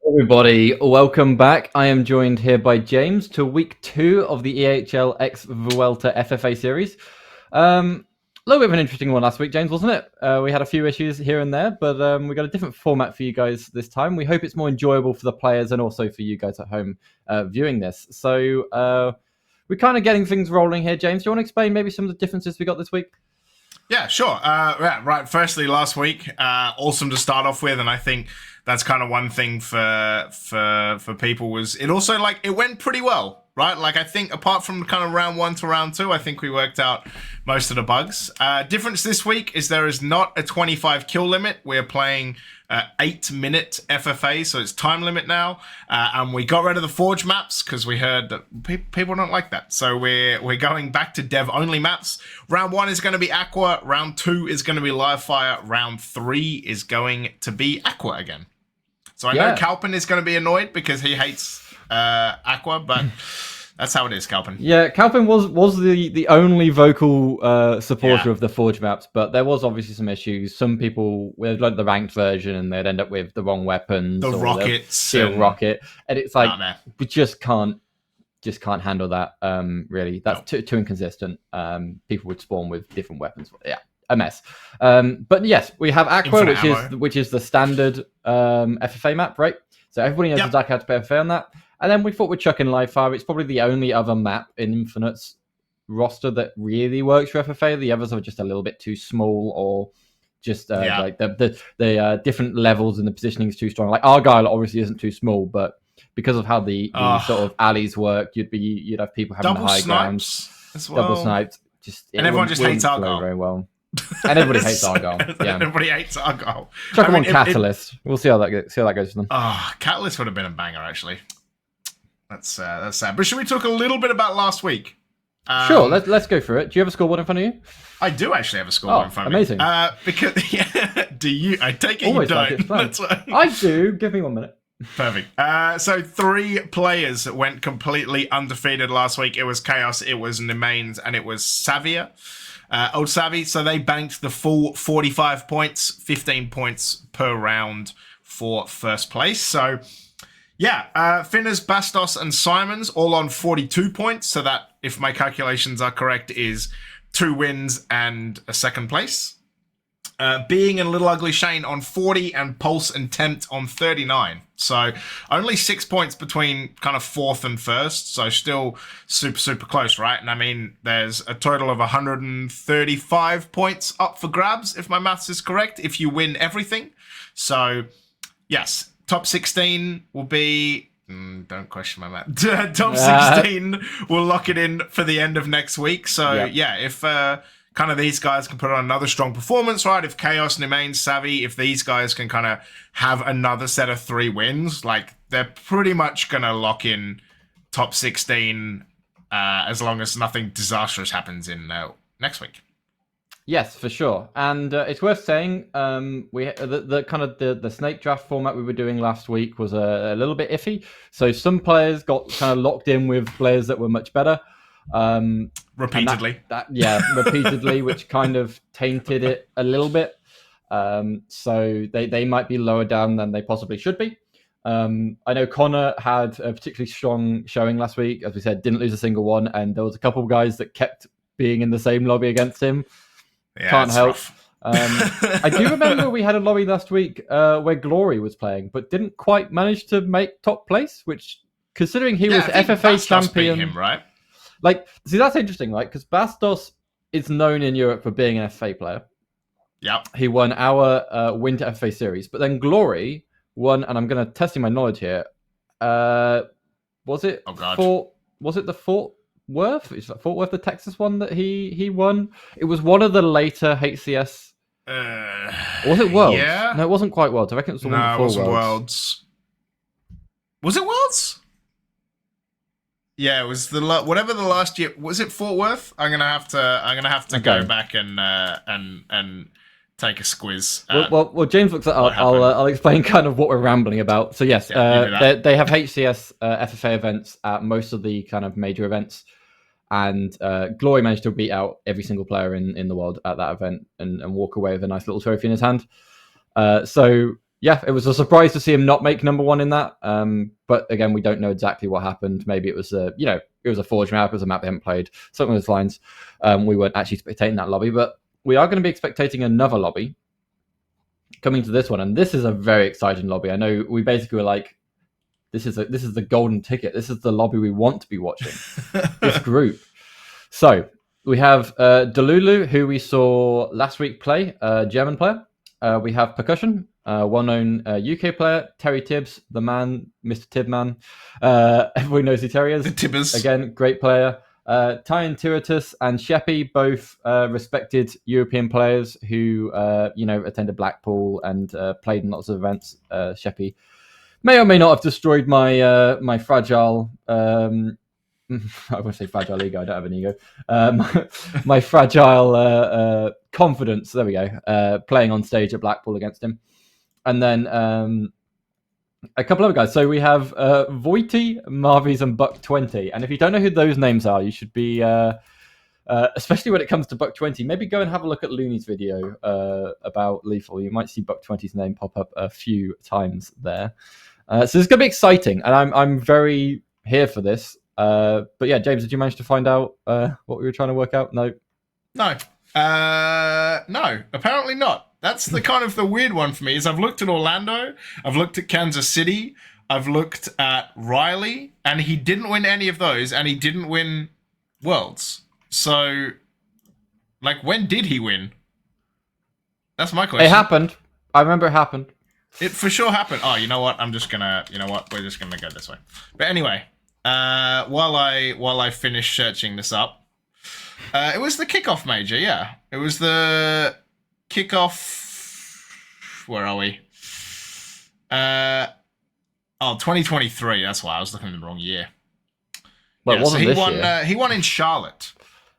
Everybody, welcome back. I am joined here by James to week 2 of the EHL x VUELTA FFA series. A little bit of an interesting one last week, James, wasn't it? We had a few issues here and there, but we got a different format for you guys this time. We hope it's more enjoyable for the players and also for you guys at home viewing this. So we're kind of getting things rolling here, James. Do you want to explain maybe some of the differences we got this week? Yeah, sure. Right. Firstly, last week, awesome to start off with, and I think that's kind of one thing for people was it also it went pretty well, right? Like I think apart from kind of round 1 to round 2, I think we worked out most of the bugs. Difference this week is there is not a 25 kill limit. We're playing 8-minute FFA, so it's time limit now, and we got rid of the Forge maps because we heard that people don't like that. So we're going back to dev only maps. Round 1 is going to be Aqua. Round 2 is going to be Live Fire. Round 3 is going to be Aqua again. So I know Kalpin is going to be annoyed because he hates Aqua, but that's how it is, Kalpin. Yeah, Kalpin was the only vocal supporter of the Forge maps, but there was obviously some issues. Some people with like the ranked version, and they'd end up with the wrong weapons, the rockets, rocket, and it's like we just can't handle that. Really, that's too inconsistent. People would spawn with different weapons. Yeah, a mess. But yes, we have Aqua, which is the standard FFA map, right? So everybody knows exactly how to play FFA on that. And then we thought we'd chuck in Live Fire. It's probably the only other map in Infinite's roster that really works for FFA. The others are just a little bit too small, or just like the different levels and the positioning is too strong. Like Argyle obviously isn't too small, but because of how the sort of alleys work, you'd have people having the high ground, as well. Double sniped, and everyone just hates Argyle very well. And everybody hates Argyle. Yeah, everybody hates Argyle. Chuck them on Catalyst. We'll see how that goes. For them. Catalyst would have been a banger, actually. That's sad. But should we talk a little bit about last week? Sure, let's go through it. Do you have a scoreboard in front of you? I do actually have a scoreboard in front of me. Amazing. Because do you? I take it almost you don't. Like I do. Give me 1 minute. Perfect. So 3 players went completely undefeated last week. It was Chaos, it was Nemains, and it was Savia. Old Savvy. So they banked the full 45 points, 15 points per round for first place. So yeah, Finners, Bastos, and Simons all on 42 points. So that, if my calculations are correct, is 2 wins and a second place. Being and Little Ugly Shane on 40 and Pulse and Tempt on 39. So only 6 points between kind of 4th and 1st. So still super close, right? And I mean, there's a total of 135 points up for grabs, if my maths is correct, if you win everything. So yes, top 16 will be... don't question my math. Top 16 will lock it in for the end of next week. So yeah, if... kind of these guys can put on another strong performance, right? If Chaos, Nemain, Savvy, if these guys can kind of have another set of 3 wins, like they're pretty much going to lock in top 16 as long as nothing disastrous happens in next week. Yes, for sure. And it's worth saying the snake draft format we were doing last week was a little bit iffy. So some players got kind of locked in with players that were much better. Repeatedly, repeatedly, which kind of tainted it a little bit. So they might be lower down than they possibly should be. I know Connor had a particularly strong showing last week. As we said, didn't lose a single one, and there was a couple of guys that kept being in the same lobby against him. Yeah, can't help. I do remember we had a lobby last week where Glory was playing, but didn't quite manage to make top place. Which, considering he was FFA champion, him, right? Like, see, that's interesting, right? Because Bastos is known in Europe for being an FFA player. Yep. He won our Winter FFA series. But then Glory won, and I'm going to test my knowledge here. Was it? Oh, God. Was it the Fort Worth? Is that Fort Worth, the Texas one that he won? It was one of the later HCS. Was it Worlds? Yeah. No, it wasn't quite Worlds. I reckon it was the one before Worlds. No, it wasn't Worlds. Was it Worlds? Yeah, it was whatever the last year was. It Fort Worth? I'm gonna have to go back and take a squiz. Well, James looks at. I'll explain kind of what we're rambling about. So yes, they have HCS FFA events at most of the kind of major events, and Glory managed to beat out every single player in the world at that event and walk away with a nice little trophy in his hand. So yeah, it was a surprise to see him not make number one in that. But again, we don't know exactly what happened. Maybe it was it was a forged map, it was a map they haven't played, something along those lines. We weren't actually spectating that lobby, but we are going to be spectating another lobby coming to this one, and this is a very exciting lobby. I know we basically were like, this is the golden ticket. This is the lobby we want to be watching. This group. So we have Delulu, who we saw last week play, German player. We have Percussion, well-known UK player, Terry Tibbs, the man, Mr. Tibman. Everyone knows who Terry is. The Tibbers. Again, great player. Tyan Tiritus and Sheppy, both respected European players who, attended Blackpool and played in lots of events. Sheppy may or may not have destroyed my my fragile. I won't say fragile ego. I don't have an ego. My fragile confidence. There we go. Playing on stage at Blackpool against him, and then a couple other guys. So we have Voity, Marvies, and Buck20. And if you don't know who those names are, you should be, especially when it comes to Buck20, maybe go and have a look at Looney's video about Lethal. You might see Buck20's name pop up a few times there. So this is going to be exciting, and I'm very here for this. But yeah, James, did you manage to find out what we were trying to work out? No. No, apparently not. That's the kind of the weird one for me is I've looked at Orlando, I've looked at Kansas City, I've looked at Riley, and he didn't win any of those, and he didn't win Worlds. So, like, when did he win? That's my question. It happened. I remember it happened. It for sure happened. Oh, you know what? We're just gonna go this way. But anyway, while I finish searching this up, it was the kickoff major. Yeah, it was the kickoff. Where are we? 2023. That's why I was looking in the wrong year. Well, yeah, so he won in Charlotte.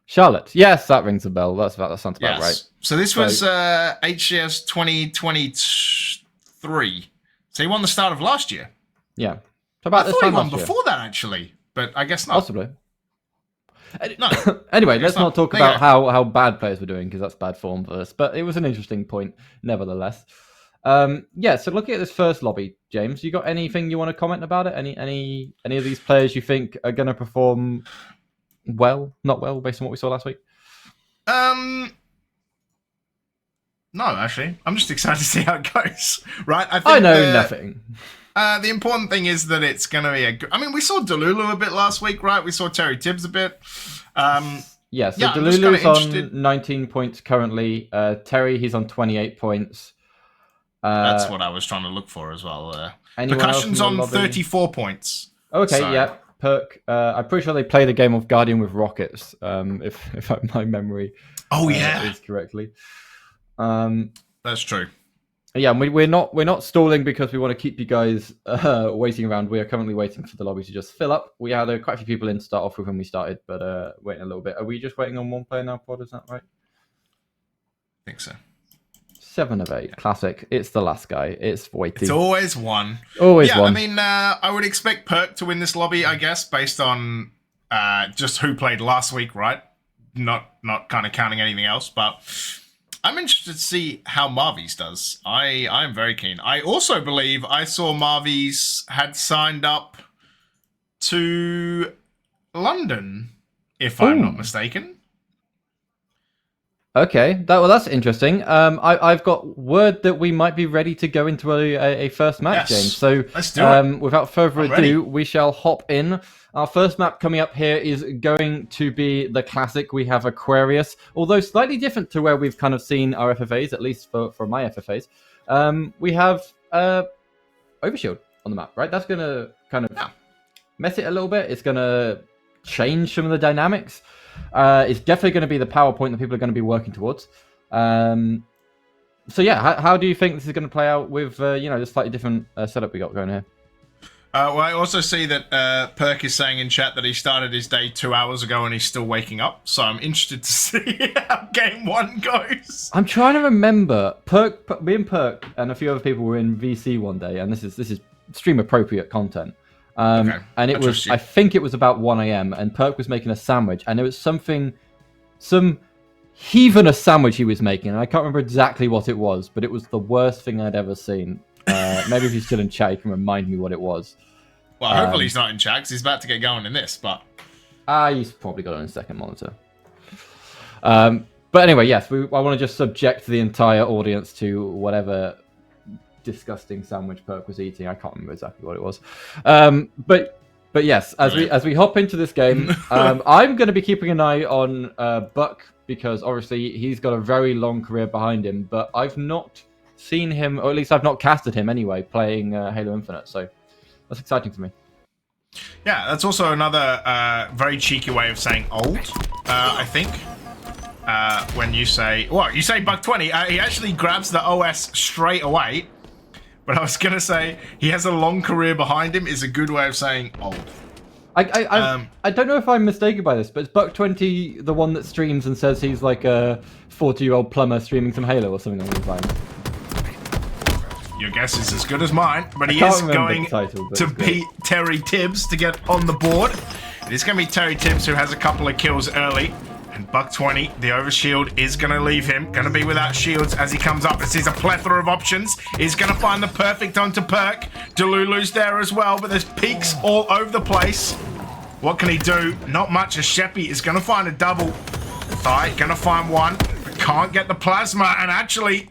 Charlotte. Yes, that rings a bell. That sounds about right. So this was HCS 2023. So he won the start of last year. Yeah. So about I thought he won before that, actually. But I guess not. Possibly. No. Anyway, let's not talk about how bad players were doing, because that's bad form for us. But it was an interesting point, nevertheless. So looking at this first lobby, James, you got anything you want to comment about it? Any of these players you think are going to perform well, not well, based on what we saw last week? No, actually, I'm just excited to see how it goes. Right? I know nothing. The important thing is that it's going to be we saw Delulu a bit last week, right? We saw Terry Tibbs a bit. Delulu's on 19 points currently. Terry, he's on 28 points. That's what I was trying to look for as well. Percussion's on 34 points. Okay, so. Yeah. Perk. I'm pretty sure they play the game of Guardian with rockets, if my memory is correctly. That's true. Yeah, we're not stalling because we want to keep you guys waiting around. We are currently waiting for the lobby to just fill up. We had quite a few people in to start off with when we started, but waiting a little bit. Are we just waiting on one player now, Pod? Is that right? I think so. 7 of 8, classic. It's the last guy. It's Voity. It's always one. Always one. I would expect Perk to win this lobby, I guess, based on just who played last week, right? Not kind of counting anything else, but I'm interested to see how Marvies does. I'm very keen. I also believe I saw Marvies had signed up to London, if I'm not mistaken. Okay, that's interesting. I've got word that we might be ready to go into a first match, James. So let's do it. Without further ado, we shall hop in. Our first map coming up here is going to be the classic. We have Aquarius, although slightly different to where we've kind of seen our FFAs, at least for my FFAs. We have Overshield on the map, right? That's going to kind of mess it a little bit. It's going to change some of the dynamics. It's definitely going to be the PowerPoint that people are going to be working towards. So yeah, how do you think this is going to play out with the slightly different setup we got going here? Well, I also see that Perk is saying in chat that he started his day 2 hours ago and he's still waking up. So I'm interested to see how game 1 goes. I'm trying to remember. Me and Perk and a few other people were in VC one day, and this is stream appropriate content. And it was, I think it was about 1 a.m. and Perk was making a sandwich, and it was some heathenous sandwich he was making, and I can't remember exactly what it was, but it was the worst thing I'd ever seen. Maybe if he's still in chat, he can remind me what it was. Well, hopefully he's not in chat because he's about to get going in this, but... He's probably got it on his second monitor. But anyway, yes, I want to just subject the entire audience to whatever disgusting sandwich Perk was eating. I can't remember exactly what it was. But yes, as we hop into this game, I'm going to be keeping an eye on Buck, because obviously he's got a very long career behind him, but I've not seen him, or at least I've not casted him anyway, playing Halo Infinite, so that's exciting to me. Yeah, that's also another very cheeky way of saying old, I think. When you say, well, you say Buck 20, he actually grabs the OS straight away. But I was going to say, he has a long career behind him is a good way of saying old. I don't know if I'm mistaken by this, but is Buck 20 the one that streams and says he's like a 40-year-old plumber streaming some Halo or something along those lines? Your guess is as good as mine, but he is going to beat Terry Tibbs to get on the board. It is going to be Terry Tibbs who has a couple of kills early. And Buck 20, the overshield is going to leave him. Going to be without shields as he comes up. This is a plethora of options. He's going to find the perfect onto Perk. Delulu's there as well, but there's peaks all over the place. What can he do? Not much, as Sheppy is going to find a double. Thigh, going to find one, but can't get the plasma. And actually,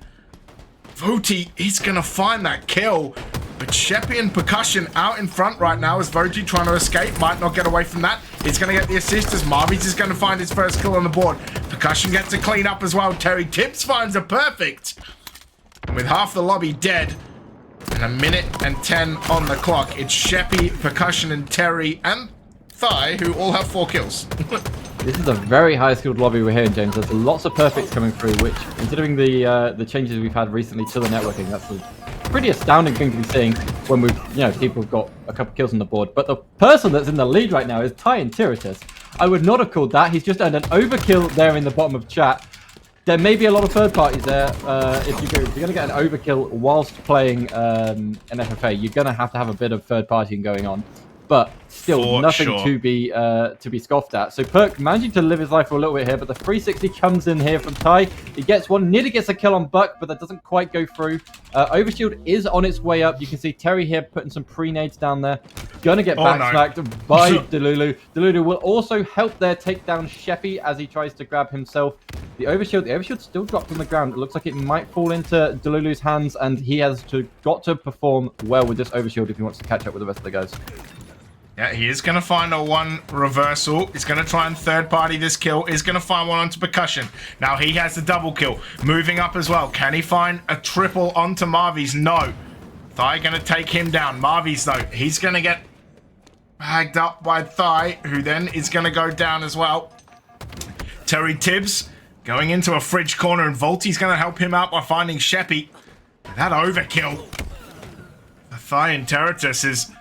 Voti, he's going to find that kill. But Sheppy and Percussion out in front right now as Voti trying to escape. Might not get away from that. He's going to get the assist as Marvies is going to find his first kill on the board. Percussion gets a clean up as well. Terry Tibbs finds a perfect. And with half the lobby dead and a minute and 10 on the clock, it's Sheppy, Percussion, and Terry and Thigh who all have 4 kills. This is a very high-skilled lobby we're hearing, James. There's lots of perfects coming through, which, considering the changes we've had recently to the networking, that's a pretty astounding thing to be seeing when people have got a couple kills on the board. But the person that's in the lead right now is Ty and Tiritus. I would not have called that. He's just earned an overkill there in the bottom of chat. There may be a lot of third parties there. If you're going to get an overkill whilst playing an FFA, you're going to have a bit of third partying going on. But still, nothing to be scoffed at. So Perk managing to live his life for a little bit here, but the 360 comes in here from Ty. He gets one, nearly gets a kill on Buck, but that doesn't quite go through. Overshield is on its way up. You can see Terry here putting some pre-nades down there. Gonna get back-smacked by Delulu. Delulu will also help there take down Sheppy as he tries to grab himself the overshield still dropped on the ground. It looks like it might fall into Delulu's hands, and he has got to perform well with this overshield if he wants to catch up with the rest of the guys. Yeah, he is going to find a one reversal. He's going to try and third party this kill. He's going to find one onto Percussion. Now he has the double kill. Moving up as well. Can he find a triple onto Marvies? No. Thigh going to take him down. Marvies, though, he's going to get bagged up by Thigh, who then is going to go down as well. Terry Tibbs going into a fridge corner, and Volti's going to help him out by finding Sheppy. That overkill. The Thigh and Territus is...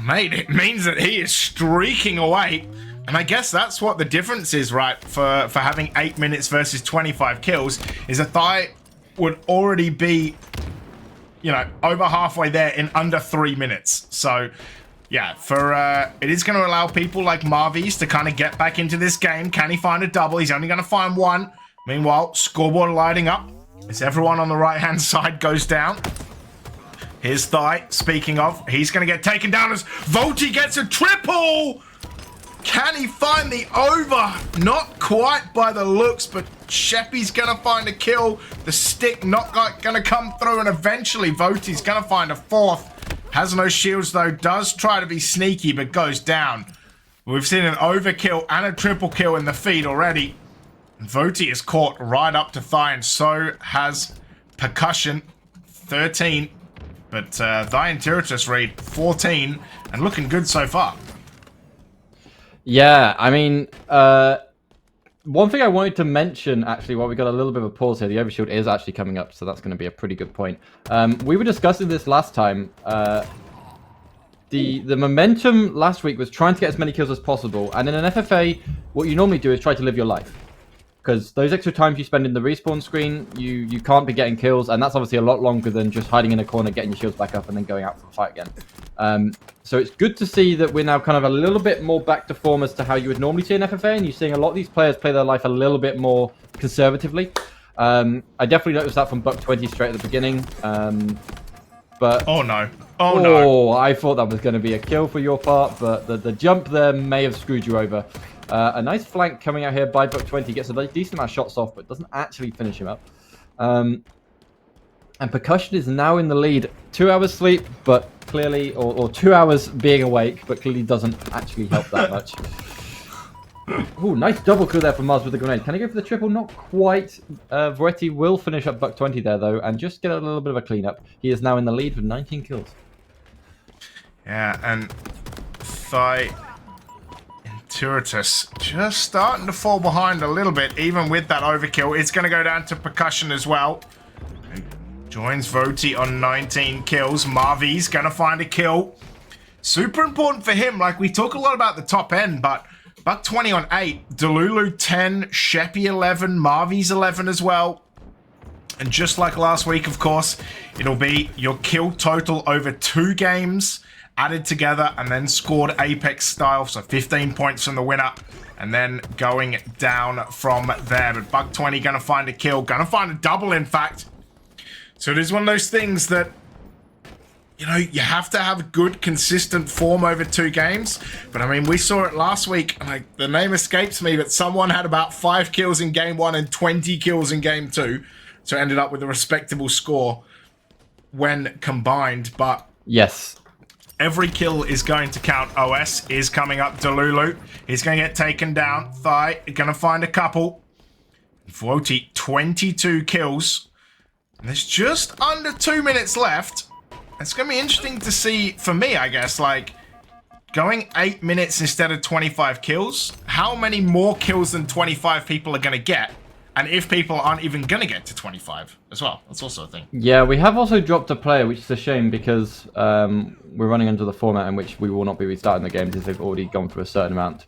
Mate, it means that he is streaking away. And I guess that's what the difference is, right? For having 8 minutes versus 25 kills, is a Thigh would already be, over halfway there in under 3 minutes. So, yeah, it is going to allow people like Marvies to kind of get back into this game. Can he find a double? He's only going to find one. Meanwhile, scoreboard lighting up as everyone on the right-hand side goes down. Here's Thigh, speaking of, he's going to get taken down as Voti gets a triple! Can he find the over? Not quite by the looks, but Sheppy's going to find a kill. The stick not going to come through, and eventually Voti's going to find a fourth. Has no shields, though, does try to be sneaky, but goes down. We've seen an overkill and a triple kill in the feed already. Voti is caught right up to Thigh, and so has Percussion, 13. But Thigh and Tiritus read 14 and looking good so far. Yeah, I mean, one thing I wanted to mention, actually, while we got a little bit of a pause here, the overshield is actually coming up, so that's going to be a pretty good point. We were discussing this last time. The momentum last week was trying to get as many kills as possible, and in an FFA, what you normally do is try to live your life. Because those extra times you spend in the respawn screen, you can't be getting kills, and that's obviously a lot longer than just hiding in a corner, getting your shields back up, and then going out for the fight again. So it's good to see that we're now kind of a little bit more back to form as to how you would normally see an FFA, and you're seeing a lot of these players play their life a little bit more conservatively. I definitely noticed that from Buck 20 straight at the beginning. but oh no, oh no. I thought that was going to be a kill for your part, but the jump there may have screwed you over. A nice flank coming out here by Buck20, gets a decent amount of shots off, but doesn't actually finish him up. And Percussion is now in the lead. 2 hours sleep, but clearly, or 2 hours being awake, but clearly doesn't actually help that much. Ooh, nice double kill there from Mars with the grenade. Can he go for the triple? Not quite. VUELTA will finish up Buck20 there, though, and just get a little bit of a cleanup. He is now in the lead with 19 kills. Yeah, and Thigh Intuitus just starting to fall behind a little bit, even with that overkill. It's going to go down to Percussion as well. Joins VUELTA on 19 kills. Marvy's going to find a kill. Super important for him. Like, we talk a lot about the top end, but Buck20 on 8. Delulu 10. Sheppy 11. Marvy's 11 as well. And just like last week, of course, it'll be your kill total over 2 games added together and then scored Apex style. So 15 points from the winner. And then going down from there. But Buck20 going to find a kill. Going to find a double, in fact. So it is one of those things that, you know, you have to have good, consistent form over 2 games. But, I mean, we saw it last week. Like, the name escapes me, but someone had about 5 kills in game 1 and 20 kills in game 2. So ended up with a respectable score when combined. But yes, every kill is going to count. OS is coming up. Delulu, he's going to get taken down. Thigh, going to find a couple. VUELTA, 22 kills. And there's just under 2 minutes left. It's going to be interesting to see, for me, I guess, like, going 8 minutes instead of 25 kills. How many more kills than 25 people are going to get? And if people aren't even going to get to 25 as well. That's also a thing. Yeah, we have also dropped a player, which is a shame because we're running under the format in which we will not be restarting the games if they've already gone through a certain amount.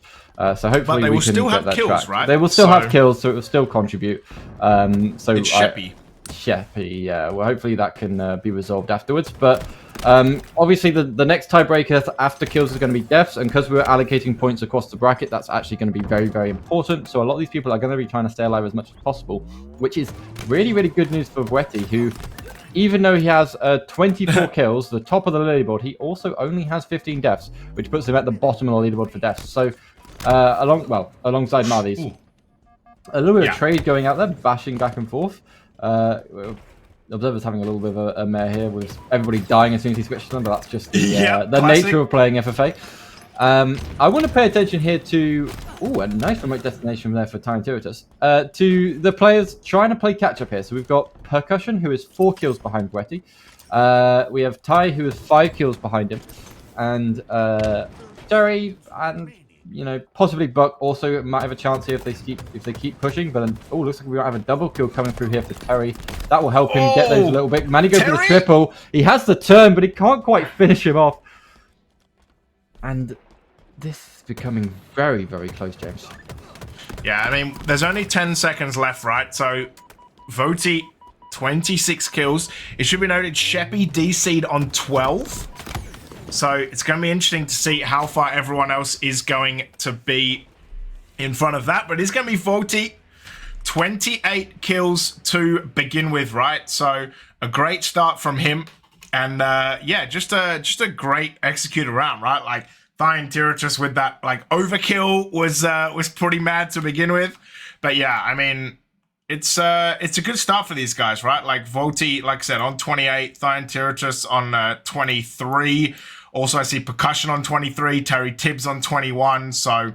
So hopefully we can get that track. Right? They will still have kills, so it will still contribute. So it's Sheppy. Sheppy, yeah. Well, hopefully that can be resolved afterwards. But obviously the next tiebreaker after kills is going to be deaths, and because we're allocating points across the bracket, that's actually going to be very, very important. So a lot of these people are going to be trying to stay alive as much as possible, which is really, really good news for VUELTA, who, even though he has 24 kills, the top of the leaderboard, he also only has 15 deaths, which puts him at the bottom of the leaderboard for deaths. So alongside Marlies. A little bit of trade going out there, bashing back and forth. Observer's having a little bit of a mare here with everybody dying as soon as he switches them, but that's just the nature of playing FFA. I want to pay attention here to a nice remote destination there for Ty Intuitus. To the players trying to play catch up here. So we've got Percussion, who is 4 kills behind VUELTA. We have Ty, who is 5 kills behind him, and Jerry and, you know, possibly Buck also might have a chance here if they keep pushing. But then, looks like we might have a double kill coming through here for Terry. That will help him get those a little bit. Manny goes for the triple. He has the turn, but he can't quite finish him off. And this is becoming very, very close, James. Yeah, I mean, there's only 10 seconds left, right? So, VUELTA, 26 kills. It should be noted, Sheppy DC'd on 12. So it's going to be interesting to see how far everyone else is going to be in front of that. But it's going to be VUELTA, 28 kills to begin with, right? So a great start from him. And yeah, just a great executed round, right? Like, Thigh Intuitus with that like overkill was pretty mad to begin with. But yeah, I mean, it's a good start for these guys, right? Like VUELTA, like I said, on 28, Thigh Intuitus on 23. Also, I see Percussion on 23, Terry Tibbs on 21. So,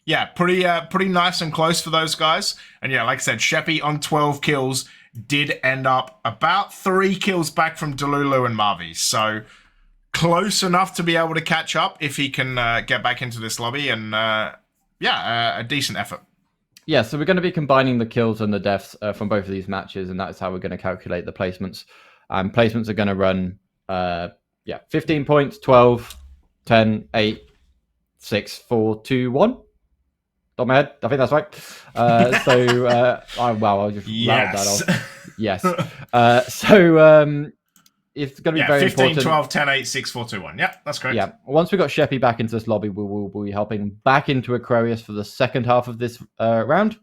yeah, pretty nice and close for those guys. And yeah, like I said, Sheppy on 12 kills did end up about 3 kills back from Delulu and Marvy. So, close enough to be able to catch up if he can get back into this lobby. And yeah, a decent effort. Yeah, so we're going to be combining the kills and the deaths from both of these matches, and that's how we're going to calculate the placements. Placements are going to run 15 points, 12, 10, 8, 6, 4, 2, 1. Top my head, I think that's right. I just rattled that off. Yes. It's going to be very 15, important. 12, 10, 8, 6, 4, 2, 1. Yeah, that's correct. Yeah. Once we got Sheppy back into this lobby, we will be helping back into Aquarius for the second half of this round.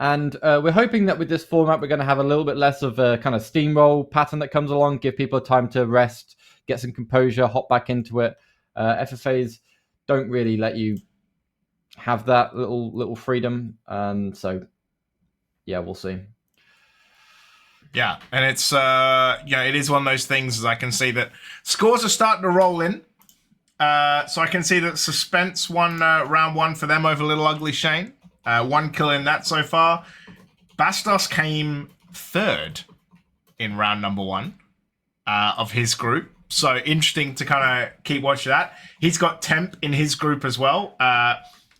And we're hoping that with this format, we're going to have a little bit less of a kind of steamroll pattern that comes along, give people time to rest, get some composure, hop back into it. FFAs don't really let you have that little freedom. And so, yeah, we'll see. Yeah, and it's it is one of those things. As I can see that scores are starting to roll in. So I can see that Suspense won round 1 for them over Little Ugly Shane. 1 kill in that so far. Bastos came 3rd in round number 1 of his group. So interesting to kind of keep watching that. He's got Temp in his group as well.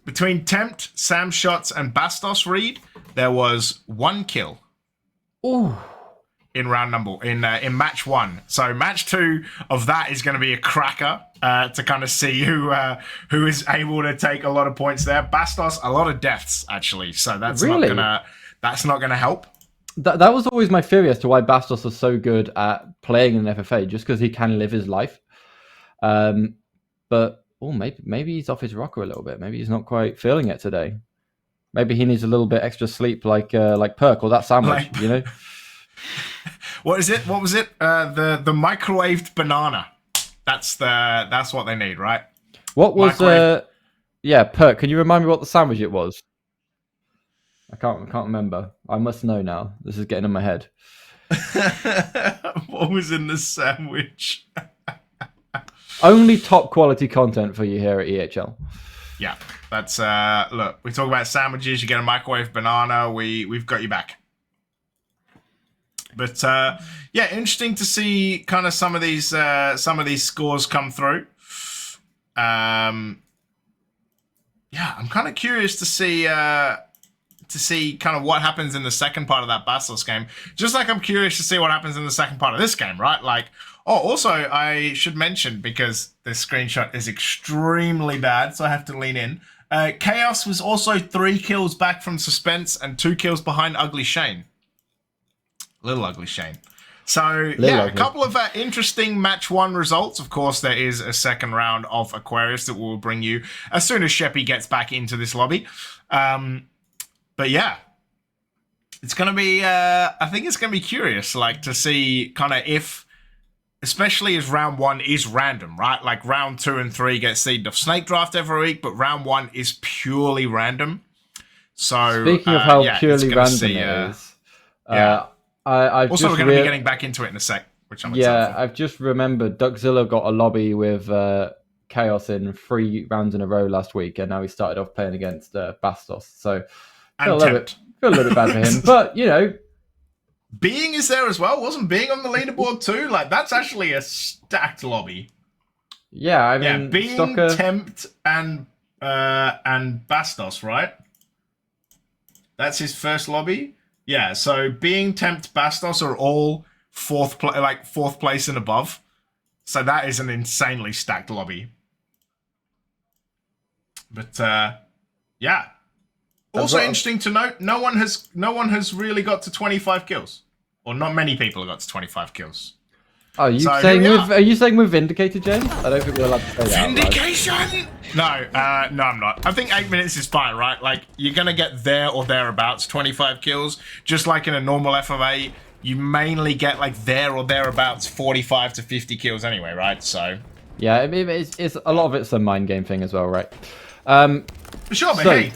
Between Tempt, Sam Shots, and Bastos Reed, there was 1 kill. Ooh. In match 1. So match 2 of that is going to be a cracker to kind of see who is able to take a lot of points there. Bastos, a lot of deaths actually. So that's really? not gonna help. That was always my theory as to why Bastos was so good at playing in an FFA, just because he can live his life. But maybe he's off his rocker a little bit. Maybe he's not quite feeling it today. Maybe he needs a little bit extra sleep, like Perk or that sandwich, you know. What is it? What was it? The microwaved banana. That's what they need, right? What was Perk? Can you remind me what the sandwich it was? I can't remember. I must know now. This is getting in my head. What was in the sandwich? Only top quality content for you here at EHL. Yeah, that's look. We talk about sandwiches. You get a microwave banana. We've got you back. But yeah, interesting to see kind of some of these scores come through. Yeah, I'm kind of curious to see kind of what happens in the second part of that Bastos game. Just like I'm curious to see what happens in the second part of this game, right? Like, also I should mention, because this screenshot is extremely bad, so I have to lean in. Chaos was also 3 kills back from Suspense and 2 kills behind Ugly Shane. Little Ugly Shane. So, a couple of interesting match 1 results. Of course, there is a second round of Aquarius that we'll bring you as soon as Sheppy gets back into this lobby. But yeah, it's going to be, I think it's going to be curious, like, to see kind of if, especially as round 1 is random, right? Like, round 2 and 3 get seeded off Snake Draft every week, but round 1 is purely random. So, speaking of how purely random it is, I've also, we're going to be getting back into it in a sec, which I'm excited for. I've just remembered Duckzilla got a lobby with Chaos in 3 rounds in a row last week, and now he started off playing against Bastos. So feel a little bit bad for him, but you know, Being is there as well. Wasn't Being on the leaderboard too? Like, that's actually a stacked lobby. Yeah, I mean, Being, Stocker... Tempt, and Bastos, right? That's his first lobby. Yeah, so Being, Tempt, Bastos are all fourth place and above. So that is an insanely stacked lobby. But yeah. Also interesting to note, no one has really got to 25 kills. Or not many people have got to 25 kills. Are you saying we're vindicated, James? I don't think we're allowed to say that. Vindication? No, I'm not. I think 8 minutes is fine, right? Like, you're gonna get there or thereabouts 25 kills. Just like in a normal FFA, you mainly get like there or thereabouts 45 to 50 kills anyway, right? So yeah, it's a lot of it's a mind game thing as well, right? For sure, but hey.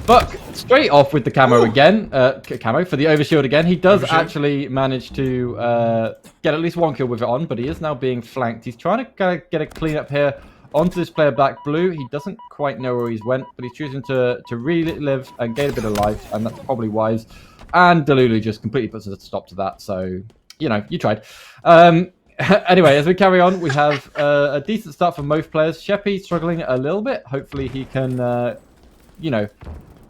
Buck straight off with the camo again. Camo for the overshield again. He does actually manage to get at least 1 kill with it on, but he is now being flanked. He's trying to get a clean up here onto this player back blue. He doesn't quite know where he's went, but he's choosing to relive and gain a bit of life, and that's probably wise. And Delulu just completely puts a stop to that. So, you know, you tried. Anyway, as we carry on, we have a decent start for most players. Sheppy struggling a little bit. Hopefully he can, you know,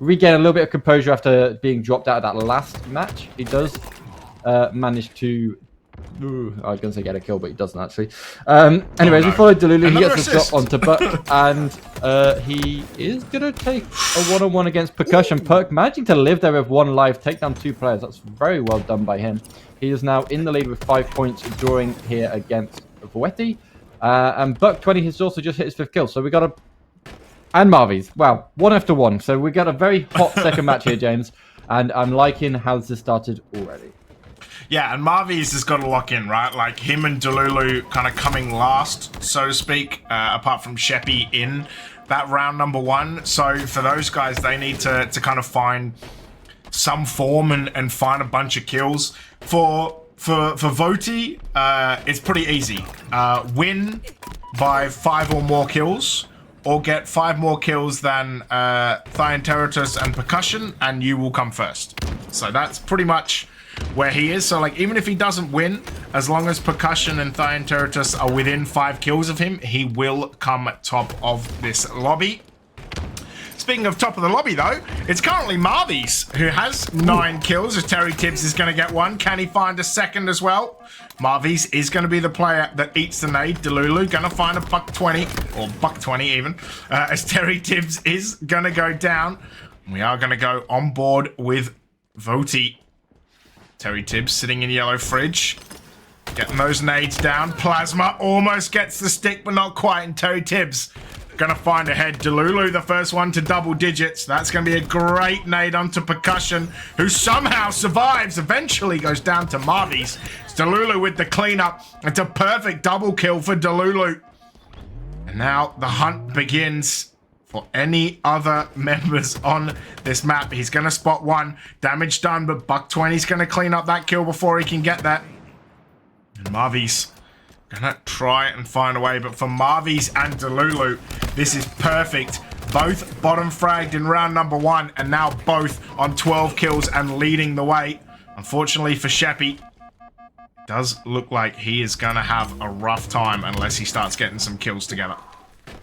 regain a little bit of composure after being dropped out of that last match. He does manage to... I was going to say get a kill, but he doesn't actually. Anyways, we follow Delulu. He gets a shot onto Buck, and he is going to take a one-on-one against Percussion. Perk managing to live there with 1 life, take down 2 players. That's very well done by him. He is now in the lead with 5 points, drawing here against VUELTA. And Buck 20 has also just hit his 5th kill. So we got And Marvies. Wow, 1-1. So we got a very hot second match here, James. And I'm liking how this has started already. Yeah, and Marvies has got to lock in, right? Like him and Delulu kind of coming last, so to speak, apart from Sheppy in that round number 1. So for those guys, they need to kind of find some form and find a bunch of kills. For Voti, it's pretty easy. Win by 5 or more kills, or get 5 more kills than Thionteritus and Percussion, and you will come first. So that's pretty much where he is. So like, even if he doesn't win, as long as Percussion and Thionteritus are within 5 kills of him, he will come top of this lobby. Speaking of top of the lobby, though, it's currently Marvies who has 9 kills. As Terry Tibbs is going to get 1. Can he find a second as well? Marvies is going to be the player that eats the nade. Delulu going to find a $120, or $120 even, as Terry Tibbs is going to go down. We are going to go on board with Voti. Terry Tibbs sitting in yellow fridge, getting those nades down. Plasma almost gets the stick, but not quite. And Terry Tibbs gonna find a head. Delulu, the first one to double digits. That's gonna be a great nade onto Percussion, who somehow survives. Eventually goes down to Marvies. It's Delulu with the cleanup. It's a perfect double kill for Delulu. And now the hunt begins for any other members on this map. He's gonna spot one. Damage done, but $120's gonna clean up that kill before he can get that. And Marvies gonna try and find a way, but for Marvies and Delulu, this is perfect. Both bottom fragged in round number 1, and now both on 12 kills and leading the way. Unfortunately for Sheppy, does look like he is gonna have a rough time unless he starts getting some kills together.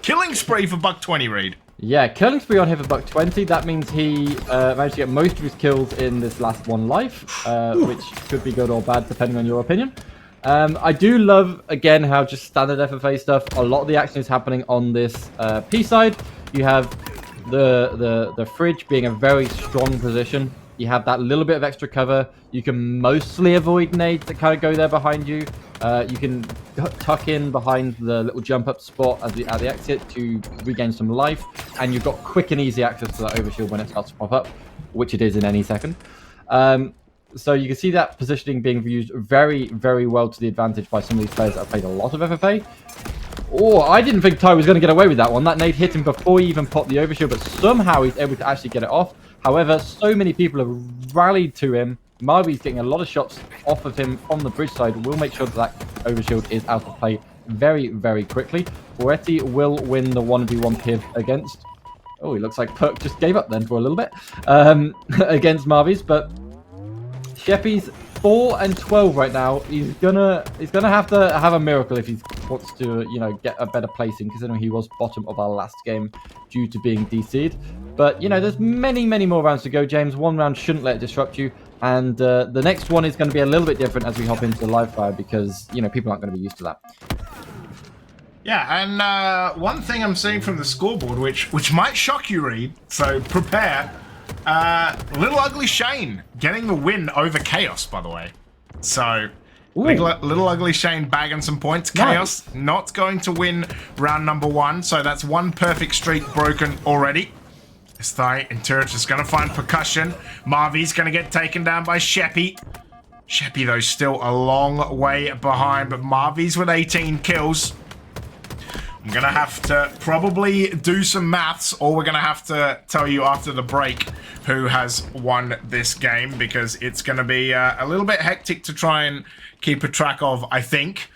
Killing spree for $120, Reed. Yeah, killing spree on him for $120. That means he managed to get most of his kills in this last one life, which could be good or bad depending on your opinion. I do love, again, how just standard FFA stuff, a lot of the action is happening on this P side. You have the fridge being a very strong position. You have that little bit of extra cover. You can mostly avoid nades that kind of go there behind you. You can tuck in behind the little jump up spot at the exit to regain some life. And you've got quick and easy access to that overshield when it starts to pop up, which it is in any second. So you can see that positioning being used very, very well to the advantage by some of these players that have played a lot of FFA. Oh, I didn't think Ty was going to get away with that one. That nade hit him before he even popped the overshield, but somehow he's able to actually get it off. However, so many people have rallied to him. Marvi's getting a lot of shots off of him from the bridge side. We'll make sure that overshield is out of play very, very quickly. VUELTA will win the 1v1 piv against... Oh, it looks like Perk just gave up then for a little bit against Marvi's, but Sheppy's 4 and 12 right now. He's gonna have to have a miracle if he wants to, you know, get a better placing, considering he was bottom of our last game due to being DC'd. But you know, there's many, many more rounds to go, James. One round shouldn't let it disrupt you, and the next one is going to be a little bit different as we hop into the live fire, because you know, people aren't going to be used to that. Yeah, and one thing I'm seeing from the scoreboard, which might shock you, Reed, so prepare. Little Ugly Shane getting the win over Chaos, by the way. So, Little Ugly Shane bagging some points. Chaos not going to win round number 1, so that's one perfect streak broken already. This Thionteritus is going to find Percussion. Marvi's going to get taken down by Sheppy. Sheppy, though, still a long way behind, but Marvi's with 18 kills. I'm going to have to probably do some maths, or we're going to have to tell you after the break who has won this game, because it's going to be a little bit hectic to try and keep a track of, I think.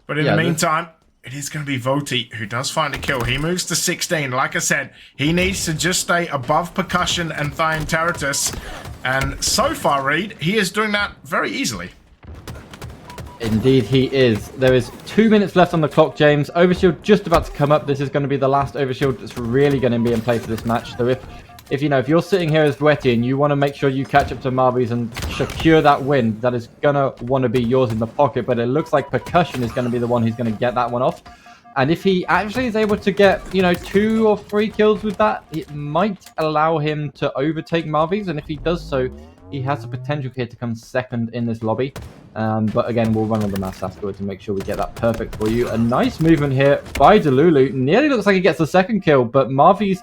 But in the meantime, it is going to be Voti who does find a kill. He moves to 16. Like I said, he needs to just stay above Percussion and Thionteritus. And so far, Reed, he is doing that very easily. Indeed he is. There is 2 minutes left on the clock, James. Overshield just about to come up. This is going to be the last overshield that's really going to be in play for this match. So if you know, if you're sitting here as VUELTA and you want to make sure you catch up to Marvi's and secure that win, that is going to want to be yours in the pocket. But it looks like Percussion is going to be the one who's going to get that one off. And if he actually is able to get, you know, 2 or 3 kills with that, it might allow him to overtake Marvi's. And if he does so, he has the potential here to come second in this lobby. But again, we'll run on the maths afterwards and make sure we get that perfect for you. A nice movement here by Delulu. Nearly looks like he gets the second kill, but Marvy's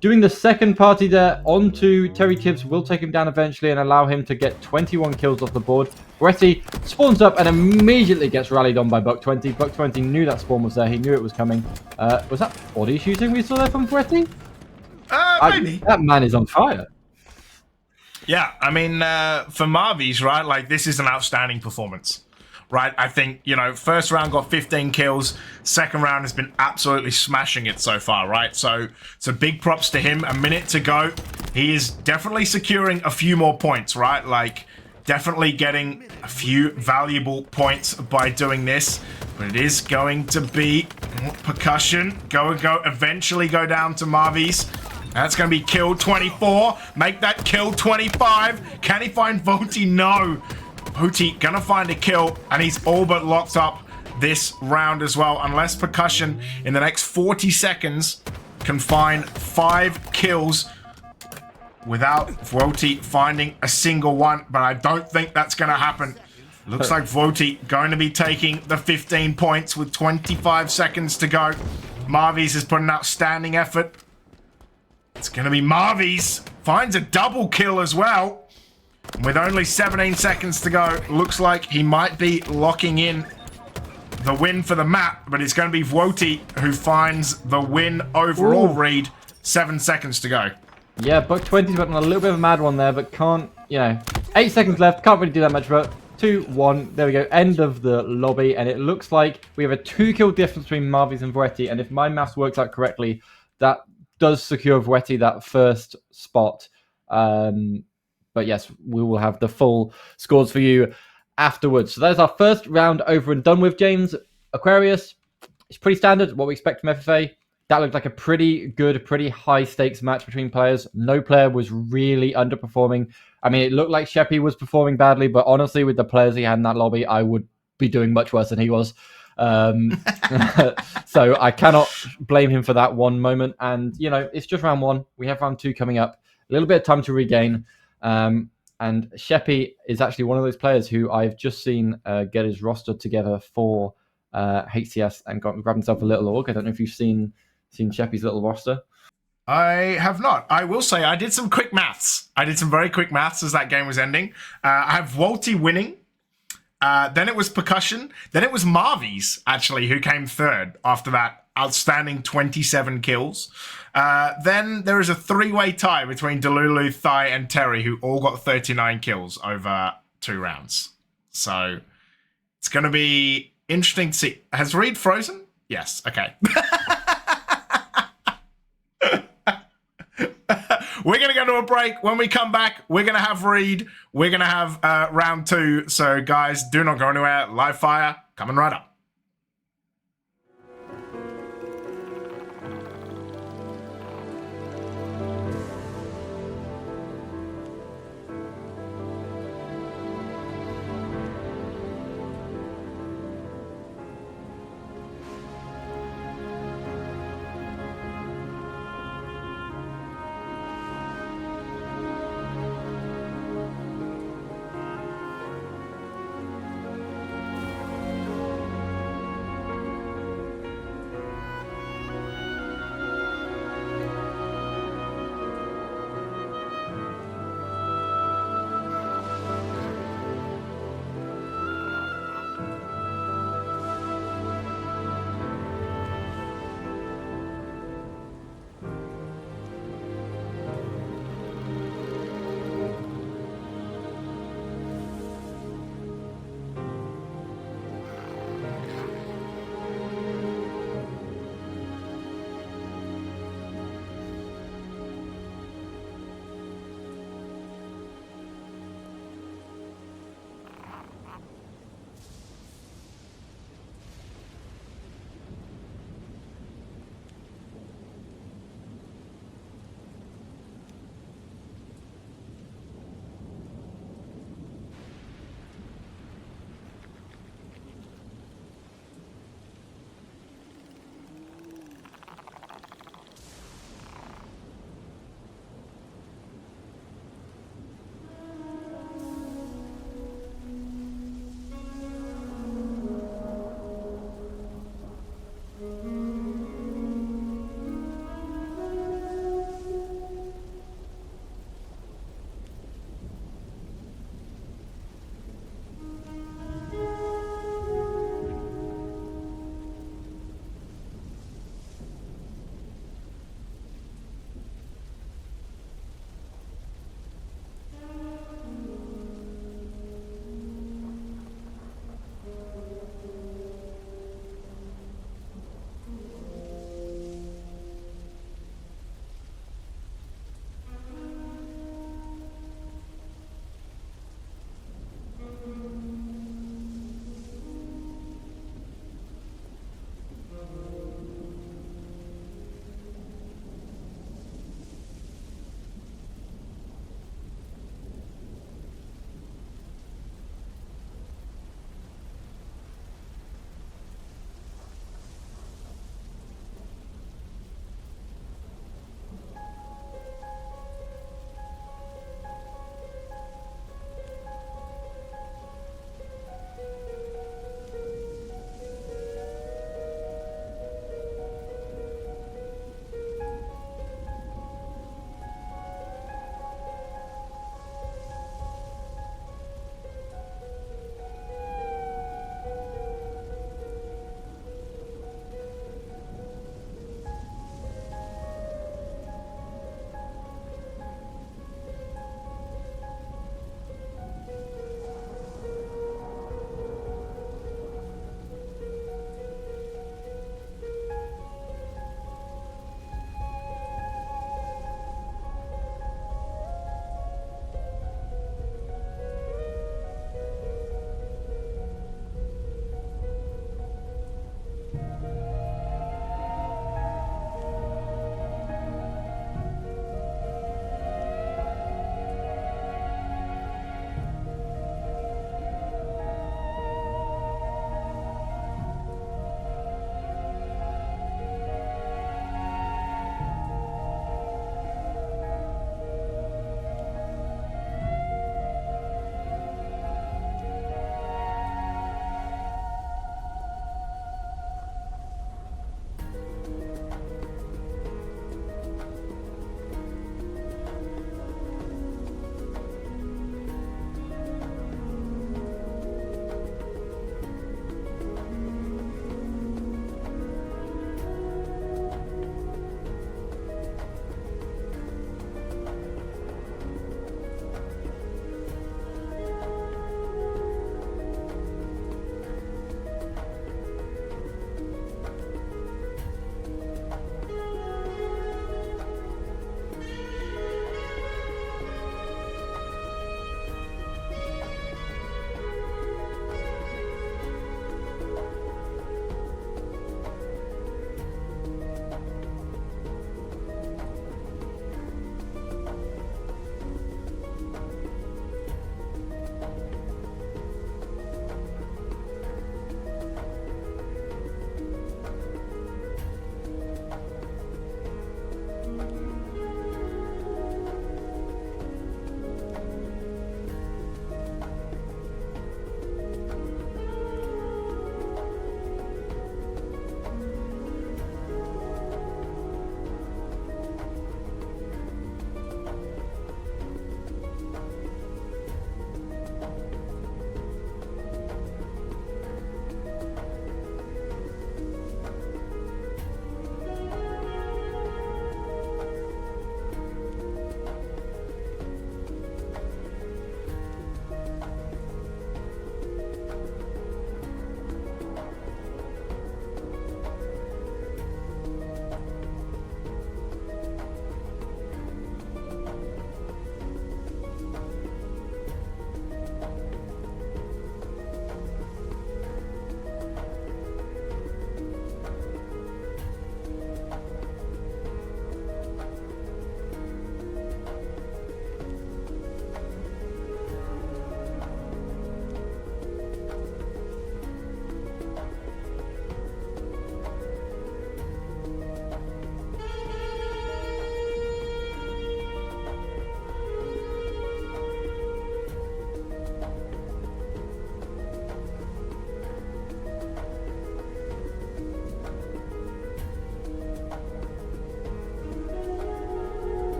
doing the second party there onto Terry Tibbs will take him down eventually and allow him to get 21 kills off the board. Bretty spawns up and immediately gets rallied on by Buck20. Buck20 knew that spawn was there. He knew it was coming. Was that body shooting we saw there from Bretty? Maybe. That man is on fire. Yeah, I mean, for Marvies, right, like, this is an outstanding performance. Right, I think, you know, first round got 15 kills. Second round has been absolutely smashing it so far, right? So big props to him. A minute to go. He is definitely securing a few more points, right? Like, definitely getting a few valuable points by doing this. But it is going to be percussion. Eventually go down to Marvies. That's going to be kill 24. Make that kill 25. Can he find Voti? No. Voti gonna find a kill, and he's all but locked up this round as well, unless Percussion in the next 40 seconds can find 5 kills without Voti finding a single one. But I don't think that's gonna happen. Looks like Voti going to be taking the 15 points with 25 seconds to go. Marvies has put an outstanding effort. It's gonna be Marvies finds a double kill as well. With only 17 seconds to go, looks like he might be locking in the win for the map, but it's going to be Voti who finds the win overall. Read 7 seconds to go. Yeah, Buck20's got a little bit of a mad one there, but can't, you know, 8 seconds left, can't really do that much, but 2-1, there we go, end of the lobby, and it looks like we have a 2-kill difference between Marvies and Voti, and if my maths works out correctly, that does secure Voti that first spot. But yes, we will have the full scores for you afterwards. So that is our first round over and done with, James. Aquarius, it's pretty standard, what we expect from FFA. That looked like a pretty good, pretty high-stakes match between players. No player was really underperforming. I mean, it looked like Sheppy was performing badly, but honestly, with the players he had in that lobby, I would be doing much worse than he was. So I cannot blame him for that one moment. And, you know, it's just round 1. We have round 2 coming up. A little bit of time to regain. And Sheppy is actually one of those players who I've just seen get his roster together for HCS and grab himself a little org. I don't know if you've seen Sheppy's little roster. I have not. I will say I did some quick maths. I did some very quick maths as that game was ending. I have Voti winning. Then it was Percussion. Then it was Marvies, actually, who came third after that outstanding 27 kills. Then there is a 3-way tie between Delulu, Thai, and Terry, who all got 39 kills over 2 rounds. So it's going to be interesting to see. Has Reed frozen? Yes. Okay. We're going to go to a break. When we come back, we're going to have Reed. We're going to have round 2. So, guys, do not go anywhere. Live fire coming right up.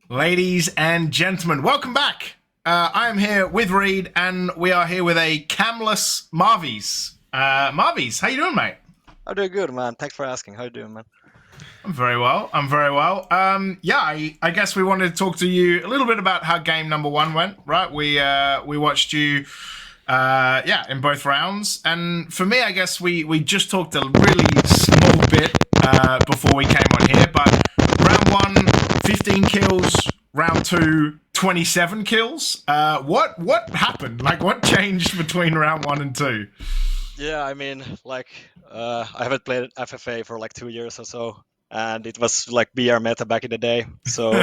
Ladies and gentlemen, welcome back. I am here with Reed, and we are here with a camless Marvies. Marvies, how you doing, mate? I'm doing good, man. Thanks for asking. How you doing, man? I'm very well. I guess we wanted to talk to you a little bit about how game number 1 went, right? We watched you, in both rounds. And for me, I guess we just talked a really small bit before we came on here, but round 1, 15 kills. Round 2, 27 kills. What happened? Like, what changed between round 1 and 2? Yeah, I mean, I haven't played FFA for like 2 years or so, and it was like BR meta back in the day. So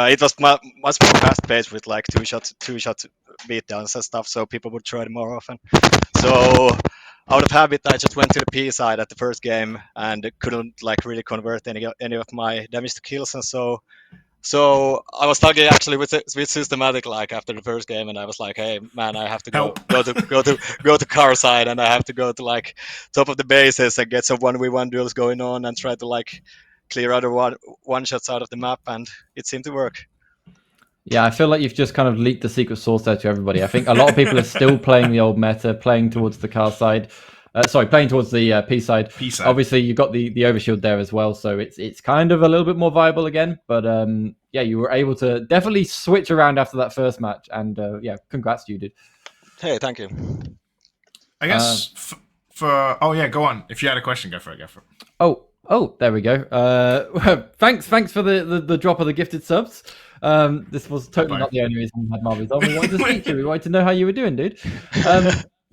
it was much more fast paced with like two shot beatdowns and stuff. So people would try it more often. So out of habit, I just went to the P side at the first game and couldn't like really convert any of my damage to kills, and so I was talking actually with systematic like after the first game, and I was like, "Hey man, I have to go to car side, and I have to go to like top of the bases and get some 1v1 duels going on and try to like clear other one shots out of the map," and it seemed to work. Yeah, I feel like you've just kind of leaked the secret sauce there to everybody. I think a lot of people are still playing the old meta, playing towards the car side. Playing towards the P side. Obviously, you've got the overshield there as well, so it's kind of a little bit more viable again. But yeah, you were able to definitely switch around after that first match, and yeah, congrats to you, dude. Hey, thank you. I guess oh yeah, go on. If you had a question, go for it. Oh, there we go. Thanks for the drop of the gifted subs. This was totally not the only reason we had Marvies on. We wanted to speak to you. We wanted to know how you were doing, dude.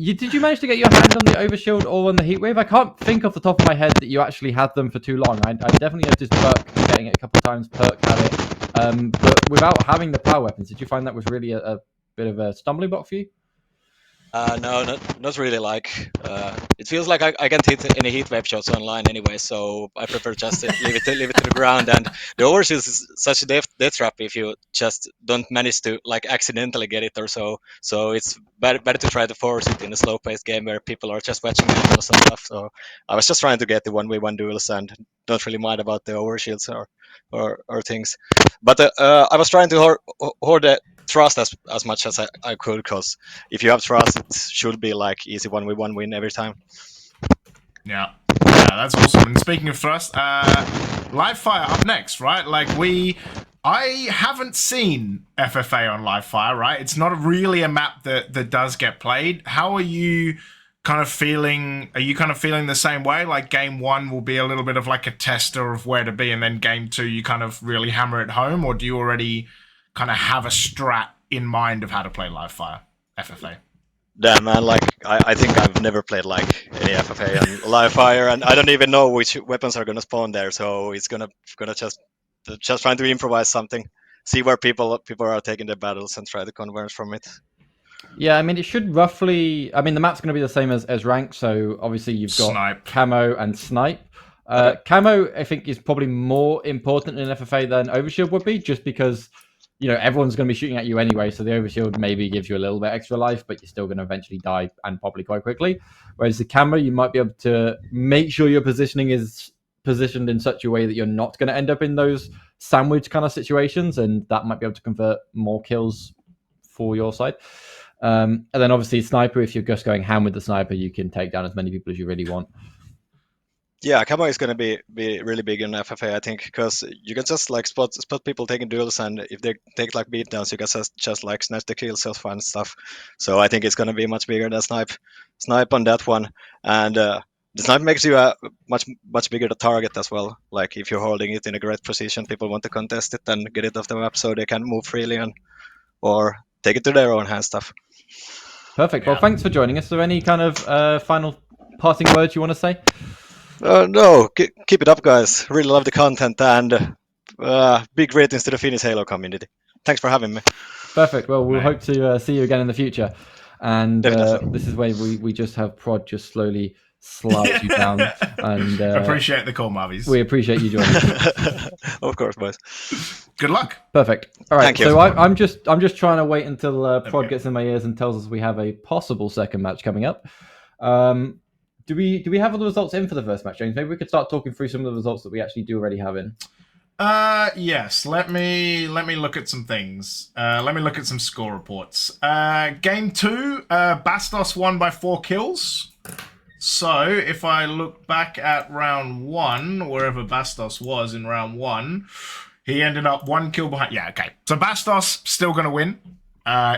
Did you manage to get your hand on the overshield or on the heatwave? I can't think off the top of my head that you actually had them for too long. I definitely noticed Burke getting it a couple of times. Perk had it, but without having the power weapons, did you find that was really a bit of a stumbling block for you? No, not really. It feels like I can't hit any heat wave shots online anyway, so I prefer just to leave it to the ground. And the overshield is such a death trap if you just don't manage to like accidentally get it or so. So it's better to try to force it in a slow-paced game where people are just watching angles and stuff. So I was just trying to get the 1v1 duels and don't really mind about the overshields or things. But I was trying to hoard the trust as much as I could, because if you have trust, it should be like easy 1v1 win every time. Yeah, that's awesome. And speaking of thrust, live fire up next, right? I haven't seen FFA on live fire, right? It's not really a map that does get played. How are you kind of feeling? Are you kind of feeling the same way? Like game 1 will be a little bit of like a tester of where to be, and then game 2 you kind of really hammer it home, or do you already kind of have a strat in mind of how to play live fire FFA? Damn, man, I think I've never played like any FFA on live fire, and I don't even know which weapons are gonna spawn there, so it's gonna just trying to improvise something, see where people are taking their battles and try to converge from it. Yeah, I mean, it should roughly. I mean, the map's going to be the same as rank, so obviously you've got Snipe. Camo and Snipe. Camo, I think, is probably more important in FFA than Overshield would be, just because everyone's going to be shooting at you anyway. So the Overshield maybe gives you a little bit extra life, but you're still going to eventually die, and probably quite quickly. Whereas the Camo, you might be able to make sure your positioning is positioned in such a way that you're not going to end up in those sandwich kind of situations, and that might be able to convert more kills for your side. And then obviously Sniper, if you're just going ham with the Sniper, you can take down as many people as you really want. Yeah, Camo is going to be really big in FFA, I think, because you can just like spot people taking duels, and if they take like beatdowns, you can just like snatch the kills and stuff. So I think it's going to be much bigger than Snipe on that one, and the Snipe makes you a much bigger target as well. Like if you're holding it in a great position, people want to contest it and get it off the map so they can move freely or take it to their own hand stuff. Perfect. Well, thanks for joining us. Is there any kind of final parting words you want to say? No, keep it up, guys. Really love the content, and big ratings to the Finnish Halo community. Thanks for having me. Perfect. Well, we'll hope to see you again in the future. And this is where we just have Prod just slowly slide you down. And appreciate the call, Marvies. We appreciate you joining us. Of course, boys. Good luck. Perfect. All right. Thank you. So I'm just trying to wait until Prod gets in my ears and tells us we have a possible second match coming up. Do we have all the results in for the first match, James? Maybe we could start talking through some of the results that we actually do already have in. Yes. Let me look at some things. Let me look at some score reports. Game 2, Bastos won by 4 kills. So if I look back at round 1, wherever Bastos was in round 1, he ended up 1 kill behind. Yeah, okay. So Bastos still going to win.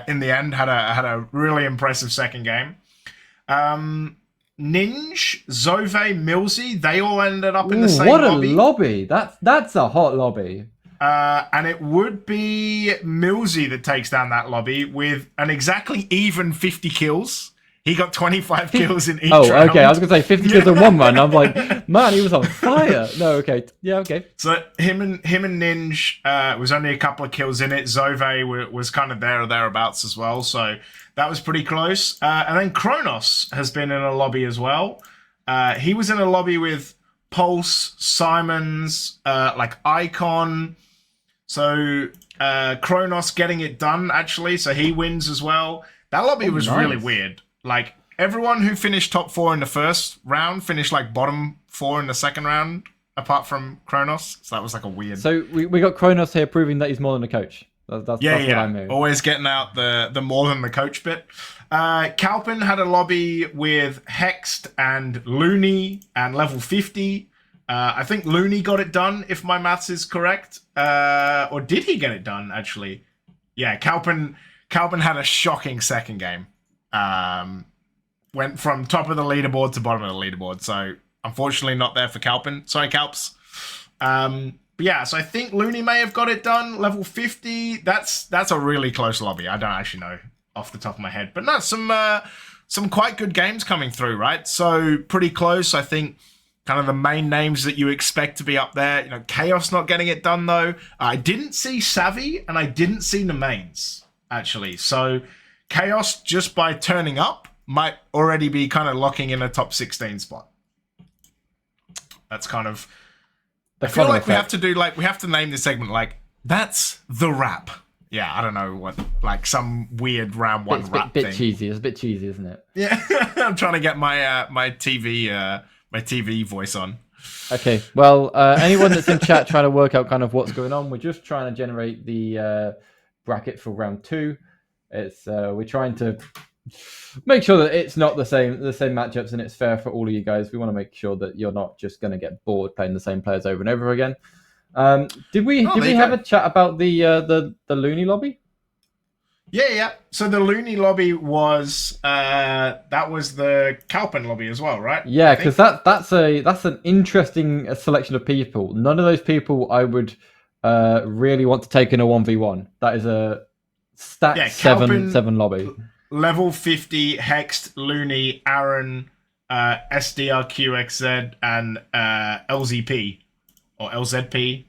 In the end, had a really impressive second game. Ninj, Zove, Millsy, they all ended up in the same lobby. What a lobby! That's a hot lobby. And it would be Millsy that takes down that lobby with an exactly even 50 kills. He got 25 kills in each round. Oh, okay. I was going to say 50 kills in one run. I'm like, man, he was on fire. No, okay. Yeah, okay. So him and Ninj was only a couple of kills in it. Zove was kind of there or thereabouts as well. So that was pretty close. And then Kronos has been in a lobby as well. He was in a lobby with Pulse, Simons, like Icon. So Kronos getting it done, actually. So he wins as well. That lobby was really weird. Like, everyone who finished top 4 in the first round finished, like, bottom 4 in the second round, apart from Kronos. So that was, like, a weird... So we got Kronos here proving that he's more than a coach. That's what I mean. Always getting out the more than the coach bit. Kalpin had a lobby with Hexed and Looney and level 50. I think Looney got it done, if my maths is correct. Or did he get it done, actually? Yeah, Kalpin had a shocking second game. Went from top of the leaderboard to bottom of the leaderboard. So, unfortunately, not there for Kalpin. Sorry, Kalps. But yeah, so I think Looney may have got it done. Level 50. That's a really close lobby. I don't actually know off the top of my head. But no, some quite good games coming through, right? So, pretty close. I think kind of the main names that you expect to be up there. You know, Chaos not getting it done, though. I didn't see Savvy, and I didn't see Nemains, actually. So... Chaos, just by turning up, might already be kind of locking in a top 16 spot. That's kind of... I feel like we have to do, like, we have to name this segment, like, that's the rap. Yeah, I don't know what, like, some weird round 1 rap thing. Bit cheesy. It's a bit cheesy, isn't it? Yeah, I'm trying to get my my TV voice on. Okay, well, anyone that's in chat trying to work out kind of what's going on, we're just trying to generate the bracket for round 2. It's we're trying to make sure that it's not the same matchups and it's fair for all of you guys. We want to make sure that you're not just going to get bored playing the same players over and over again. Did we have a chat about the Looney lobby? Yeah. So the Looney lobby was that was the Kalpin lobby as well, right? Yeah, because that's an interesting selection of people. None of those people I would really want to take in a 1v1. That is a stat 7 lobby. Level 50, Hexed, Looney, Aaron, SDRQXZ, and LZP. Or LZP.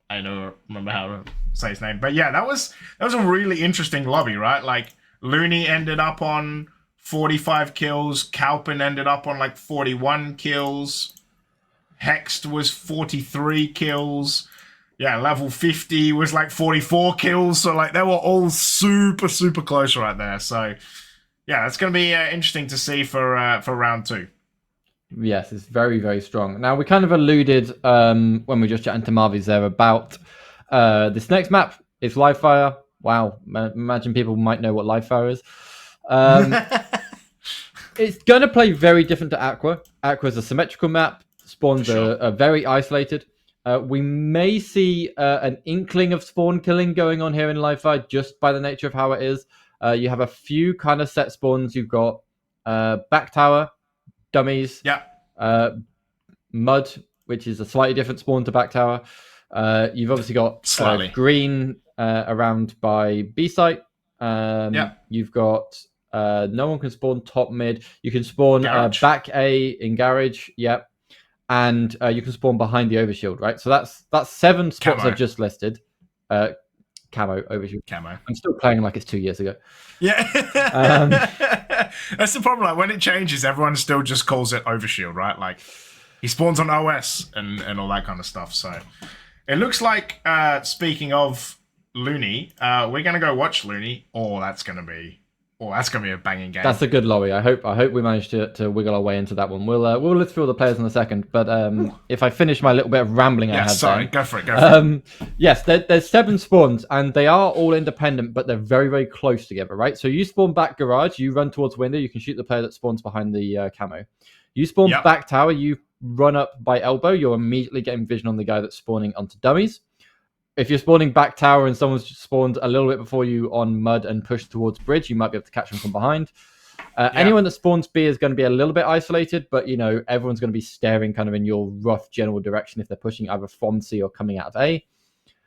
I don't remember how to say his name. But yeah, that was a really interesting lobby, right? Like, Looney ended up on 45 kills. Kalpin ended up on like 41 kills. Hexed was 43 kills. Yeah, level 50 was like 44 kills. So, like, they were all super, super close right there. So, yeah, it's going to be interesting to see for round 2. Yes, it's very, very strong. Now, we kind of alluded when we were just chatting to Marvies there about this next map. It's Live Fire. Wow, imagine people might know what Live Fire is. It's going to play very different to Aqua. Aqua is a symmetrical map. Spawns are very isolated. We may see an inkling of spawn killing going on here in Live Fire just by the nature of how it is. You have a few kind of set spawns. You've got back tower, dummies, mud, which is a slightly different spawn to back tower. You've obviously got green around by B site. You've got no one can spawn top mid. You can spawn back A in garage. Yep. And you can spawn behind the overshield, right? So that's 7 spots I've just listed. Camo, overshield. Camo. I'm still playing like it's 2 years ago. Yeah. That's the problem. Like, when it changes, everyone still just calls it overshield, right? Like, he spawns on OS and all that kind of stuff. So it looks like, speaking of Looney, we're going to go watch Looney. Oh, that's going to be Oh, that's gonna be a banging game. That's a good lobby. I hope we manage to wiggle our way into that one. We'll look through all the players in a second. But if I finish my little bit of rambling I had sorry, there, go for it. Yes, there's 7 spawns, and they are all independent, but they're very, very close together, right? So you spawn back garage, you run towards window, you can shoot the player that spawns behind the camo. You spawn back tower, you run up by elbow, you're immediately getting vision on the guy that's spawning onto dummies. If you're spawning back tower and someone's spawned a little bit before you on mud and pushed towards bridge, you might be able to catch them from behind. Anyone that spawns B is going to be a little bit isolated, but everyone's going to be staring kind of in your rough general direction if they're pushing either from C or coming out of A.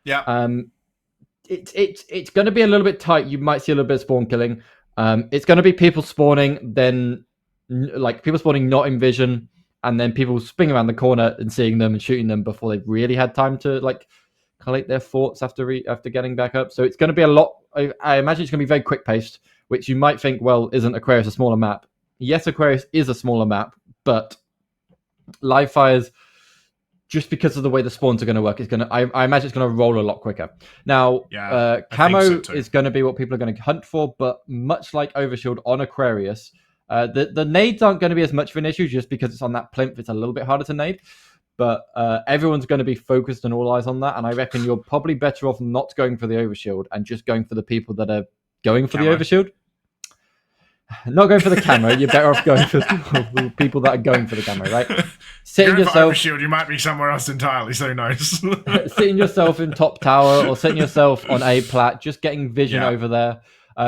Yeah. It's going to be a little bit tight. You might see a little bit of spawn killing. It's going to be people spawning, then like people spawning not in vision, and then people spinning around the corner and seeing them and shooting them before they've really had time to like collect their thoughts after getting back up. So it's going to be a lot. I imagine it's going to be very quick paced, which you might think, well, isn't Aquarius a smaller map? Yes, Aquarius is a smaller map, but live fires, just because of the way the spawns are going to work, is going to. I imagine it's going to roll a lot quicker. Now, camo is going to be what people are going to hunt for, but much like Overshield on Aquarius, the nades aren't going to be as much of an issue just because it's on that plinth. It's a little bit harder to nade. But everyone's going to be focused and all eyes on that. And I reckon you're probably better off not going for the overshield and just going for the people that are going for the overshield. Not going for the camo. You're better off going for the people that are going for the camo, right? Sitting yourself overshield, you might be somewhere else entirely. So nice. Sitting yourself in top tower or sitting yourself on A plat, just getting vision over there.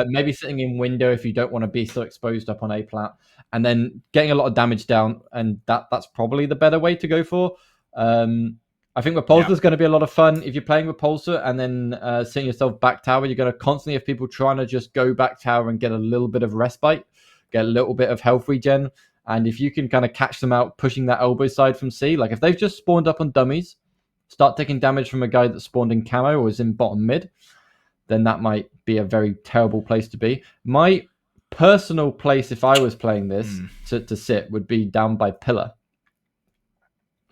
Maybe sitting in window if you don't want to be so exposed up on A plat. And then getting a lot of damage down, and that's probably the better way to go for. I think Repulsor is going to be a lot of fun. If you're playing Repulsor and then sitting yourself back tower, you're going to constantly have people trying to just go back tower and get a little bit of respite, get a little bit of health regen. And if you can kind of catch them out pushing that elbow side from C, like if they've just spawned up on dummies, start taking damage from a guy that spawned in camo or is in bottom mid, then that might be a very terrible place to be. My personal place, if I was playing this to sit, would be down by pillar.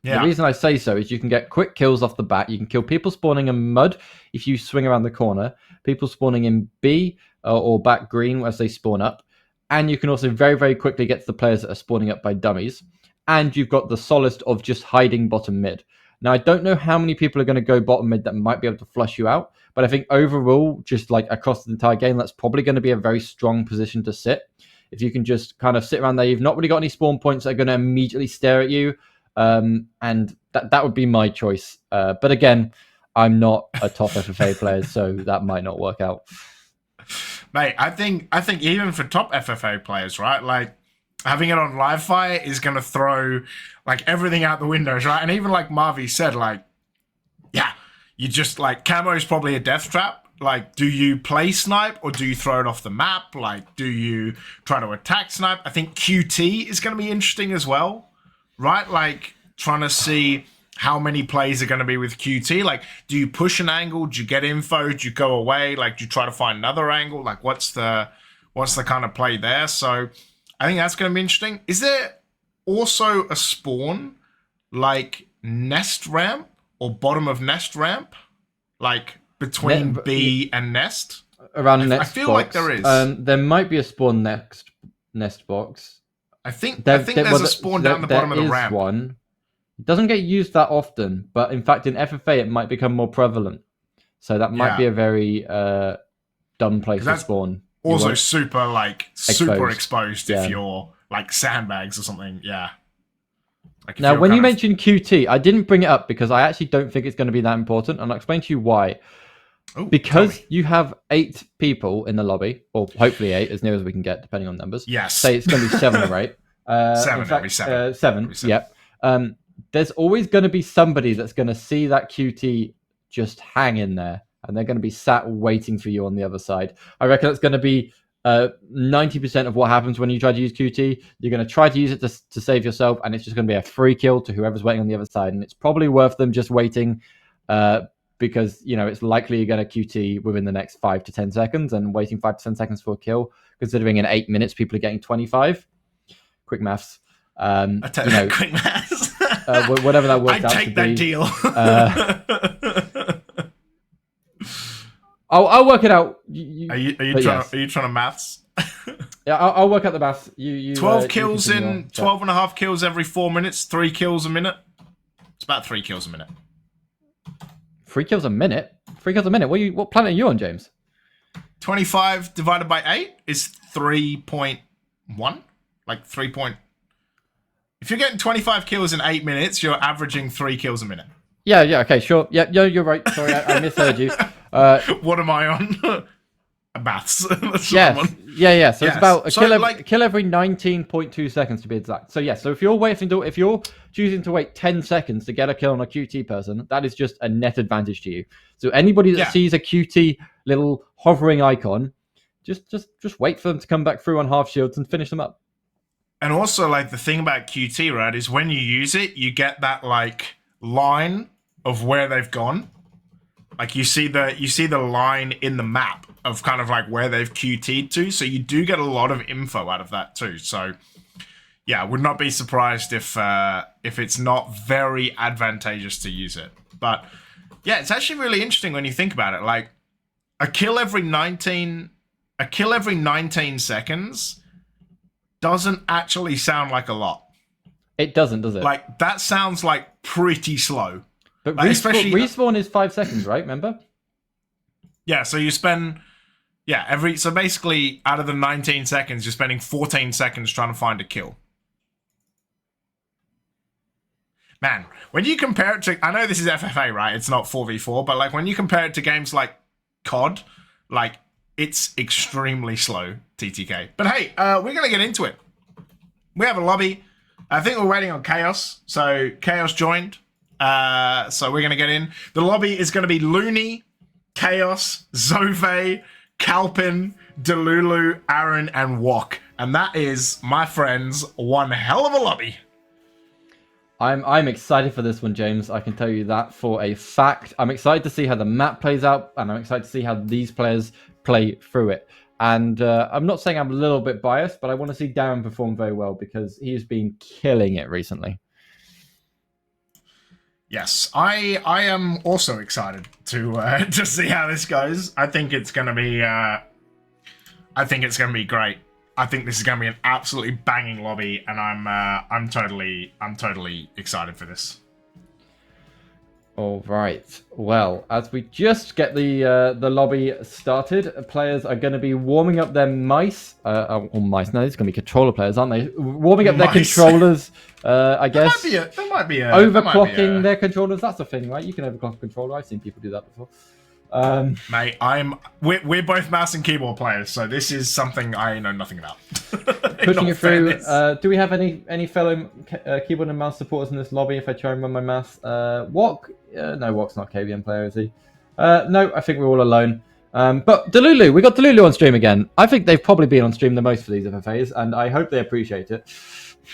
The reason I say so is you can get quick kills off the bat. You can kill people spawning in mud if you swing around the corner, people spawning in B or back green as they spawn up, and you can also very, very quickly get to the players that are spawning up by dummies. And you've got the solace of just hiding bottom mid. Now, I don't know how many people are going to go bottom mid that might be able to flush you out, but I think overall, just like across the entire game, that's probably going to be a very strong position to sit. If you can just kind of sit around there, you've not really got any spawn points that are going to immediately stare at you, and that would be my choice. But again, I'm not a top FFA player, so that might not work out. Mate, I think even for top FFA players, right, like having it on live fire is going to throw like everything out the windows, right? And even like Marvy said, like, you just like camo is probably a death trap. Like, do you play snipe or do you throw it off the map? Like, do you try to attack snipe? I think QT is going to be interesting as well, right? Like trying to see how many plays are going to be with QT. Like, do you push an angle? Do you get info? Do you go away? Like, do you try to find another angle? Like, what's the kind of play there? So I think that's going to be interesting. Is there also a spawn like nest ramp or bottom of nest ramp, like between B and nest? Around nest I feel box. like there is. There might be a spawn nest box. I think there's a spawn down the bottom of the ramp. One. It doesn't get used that often, but in fact in FFA it might become more prevalent. So that might be a very dumb place to spawn. Also super exposed if you're like sandbags or something. Yeah. Like now, when you mentioned QT, I didn't bring it up because I actually don't think it's going to be that important, and I'll explain to you why. Because you have 8 people in the lobby, or hopefully 8, as near as we can get, depending on numbers. Yes. Say it's going to be 7 or 8. 7, in fact, 7. Yep. There's always going to be somebody that's going to see that QT just hang in there, and they're going to be sat waiting for you on the other side. I reckon it's going to be 90% of what happens when you try to use QT. You're going to try to use it to save yourself, and it's just going to be a free kill to whoever's waiting on the other side. And it's probably worth them just waiting because, it's likely you're going to QT within the next 5 to 10 seconds, and waiting 5 to 10 seconds for a kill, considering in 8 minutes people are getting 25. Quick maths. Quick maths. Whatever that works out to be. I'd take that deal. I'll work it out. Are you trying to maths? Yeah, I'll work out the maths. You 12 kills in 12 and a half kills every 4 minutes, 3 kills a minute. It's about 3 kills a minute. 3 kills a minute? 3 kills a minute? What planet are you on, James? 25 divided by 8 is 3.1. Like 3. If you're getting 25 kills in 8 minutes, you're averaging 3 kills a minute. Yeah, okay, sure. Yeah, you're right. Sorry, I misheard you. What am I on? Maths. Yes. Yeah. So it's about a kill every 19.2 seconds to be exact. So so if you're choosing to wait 10 seconds to get a kill on a QT person, that is just a net advantage to you. So anybody that sees a QT little hovering icon, just wait for them to come back through on half shields and finish them up. And also, like, the thing about QT, right, is when you use it, you get that like line of where they've gone. Like you see the line in the map of kind of like where they've QT'd to. So you do get a lot of info out of that too. So yeah, would not be surprised if it's not very advantageous to use it. But yeah, it's actually really interesting when you think about it. Like a kill every 19 seconds doesn't actually sound like a lot. It doesn't, does it? Like that sounds like pretty slow. But respawn is 5 seconds, right? Remember? Yeah, so you spend so basically out of the 19 seconds, you're spending 14 seconds trying to find a kill. Man, when you compare it to, I know this is FFA, right? It's not 4v4, but like when you compare it to games like COD, like it's extremely slow, TTK. But hey, we're gonna get into it. We have a lobby. I think we're waiting on Chaos. So Chaos joined. So we're gonna get in. The lobby is gonna be Looney, Chaos, Zove, Kalpin, Delulu, Aaron, and Wok. And that is, my friends, one hell of a lobby. I'm excited for this one, James. I can tell you that for a fact. I'm excited to see how the map plays out, and I'm excited to see how these players play through it. And I'm not saying I'm a little bit biased, but I want to see Darren perform very well because he's been killing it recently. Yes, I am also excited to see how this goes. I think it's gonna be great. I think this is gonna be an absolutely banging lobby, and I'm totally excited for this. All right. Well, as we just get the lobby started, players are going to be warming up their mice. Or mice. No, it's going to be controller players, aren't they? Warming up their controllers. I guess. There might be overclocking their controllers. That's a thing, right? You can overclock a controller. I've seen people do that before. Mate, we're both mouse and keyboard players, so this is something I know nothing about. Pushing it through. Do we have any fellow keyboard and mouse supporters in this lobby? If I try and run my maths, Wok. No, Wok's not a KVM player, is he? No, I think we're all alone. But Delulu, we got Delulu on stream again. I think they've probably been on stream the most for these FFAs, and I hope they appreciate it.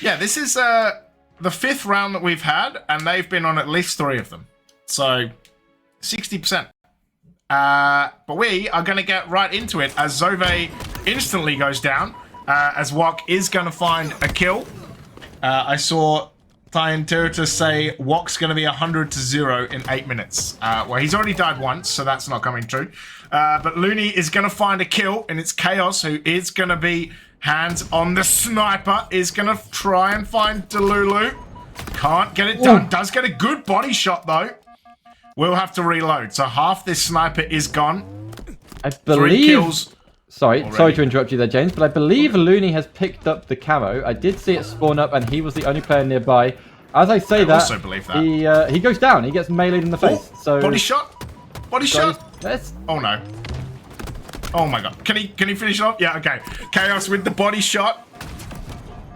Yeah, this is the 5th round that we've had, and they've been on at least 3 of them. So 60%. But we are going to get right into it as Zove instantly goes down, as Wok is going to find a kill. I saw Tyantirta say Wok's going to be 100-0 in 8 minutes. Well, he's already died once, so that's not coming true. But Looney is going to find a kill, and it's Chaos who is going to be hands on the sniper, is going to try and find Delulu. Can't get it done. Does get a good body shot, though. We'll have to reload. So half this sniper is gone. I believe... 3 kills. Sorry to interrupt you there, James, but I believe Looney has picked up the camo. I did see it spawn up, and he was the only player nearby. As I say that, also believe that. He goes down. He gets meleeed in the face. So body shot. Body shot. Yes. Oh no. Oh my god. Can he finish it off? Yeah. Okay. Chaos with the body shot.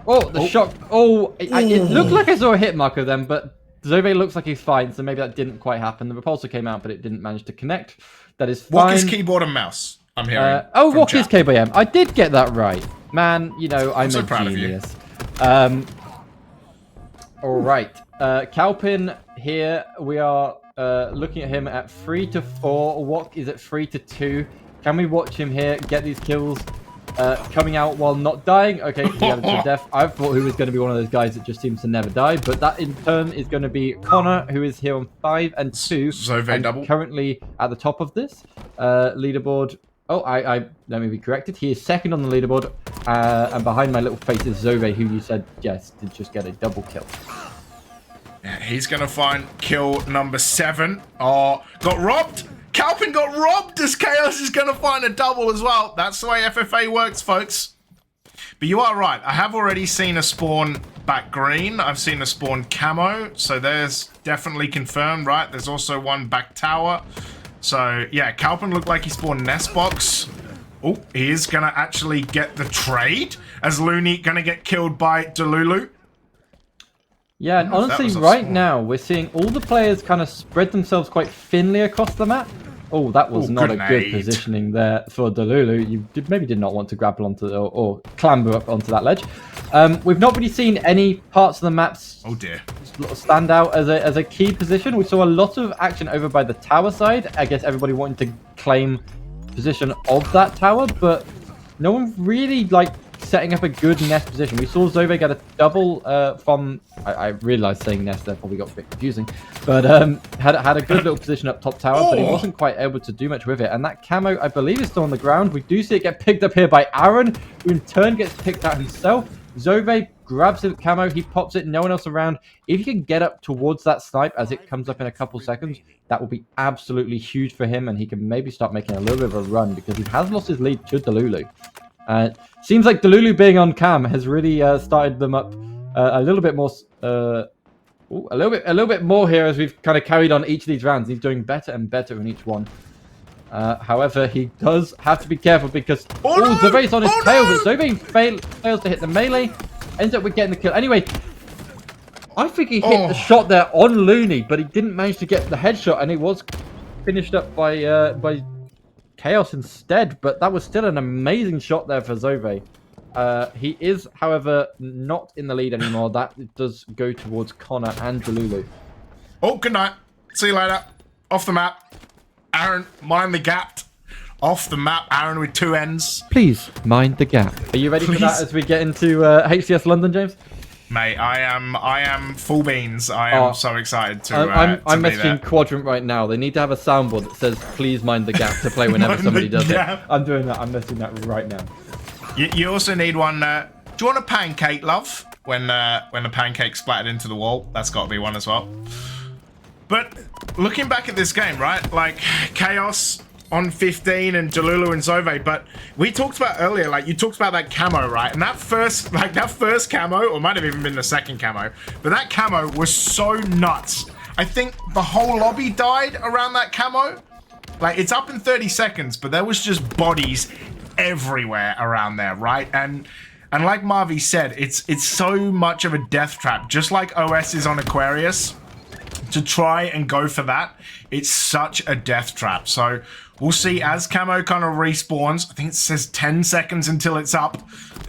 Oh, the shot. Oh, it looked like I saw a hit mark of them, but Zove looks like he's fine, so maybe that didn't quite happen. The repulsor came out, but it didn't manage to connect. That is fine. Wok is keyboard and mouse. I'm hearing. Wok is KBM. I did get that right, man. You know, I'm so a proud genius. All right, Kalpin here. We are looking at him at 3-4. Wok is at 3-2. Can we watch him here get these kills? Coming out while not dying. Okay, he had a death. I thought he was going to be one of those guys that just seems to never die, but that in turn is going to be Connor, who is here on 5-2. So very double. Currently at the top of this leaderboard. Oh, let me be corrected. He is second on the leaderboard, and behind my little face is Zove, who you said, yes, did just get a double kill. Yeah, he's going to find kill number 7. Oh, got robbed. Calpin got robbed as Chaos is going to find a double as well. That's the way FFA works, folks. But you are right. I have already seen a spawn back green. I've seen a spawn camo. So there's definitely confirmed, right? There's also one back tower. So, yeah, Calpin looked like he spawned nest box. Oh, he is going to actually get the trade as Looney going to get killed by Delulu. Yeah, and honestly, right now, we're seeing all the players kind of spread themselves quite thinly across the map. Oh, that was not a good positioning there for Delulu. You maybe did not want to grapple onto or clamber up onto that ledge. We've not really seen any parts of the maps stand out as a key position. We saw a lot of action over by the tower side. I guess everybody wanting to claim position of that tower, but no one really setting up a good nest position. We saw Zove get a double from... I realised saying nest there probably got a bit confusing, but had a good little position up top tower, but he wasn't quite able to do much with it. And that camo, I believe, is still on the ground. We do see it get picked up here by Aaron, who in turn gets picked out himself. Zove grabs the camo, he pops it, no one else around. If he can get up towards that snipe as it comes up in a couple seconds, that will be absolutely huge for him, and he can maybe start making a little bit of a run because he has lost his lead to Delulu. Seems like Delulu being on cam has really started them up a little bit more, a little bit more here as we've kind of carried on each of these rounds. He's doing better and better in each one. However, he does have to be careful because Zove's on his tail, but Zove fails to hit the melee, ends up with getting the kill. Anyway, I think he hit the shot there on Looney, but he didn't manage to get the headshot, and it was finished up by Chaos instead, but that was still an amazing shot there for Zove. He is, however, not in the lead anymore. That does go towards Connor and Delulu. Oh, good night. See you later. Off the map. Aaron, mind the gap. Off the map, Aaron with 2 ends. Please mind the gap. Are you ready for that as we get into HCS London, James? Mate, I am full beans. I am so excited to I'm messaging Quadrant right now. They need to have a soundboard that says, please mind the gap to play whenever somebody does it. I'm doing that. I'm messaging that right now. You also need one. Do you want a pancake, love? When the pancake splattered into the wall. That's got to be one as well. But looking back at this game, right? Like, Chaos on 15 and Delulu and Zove, but we talked about earlier, like you talked about that camo, right? And that first camo, or might have even been the second camo, but that camo was so nuts. I think the whole lobby died around that camo. Like, it's up in 30 seconds, but there was just bodies everywhere around there, right? And like Marvy said, it's so much of a death trap, just like OS is on Aquarius. To try and go for that, it's such a death trap. So we'll see as camo kind of respawns. I think it says 10 seconds until it's up.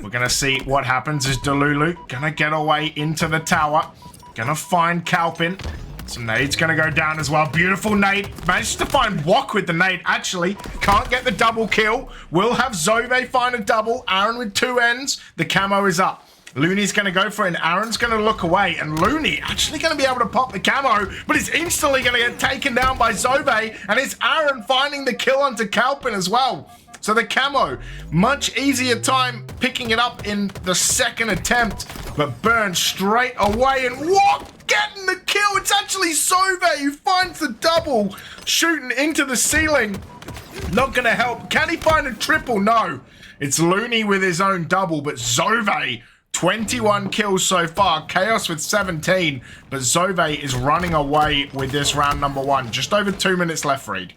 We're going to see what happens as Delulu going to get away into the tower. Going to find Calpin. So nade's going to go down as well. Beautiful nade. Managed to find Wok with the nade. Actually, can't get the double kill. We'll have Zove find a double. Aaron with 2 ends. The camo is up. Looney's going to go for it, and Aaron's going to look away, and Looney actually going to be able to pop the camo, but he's instantly going to get taken down by Zove, and it's Aaron finding the kill onto Calpin as well. So the camo, much easier time picking it up in the second attempt, but burned straight away, and what? Getting the kill! It's actually Zove who finds the double, shooting into the ceiling. Not going to help. Can he find a triple? No. It's Looney with his own double, but Zove... 21 kills so far, Chaos with 17, but Zove is running away with this round number 1. Just over 2 minutes left, Reed.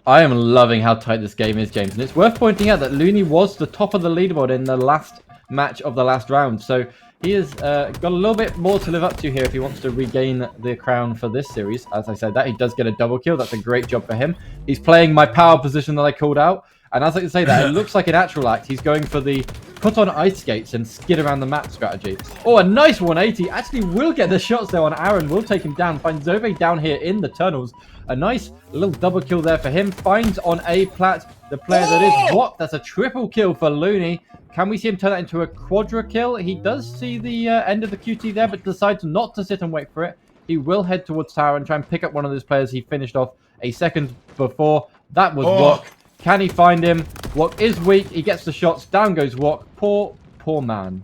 I am loving how tight this game is, James, and it's worth pointing out that Looney was the top of the leaderboard in the last match of the last round, so he has got a little bit more to live up to here if he wants to regain the crown for this series. As I said, that he does get a double kill. That's a great job for him. He's playing my power position that I called out, and as I can say that, it looks like an actual act. He's going for the put on ice skates and skid around the map strategy. Oh, a nice 180. Actually will get the shots there on Aaron. Will take him down. Finds Zove down here in the tunnels. A nice little double kill there for him. Finds on A plat the player that is what? That's a triple kill for Looney. Can we see him turn that into a quadra kill? He does see the end of the QT there, but decides not to sit and wait for it. He will head towards tower and try and pick up one of those players he finished off a second before. That was Wok. Can he find him? Wok is weak. He gets the shots. Down goes Wok. Poor man.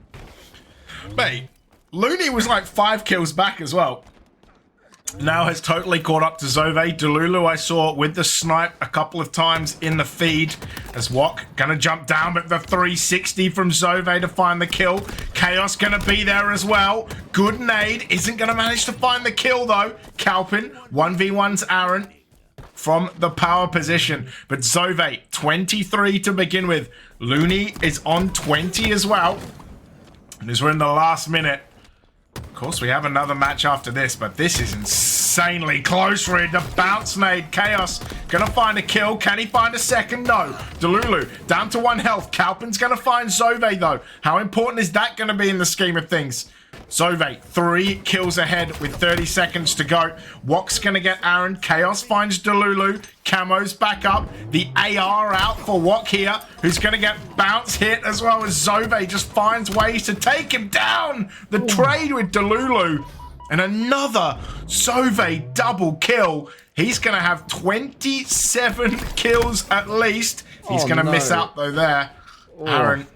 Mate, Looney was like 5 kills back as well. Now has totally caught up to Zove. Delulu I saw with the snipe a couple of times in the feed as Wok gonna jump down, but the 360 from Zove to find the kill. Chaos gonna be there as well. Good nade, isn't gonna manage to find the kill though. Calpin 1v1's Aaron from the power position, but Zove 23 to begin with. Looney is on 20 as well. And as we're in the last minute, of course, we have another match after this, but this is insanely close, Reed. The bounce nade. Chaos gonna find a kill. Can he find a second? No. Delulu down to 1 health. Calpin's gonna find Zove, though. How important is that gonna be in the scheme of things? Zove, 3 kills ahead with 30 seconds to go. Wok's gonna get Aaron. Chaos finds Delulu. Camo's back up. The AR out for Wok here, who's gonna get bounce hit as well as Zove just finds ways to take him down. The trade with Delulu. And another Zove double kill. He's gonna have 27 kills at least. He's gonna miss out though there. Aaron.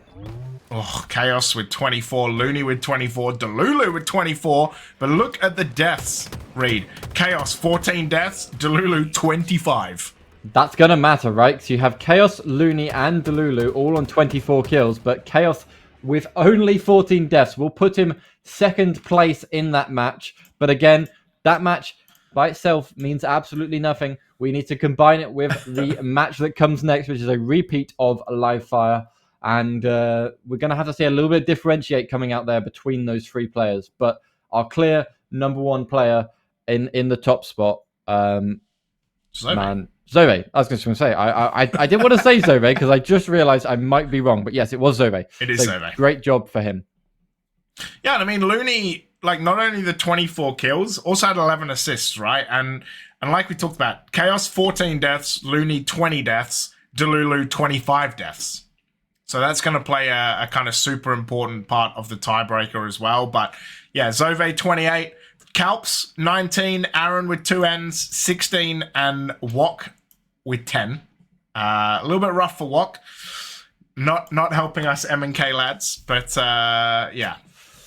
Oh, Chaos with 24, Looney with 24, Delulu with 24. But look at the deaths, Reed. Chaos, 14 deaths, Delulu, 25. That's going to matter, right? Because you have Chaos, Looney, and Delulu all on 24 kills. But Chaos, with only 14 deaths, will put him second place in that match. But again, that match by itself means absolutely nothing. We need to combine it with the match that comes next, which is a repeat of Live Fire. And we're going to have to see a little bit differentiate coming out there between those 3 players. But our clear number 1 player in the top spot, Zove. man, Zove. I was just going to say, I didn't want to say Zove because I just realized I might be wrong. But yes, it was Zove. It is Zove. Great job for him. Yeah, and I mean, Looney, like, not only the 24 kills, also had 11 assists, right? And like we talked about, Chaos 14 deaths, Looney 20 deaths, Delulu 25 deaths. So that's going to play a kind of super important part of the tiebreaker as well. But yeah, Zove 28, Calps 19, Aaron with 2 ends, 16, and Wok with 10. A little bit rough for Wok. Not helping us M&K lads. But yeah,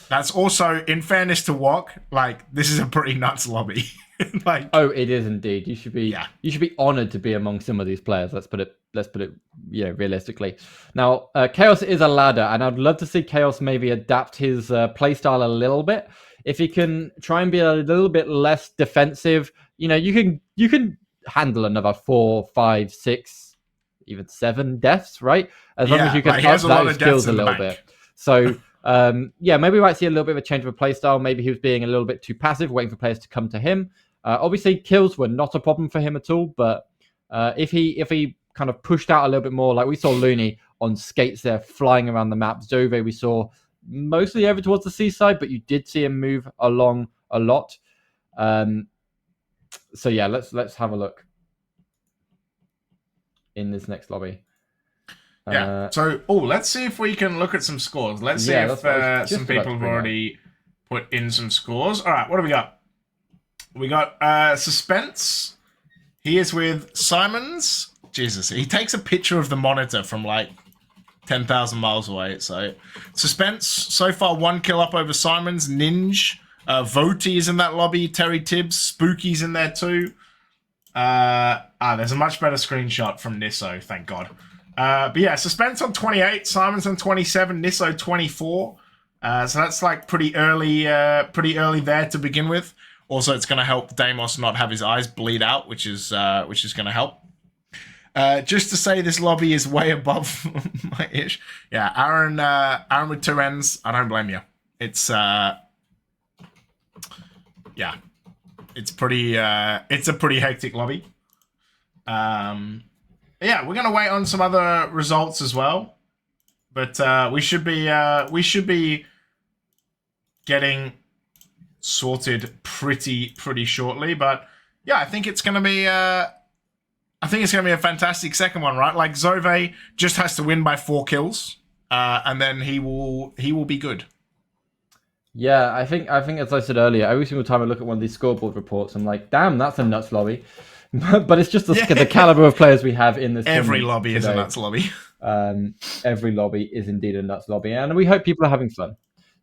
that's also, in fairness to Wok, like, this is a pretty nuts lobby. Like, oh, it is indeed. You should be honored to be among some of these players. Let's put it realistically. Now, Chaos is a ladder, and I'd love to see Chaos maybe adapt his playstyle a little bit. If he can try and be a little bit less defensive, you can handle another 4, 5, 6, even 7 deaths, right? As long as you can up those skills a little bit. So maybe we might see a little bit of a change of a playstyle. Maybe he was being a little bit too passive, waiting for players to come to him. Obviously, kills were not a problem for him at all, but if he kind of pushed out a little bit more, like we saw Looney on skates there flying around the map. Zove we saw mostly over towards the seaside, but you did see him move along a lot. So yeah, let's have a look in this next lobby. Yeah. So, let's see if we can look at some scores. Let's see if some people have already put in some scores. All right, what do we got? We got Suspense. He is with Simons. Jesus, he takes a picture of the monitor from like 10,000 miles away. So, Suspense, so far 1 kill up over Simons. Ninja. Voti is in that lobby. Terry Tibbs. Spooky's in there too. There's a much better screenshot from Nisso, thank God. But yeah, Suspense on 28, Simons on 27, Nisso 24. So that's like pretty early there to begin with. Also, it's going to help Deimos not have his eyes bleed out, which is going to help. Just to say, this lobby is way above my ish. Yeah, Aaron with 2 ends. I don't blame you. It's it's pretty. It's a pretty hectic lobby. Yeah, we're gonna wait on some other results as well, but we should be getting sorted pretty shortly. But yeah, I think it's gonna be a fantastic second one, right? Like Zove just has to win by 4 kills, and then he will be good. Yeah, I think as I said earlier, every single time I look at one of these scoreboard reports, I'm like, damn, that's a nuts lobby. but it's just the caliber of players we have in this. Every lobby is a nuts lobby. Every lobby is indeed a nuts lobby, and we hope people are having fun.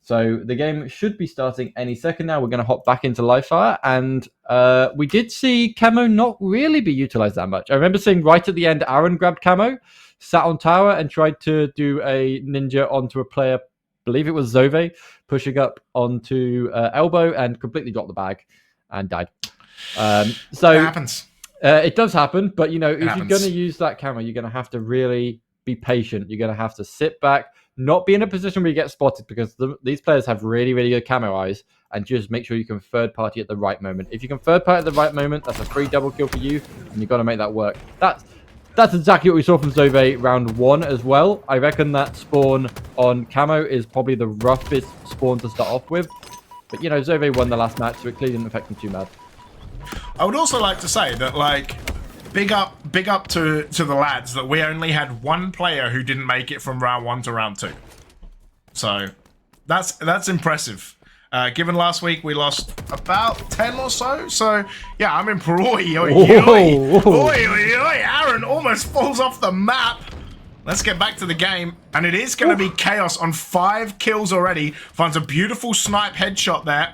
So the game should be starting any second now. We're going to hop back into live fire, and we did see Camo not really be utilized that much. I remember seeing right at the end, Aaron grabbed Camo, sat on tower, and tried to do a ninja onto a player, I believe it was Zove, pushing up onto elbow and completely dropped the bag and died. So it happens. It does happen, but if you're happens. going to use that Camo, you're going to have to really be patient. You're going to have to sit back, not be in a position where you get spotted, because these players have really, really good camo eyes, and just make sure you can third party at the right moment. If you can third party at the right moment, that's a free double kill for you, and you've got to make that work. That's exactly what we saw from Zove round 1 as well. I reckon that spawn on camo is probably the roughest spawn to start off with. But, Zove won the last match, so it clearly didn't affect him too bad. I would also like to say that, big up to the lads that we only had one player who didn't make it from round 1 to round 2. So that's impressive. Given last week we lost about 10 or so. So yeah, I'm in Oi, Aaron almost falls off the map. Let's get back to the game. And it is going to be Chaos on 5 kills already. Finds a beautiful snipe headshot there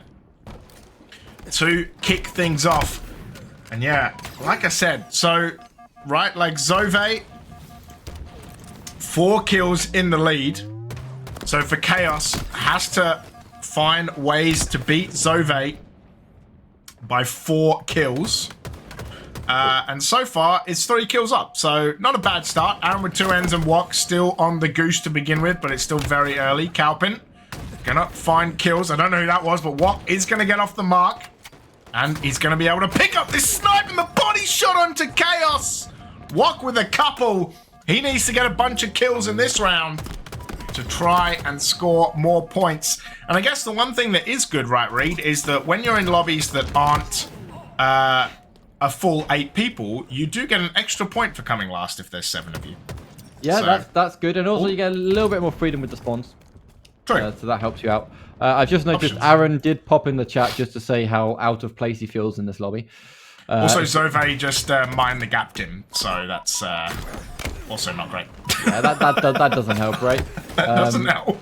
to kick things off. And yeah, like I said, so, right, Zove, 4 kills in the lead. So for Chaos, has to find ways to beat Zove by 4 kills. And so far, it's 3 kills up. So not a bad start. Aaron with 2 ends and Wok still on the goose to begin with, but it's still very early. Kalpin gonna find kills. I don't know who that was, but Wok is gonna get off the mark. And he's going to be able to pick up this snipe and the body shot onto Chaos. Wok with a couple. He needs to get a bunch of kills in this round to try and score more points. And I guess the one thing that is good, right, Reed, is that when you're in lobbies that aren't a full 8 people, you do get an extra point for coming last if there's 7 of you. Yeah, so, that's good. And also you get a little bit more freedom with the spawns. True. So that helps you out. I've just noticed Aaron did pop in the chat just to say how out of place he feels in this lobby. Also, Zove just mined the gap him, so that's also not great. Yeah, that doesn't help, right? That doesn't help.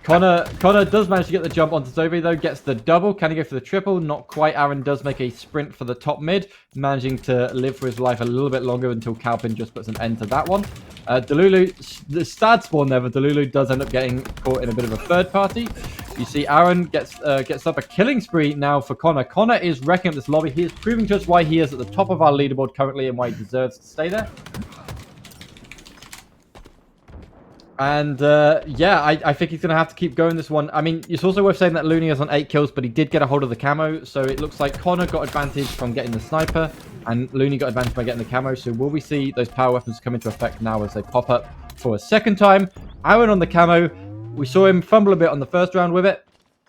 Connor does manage to get the jump onto Zove, though. Gets the double. Can he go for the triple? Not quite. Aaron does make a sprint for the top mid, managing to live for his life a little bit longer until Kalpin just puts an end to that one. Delulu, the stat spawn there, but Delulu does end up getting caught in a bit of a third party. You see Aaron gets up a killing spree now for Connor. Connor is wrecking up this lobby. He is proving to us why he is at the top of our leaderboard currently and why he deserves to stay there. And yeah, I think he's going to have to keep going this one. I mean, it's also worth saying that Looney is on 8 kills, but he did get a hold of the camo. So it looks like Connor got advantage from getting the sniper, and Looney got advantage by getting the camo. So will we see those power weapons come into effect now as they pop up for a second time? Aaron on the camo. We saw him fumble a bit on the first round with it.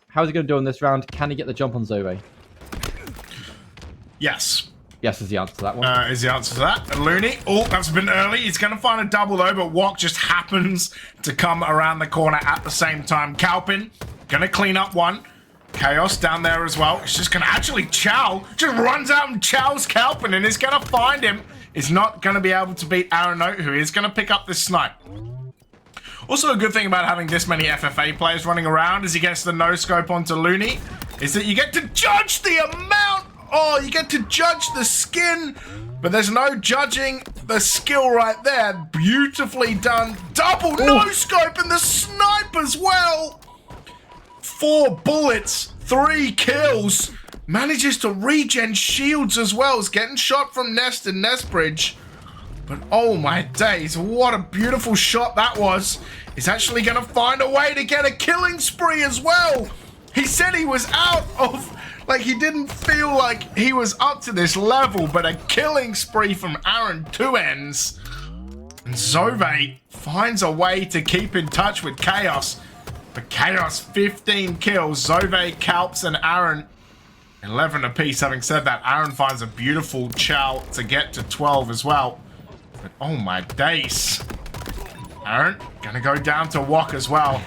How's he going to do on this round? Can he get the jump on Zove? Yes. Yes is the answer to that one. Is the answer to that. And Looney, that's been early. He's going to find a double though, but Wok just happens to come around the corner at the same time. Kalpin, going to clean up one. Chaos down there as well. He's just going to actually chow. Just runs out and chows Kalpin and is going to find him. Is not going to be able to beat Aaron Note, who is going to pick up this snipe. Also, a good thing about having this many FFA players running around as he gets the no-scope onto Looney is that you get to judge the amount. Oh, you get to judge the skin, but there's no judging the skill right there. Beautifully done. Double no-scope and the snipe as well. 4 bullets, 3 kills. Manages to regen shields as well. Is getting shot from Nest and Nestbridge. But oh my days, what a beautiful shot that was. He's actually going to find a way to get a killing spree as well. He said he was out of, he didn't feel like he was up to this level, but a killing spree from Aaron 2 ends. And Zove finds a way to keep in touch with Chaos. But Chaos, 15 kills. Zove, Kalps, and Aaron, 11 apiece. Having said that, Aaron finds a beautiful chow to get to 12 as well. But oh my days. Aaron gonna go down to Wok as well.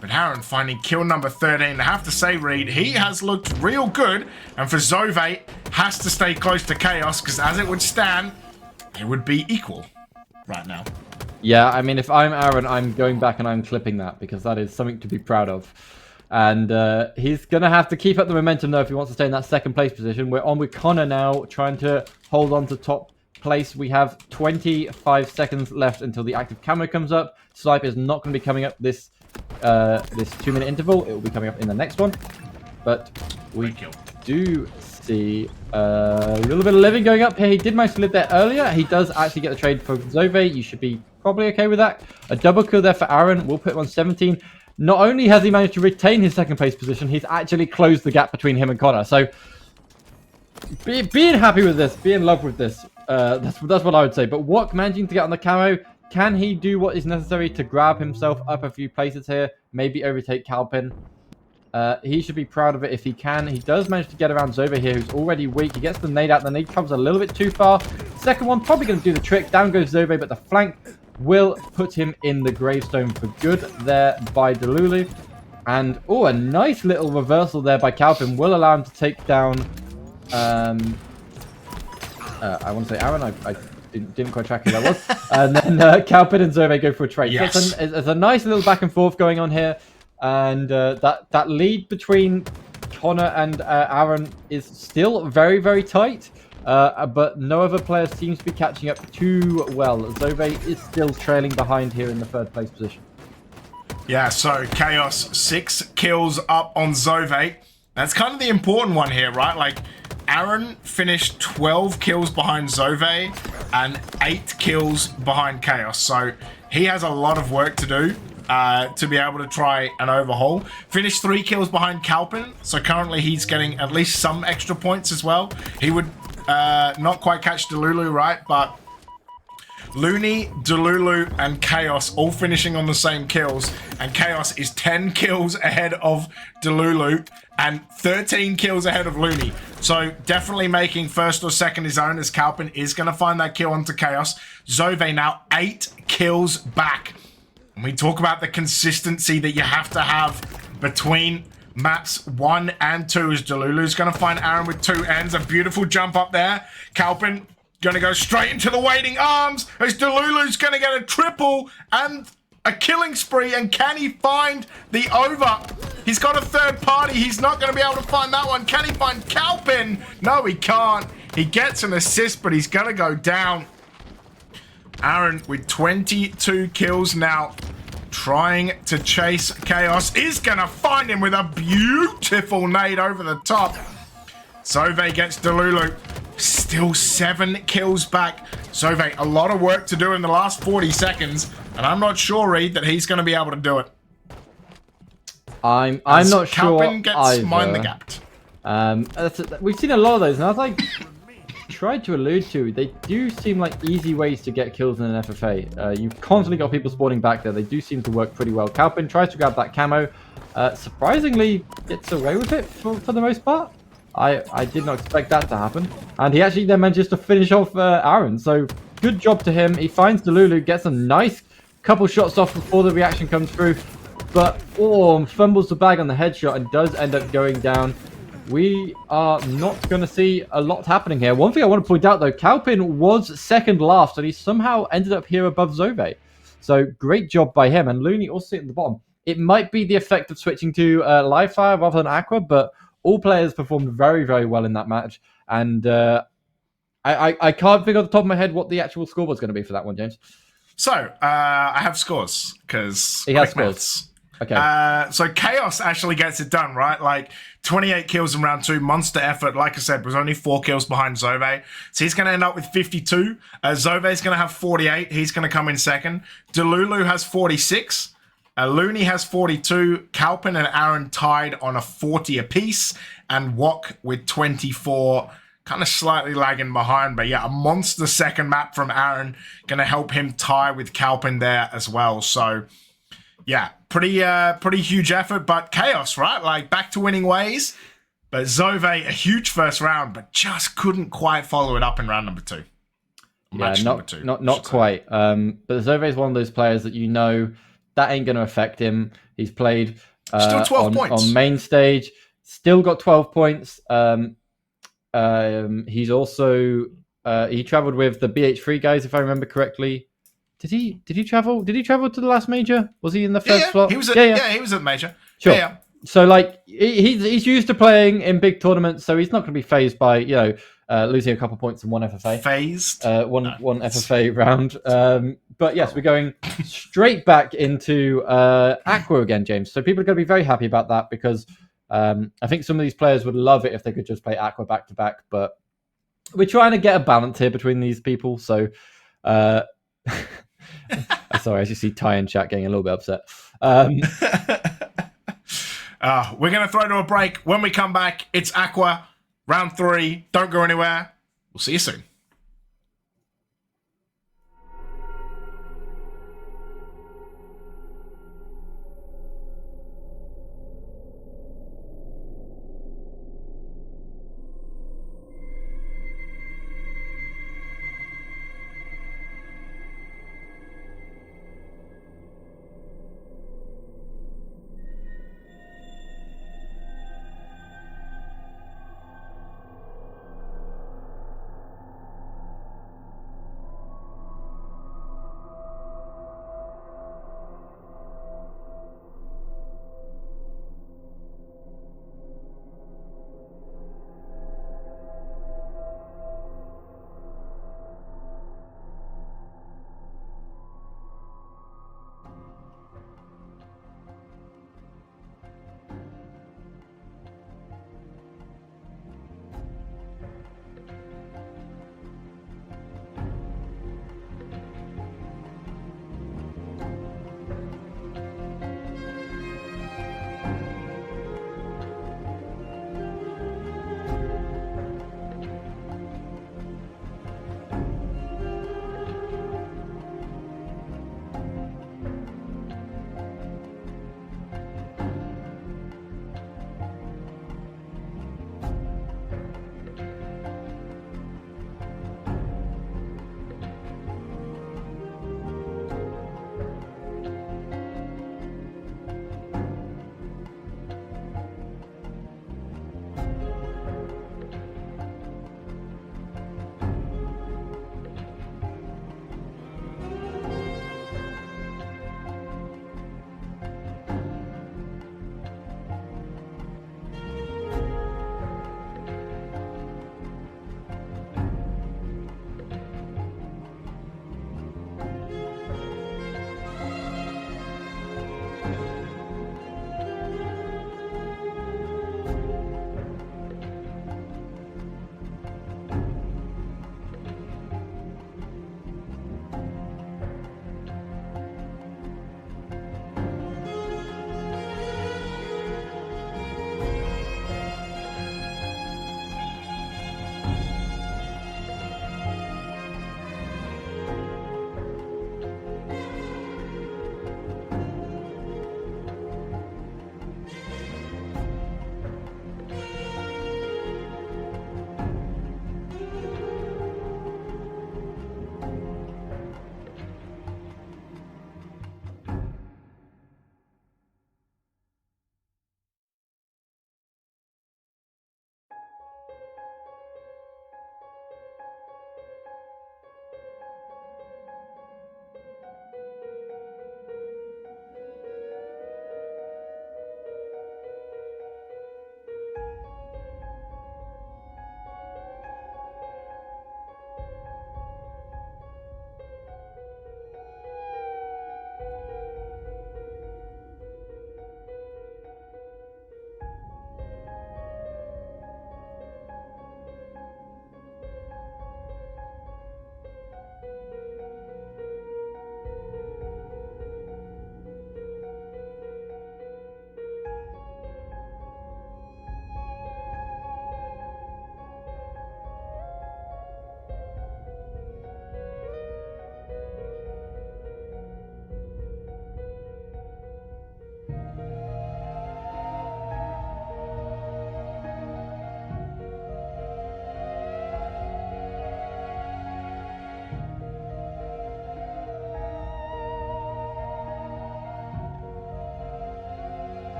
But Aaron finding kill number 13. I have to say, Reed, he has looked real good. And for Zove, has to stay close to Chaos, because as it would stand, it would be equal right now. Yeah, I mean, if I'm Aaron, I'm going back and I'm clipping that, because that is something to be proud of. And he's going to have to keep up the momentum, though, if he wants to stay in that second place position. We're on with Connor now, trying to hold on to top place. We have 25 seconds left until the active camo comes up. Snipe is not going to be coming up this 2-minute interval. It will be coming up in the next one. But we do see a little bit of living going up here. He did manage to live there earlier. He does actually get the trade for Zove. You should be probably okay with that. A double kill there for Aaron. We'll put him on 17. Not only has he managed to retain his second place position, he's actually closed the gap between him and Connor. So, being happy with this, be in love with this, that's what I would say. But Wok managing to get on the camo, can he do what is necessary to grab himself up a few places here? Maybe overtake Calpin. He should be proud of it if he can. He does manage to get around Zova here, who's already weak. He gets the nade out. The nade comes a little bit too far. Second one, probably going to do the trick. Down goes Zove, but the flank will put him in the gravestone for good there by Delulu. And, oh, a nice little reversal there by Calpin will allow him to take down... I want to say Aaron. I didn't quite track who that was. And then Calpin and Zove go for a trade. Yes. So it's a nice little back and forth going on here. And that lead between Connor and Aaron is still very, very tight. But no other player seems to be catching up too well. Zove is still trailing behind here in the third place position. Yeah, so Chaos 6 kills up on Zove. That's kind of the important one here, right? Like, Aaron finished 12 kills behind Zove and 8 kills behind Chaos. So he has a lot of work to do to be able to try an overhaul. Finished 3 kills behind Calpin. So currently he's getting at least some extra points as well. He would not quite catch Delulu, right? But Looney, Delulu, and Chaos all finishing on the same kills. And Chaos is 10 kills ahead of Delulu and 13 kills ahead of Looney. So definitely making first or second his own, as Calpin is going to find that kill onto Chaos. Zove now 8 kills back. And we talk about the consistency that you have to have between maps 1 and 2, as Delulu's going to find Aaron with 2 ends. A beautiful jump up there. Calpin going to go straight into the waiting arms, as Delulu's going to get a triple and a killing spree. And can he find the over? He's got a third party. He's not going to be able to find that one. Can he find Calpin? No, he can't. He gets an assist, but he's going to go down. Aaron with 22 kills now, trying to chase Chaos, is going to find him with a beautiful nade over the top. Zove gets Delulu. Still 7 kills back. Zove, a lot of work to do in the last 40 seconds, and I'm not sure, Reed, that he's going to be able to do it. I'm not sure Calpin gets either. mind the gapped. We've seen a lot of those, and I was like, tried to allude to, they do seem like easy ways to get kills in an FFA. You've constantly got people spawning back there. They do seem to work pretty well. Calpin tries to grab that camo. Surprisingly, gets away with it for the most part. I did not expect that to happen. And he actually then manages to finish off Aaron. So good job to him. He finds Delulu, gets a nice couple shots off before the reaction comes through. But fumbles the bag on the headshot and does end up going down. We are not going to see a lot happening here. One thing I want to point out, though, Calpin was second last, and he somehow ended up here above Zove. So great job by him. And Looney also sitting at the bottom. It might be the effect of switching to live fire rather than aqua, but all players performed very, very well in that match. And I can't figure off the top of my head what the actual score was going to be for that one, James. So, I have scores, because he has scores. Okay. So Chaos actually gets it done, right? Like 28 kills in round 2, monster effort. Like I said, was only 4 kills behind Zove. So he's going to end up with 52. Zove's going to have 48. He's going to come in second. Delulu has 46. Looney has 42. Calpin and Aaron tied on a 40 apiece. And Wok with 24. Kind of slightly lagging behind. But yeah, a monster second map from Aaron. Going to help him tie with Calpin there as well. So yeah, pretty huge effort, but Chaos, right? Like, back to winning ways. But Zove, a huge first round, but just couldn't quite follow it up in round number 2. Match number 2. Not quite. But Zove is one of those players that you know that ain't going to affect him. He's played still 12 points on main stage, still got 12 points. He's also he traveled with the BH3 guys, if I remember correctly. Did he travel? Did he travel to the last major? Was he in the third slot? He was at, he was at major. Sure. Yeah. So like he's used to playing in big tournaments, so he's not going to be phased by losing a couple points in one FFA. Phased. One FFA round. But yes, we're going straight back into Aqua again, James. So people are going to be very happy about that because I think some of these players would love it if they could just play Aqua back to back. But we're trying to get a balance here between these people. So sorry, I just see Ty in chat getting a little bit upset. We're going to throw to a break. When we come back, it's Aqua, round 3. Don't go anywhere. We'll see you soon.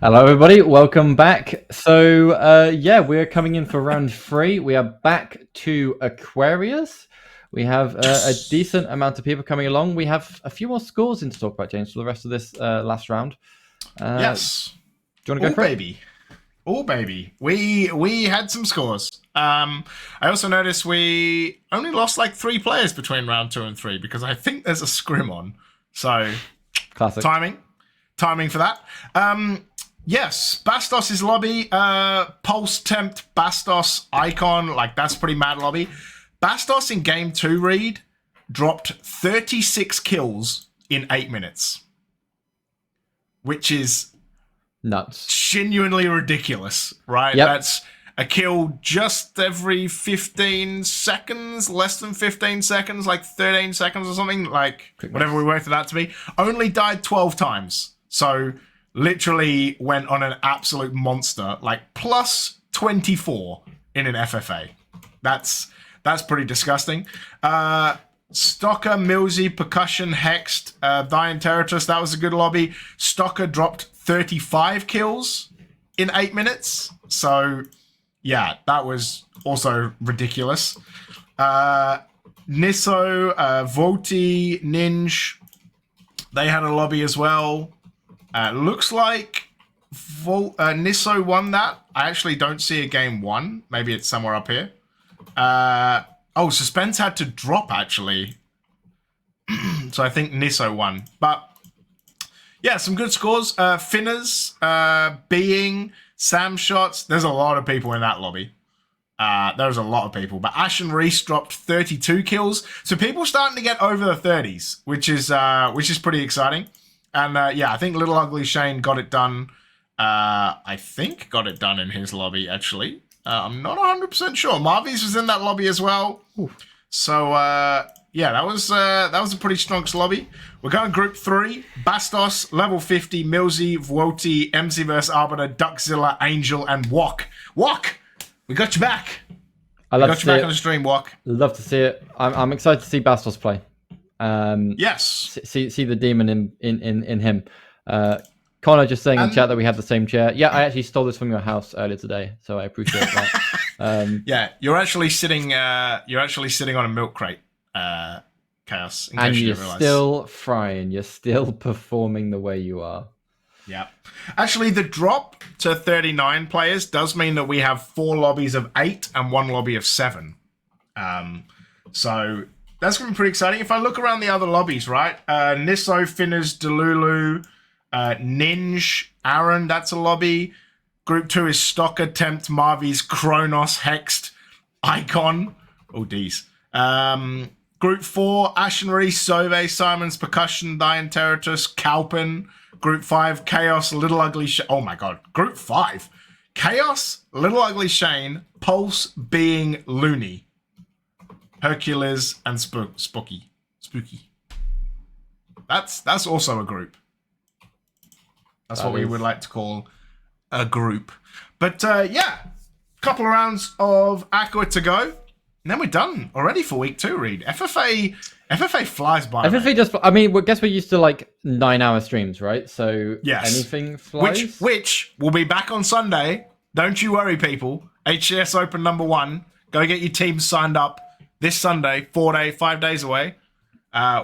Hello, everybody. Welcome back. So, yeah, we're coming in for round 3. We are back to Aquarius. We have a decent amount of people coming along. We have a few more scores in to talk about, James, for the rest of this last round. Yes. Do you want to go for it? Oh, baby. We had some scores. I also noticed we only lost like 3 players between round 2 and 3 because I think there's a scrim on. So, classic timing for that. Yes, Bastos' lobby, Pulse, Tempt, Bastos, Icon, like that's pretty mad lobby. Bastos in game 2, Reed, dropped 36 kills in 8 minutes. Which is nuts. Genuinely ridiculous, right? Yep. That's a kill just every 15 seconds, less than 15 seconds, like 13 seconds or something, like whatever we worked it out to be. Only died 12 times. So literally went on an absolute monster, like plus 24 in an FFA. That's pretty disgusting. Stocker, Millsy, Percussion, Hexed, Dian Territus, that was a good lobby. Stocker dropped 35 kills in 8 minutes. So, yeah, that was also ridiculous. Nisso, Voti, Ninj, they had a lobby as well. Looks like Nisso won that. I actually don't see a game 1. Maybe it's somewhere up here. Oh, Suspense had to drop, actually. So I think Nisso won. But, yeah, some good scores. Finners, Being, Sam Shots. There's a lot of people in that lobby. There's a lot of people. But Ash and Reese dropped 32 kills. So people starting to get over the 30s, which is pretty exciting. And, yeah, I think Little Ugly Shane got it done. I think got it done in his lobby, actually. I'm not 100% sure. Marvies was in that lobby as well. Ooh. So, yeah, that was a pretty strong lobby. We're going Group 3. Bastos, Level 50, Millsy, Vuoti, MC vs. Arbiter, Duckzilla, Angel, and Wok. Wok! We got you back. We got you back on the stream, Wok. Love to see it. I'm excited to see Bastos play. Yes. See the demon in him. Connor just saying in chat that we have the same chair. Yeah, I actually stole this from your house earlier today, so I appreciate that. Yeah, you're actually sitting on a milk crate, Chaos. And you're still frying. You're still performing the way you are. Yeah. Actually, the drop to 39 players does mean that we have 4 lobbies of 8 and 1 lobby of 7. So that's going to be pretty exciting. If I look around the other lobbies, right? Nisso, Finners, Delulu, Ninj, Aaron, that's a lobby. Group 2 is Stocker, Tempt, Marvies, Kronos, Hexed, Icon. Oh, D's. Group 4, Ashen Reese, Sove, Simons, Percussion, Dian Territus, Kalpin. Group 5, Chaos, Little Ugly Shane. Oh my god. Group 5. Chaos, Little Ugly Shane, Pulse, Being, Looney, Hercules, and Spooky. That's also a group. That's what we would like to call a group. But yeah, couple of rounds of Aqua to go. And then we're done already for week 2, Reed. FFA flies by. FFA just, I mean, guess we're used to like 9-hour streams, right? So yes. Anything flies. Which will be back on Sunday. Don't you worry, people. HCS Open number 1. Go get your teams signed up this Sunday, 5 days away.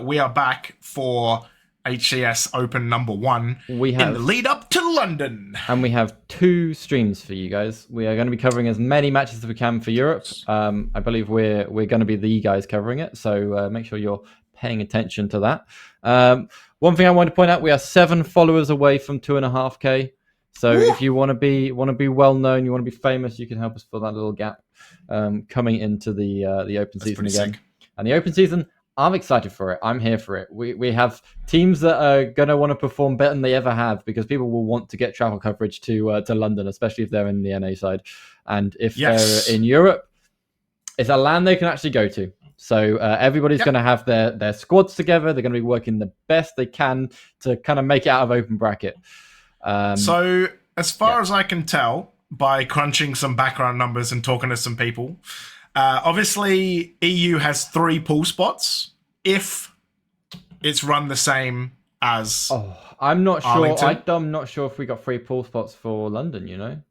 We are back for HCS Open number 1 in the lead up to London. And we have 2 streams for you guys. We are going to be covering as many matches as we can for Europe. I believe we're going to be the guys covering it. So make sure you're paying attention to that. One thing I want to point out, we are 7 followers away from 2.5K. So if you want to be well known, you want to be famous, you can help us fill that little gap coming into the open season again. Sick. And the open season, I'm excited for it. I'm here for it. We have teams that are going to want to perform better than they ever have they're will want to get travel coverage to London, especially if they're in the NA side. And if they're in Europe, it's a land they can actually go to. So everybody's going to have their squads together. They're going to be working the best they can to kind of make it out of open bracket. So as far as I can tell, by crunching some background numbers and talking to some people, obviously EU has 3 pool spots if it's run the same as I'm not sure. Arlington. I'm not sure if we got free pool spots for London, you know?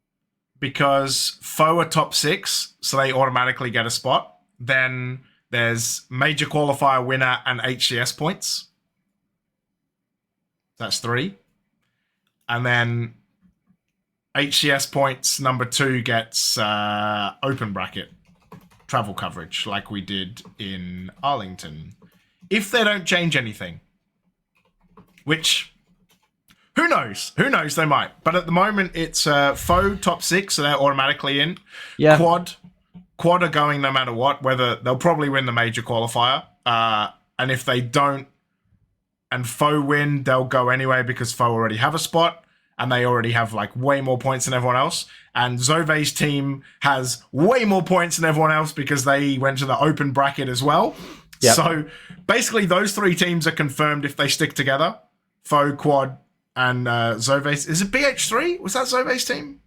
Because FO are top 6, so they automatically get a spot. Then there's major qualifier winner and HCS points. That's 3. And then HCS points number 2 gets open bracket travel coverage like we did in Arlington. If they don't change anything. Which, who knows? Who knows? They might. But at the moment, it's FO top 6, so they're automatically in. Yeah. Quad are going no matter what, whether they'll probably win the major qualifier. And if they don't and FO win, they'll go anyway because FO already have a spot and they already have like way more points than everyone else. And Zove's team has way more points than everyone else because they went to the open bracket as well. Yep. So basically those 3 teams are confirmed if they stick together. FO, Quad, and Zove's. Is it BH3? Was that Zove's team?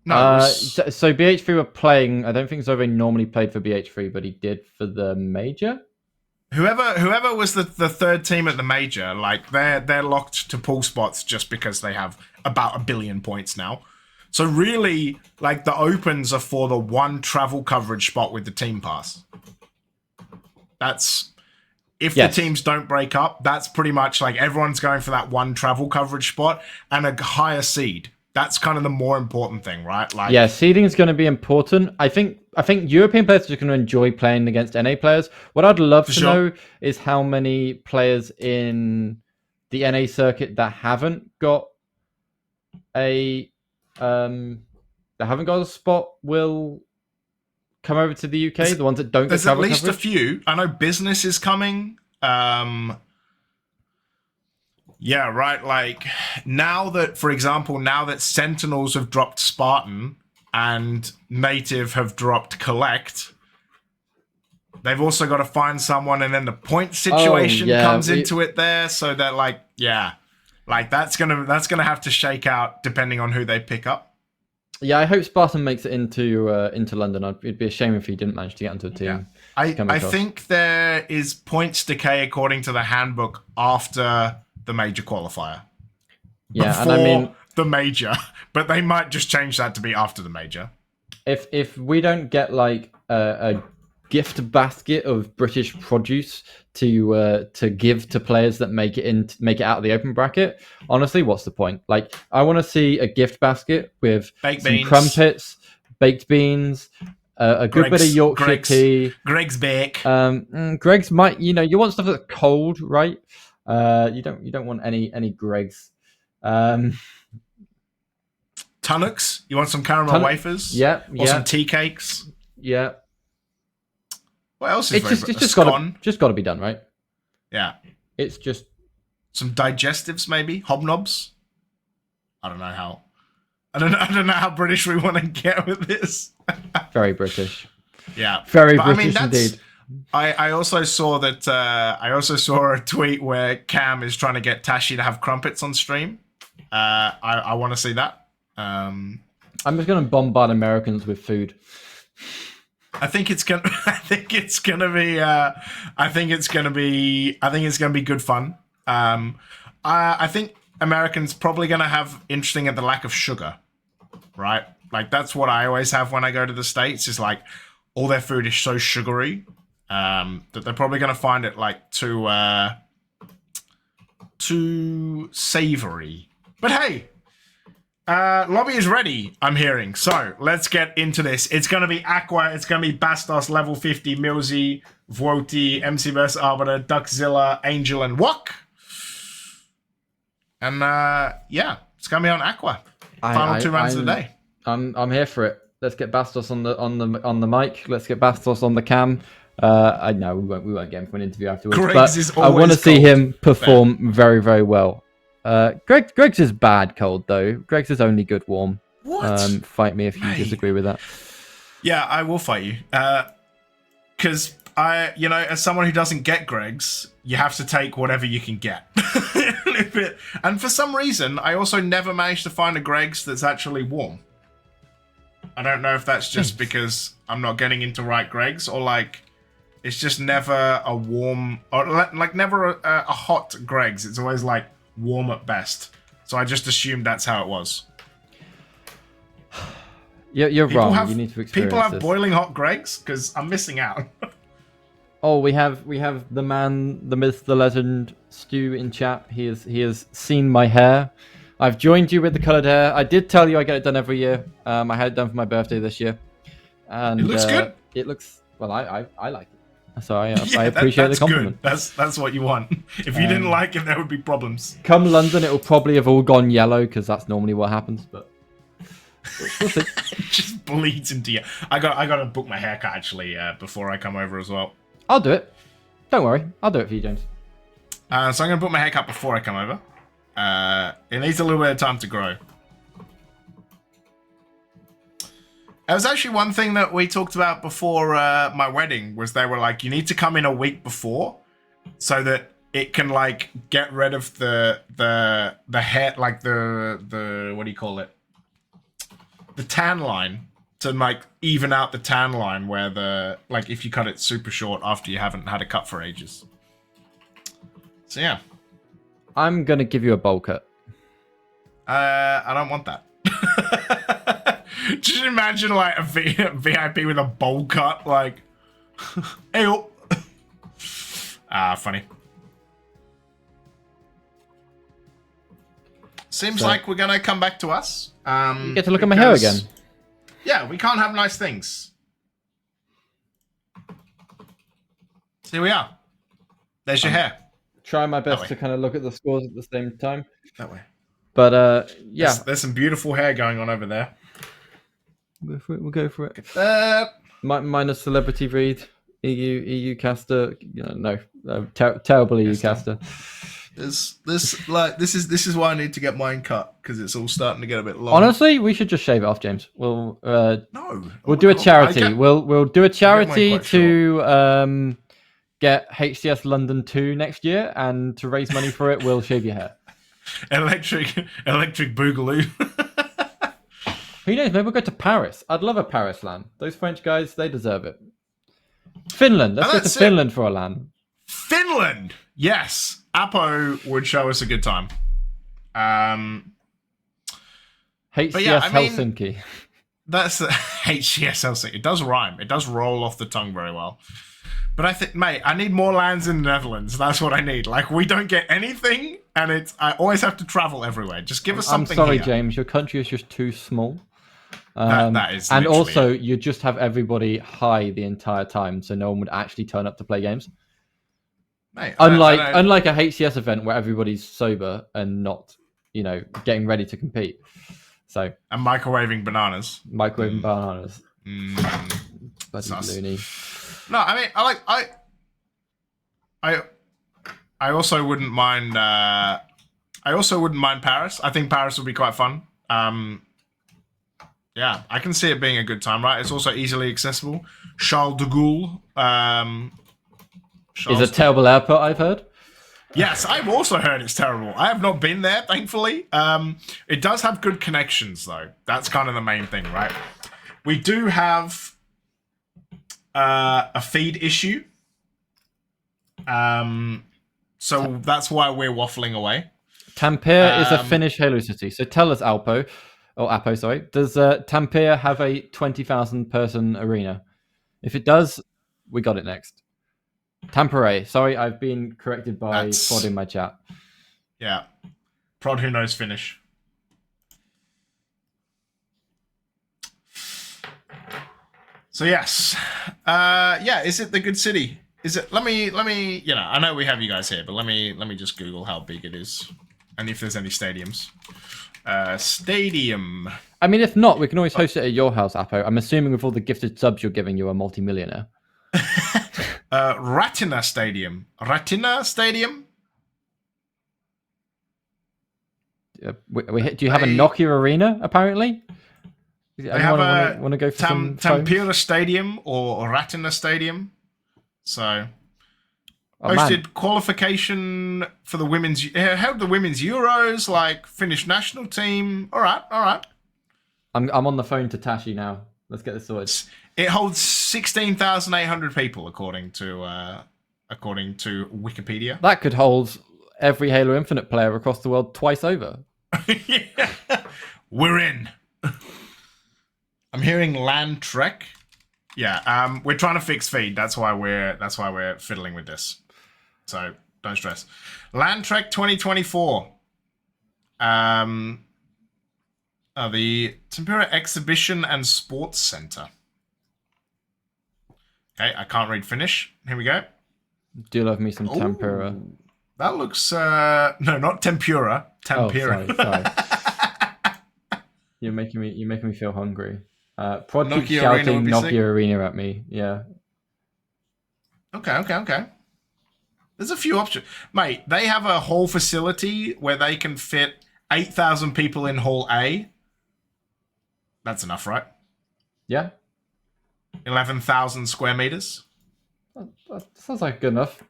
No. So BH3 were playing. I don't think Zove normally played for BH3, but he did for the major. Whoever was the 3rd team at the major, like they're locked to pool spots just because they have about 1 billion points now. So really, like the opens are for the 1 travel coverage spot with the team pass. That's if the teams don't break up, that's pretty much like everyone's going for that 1 travel coverage spot and a higher seed. That's kind of the more important thing, right? Like, seeding is going to be important. I think European players are just going to enjoy playing against NA players. What I'd love to know is how many players in the NA circuit that haven't got a spot will come over to the UK. The ones that don't get travel coverage. There's at least a few. I know business is coming. Yeah, right. Like now that, for example, now that Sentinels have dropped Spartan and Native have dropped Collect, they've also got to find someone, and then the point situation comes into it there. So that, like, like that's gonna have to shake out depending on who they pick up. Yeah, I hope Spartan makes it into London. It'd be a shame if he didn't manage to get into a team. Yeah. I think there is points decay according to the handbook after the major qualifier. Yeah, before and I mean the major, but they might just change that to be after the major. If we don't get like a gift basket of British produce to give to players that make it out of the open bracket, honestly, what's the point? Like, I want to see a gift basket with some crumpets, baked beans, a good bit of Yorkshire tea. Greg's bake. Greg's might, you want stuff that's cold, right? You don't want any Greg's. Tunnocks. You want some caramel wafers? Yeah. Or some tea cakes? Yeah. What else is it's just got to be done, right? Yeah. It's just some digestives, maybe hobnobs. I don't know how British we want to get with this. Very British. Yeah. Very British indeed. I also saw that. I also saw a tweet where Cam is trying to get Tashi to have crumpets on stream. I want to see that. I'm just going to bombard Americans with food. I think it's gonna be good fun. I think Americans probably gonna have interesting at the lack of sugar, right? Like that's what I always have when I go to the States. Is like all their food is so sugary that they're probably gonna find it like too savory. But hey. Lobby is ready, I'm hearing. So, let's get into this. It's going to be Aqua, it's going to be Bastos, level 50, Milzy, VUELTA, MC vs Arbiter, Duckzilla, Angel, and Wok. And, it's going to be on Aqua. Final 2 rounds of the day. I'm here for it. Let's get Bastos on the mic. Let's get Bastos on the cam. I know we won't get him for an interview afterwards. But I want to see him perform very, very well. Greg's is bad cold though. Greg's is only good warm. What? Fight me if you disagree with that. Yeah, I will fight you. Because as someone who doesn't get Greg's, you have to take whatever you can get. And for some reason, I also never managed to find a Greg's that's actually warm. I don't know if that's just because I'm not getting into right Greg's or like it's just never a warm or like never a hot Greg's. It's always like warm at best. So I just assumed that's how it was. You're wrong. You need to experience People have this. boiling hot Gregs because I'm missing out. Oh, we have the man, the myth, the legend, Stu in chat. He has seen my hair. I've joined you with the coloured hair. I did tell you I get it done every year. I had it done for my birthday this year, and It looks good. It looks well. I like it, so I Yeah, appreciate the compliment. Good. That's what you want. If you didn't like it, there would be problems. Come London, it will probably have all gone yellow because that's normally what happens. But we'll see. It just bleeds into you. I got to book my haircut actually before I come over as well. I'll do it. Don't worry, I'll do it for you, James. So I'm going to book my haircut before I come over. It needs a little bit of time to grow. It was actually one thing that we talked about before my wedding, was they were like, you need to come in a week before so that it can like get rid of the hair, like the what do you call it? The tan line, to like even out the tan line where the, like if you cut it super short after you haven't had a cut for ages. So yeah. I'm gonna give you a bowl cut. I don't want that. Just imagine like a VIP with a bowl cut, like, hey, oh. Funny. Seems like we're gonna come back to us. You get to look at my hair again. Yeah, we can't have nice things. So here we are. There's your hair. Try my best to kind of look at the scores at the same time. That way. But yeah, there's some beautiful hair going on over there. We'll go for it. Minus celebrity read, EU caster. No, terrible EU caster. This is why I need to get mine cut, because it's all starting to get a bit long. Honestly, we should just shave it off, James. We'll no, we'll do a charity. We'll do a charity to get HCS London 2 next year, and to raise money for it, we'll shave your hair. Electric boogaloo. Who knows? Maybe we'll go to Paris. I'd love a Paris LAN. Those French guys, they deserve it. Finland. Let's go to Finland for a LAN. Finland. Yes, Apo would show us a good time. HCS Helsinki. That's HCS Helsinki. It does rhyme. It does roll off the tongue very well. But I think, mate, I need more lands in the Netherlands. That's what I need. Like, we don't get anything, and I always have to travel everywhere. Just give us something. I'm sorry, here. James. Your country is just too small. That is, and also you just have everybody high the entire time, so no one would actually turn up to play games. Mate, unlike a HCS event where everybody's sober and not, getting ready to compete. So and microwaving bananas. Bananas. Bloody loony. No, I mean, I also wouldn't mind. Paris. I think Paris would be quite fun. Yeah, I can see it being a good time, right? It's also easily accessible. Charles de Gaulle. Is a terrible airport, I've heard. Yes, I've also heard it's terrible. I have not been there, thankfully. It does have good connections, though. That's kind of the main thing, right? We do have a feed issue. So that's why we're waffling away. Tampere is a Finnish Halo city. So tell us, Apo, sorry. Does Tampere have a 20,000 person arena? If it does, we got it next. Tampere. Sorry, I've been corrected by Prod in my chat. Yeah. Prod who knows Finnish. So yes. Yeah, is it the good city? Is it, let me, I know we have you guys here, but let me just Google how big it is and if there's any stadiums. Stadium. I mean, if not, we can always host it at your house, Apo. I'm assuming with all the gifted subs you're giving, you're a multi-millionaire. Ratina Stadium. Do you have a Nokia arena, apparently? They have want to go for Tampere Stadium or Ratina Stadium. So hosted qualification for the women's, held the women's Euros, like Finnish national team. All right. I'm on the phone to Tashi now. Let's get this sorted. It holds 16,800 people, according to Wikipedia. That could hold every Halo Infinite player across the world twice over. Yeah. We're in. I'm hearing Land Trek. Yeah, we're trying to fix feed. That's why we're fiddling with this. So don't stress. Land Trek 2024. The Tempura Exhibition and Sports Center. Okay, I can't read Finnish. Here we go. Do love me some tempura. That looks no, not tempura. Tempura. Oh, sorry. You're making me feel hungry. Prod keeps Nokia shouting Arena would be Nokia sick. Arena at me. Yeah. Okay. There's a few options. Mate, they have a whole facility where they can fit 8,000 people in Hall A. That's enough, right? Yeah. 11,000 square meters. That sounds like good enough.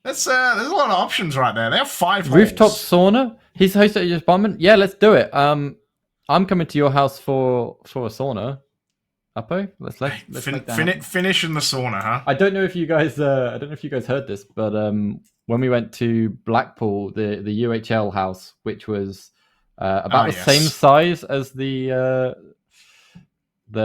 There's a lot of options right there. They have 5 Rooftop halls. sauna. He's the host at your apartment. Yeah, let's do it. I'm coming to your house for a sauna. Uppo, let's Finish in the sauna, huh? I don't know if you guys heard this, but when we went to Blackpool, the UHL house, which was about the same size as the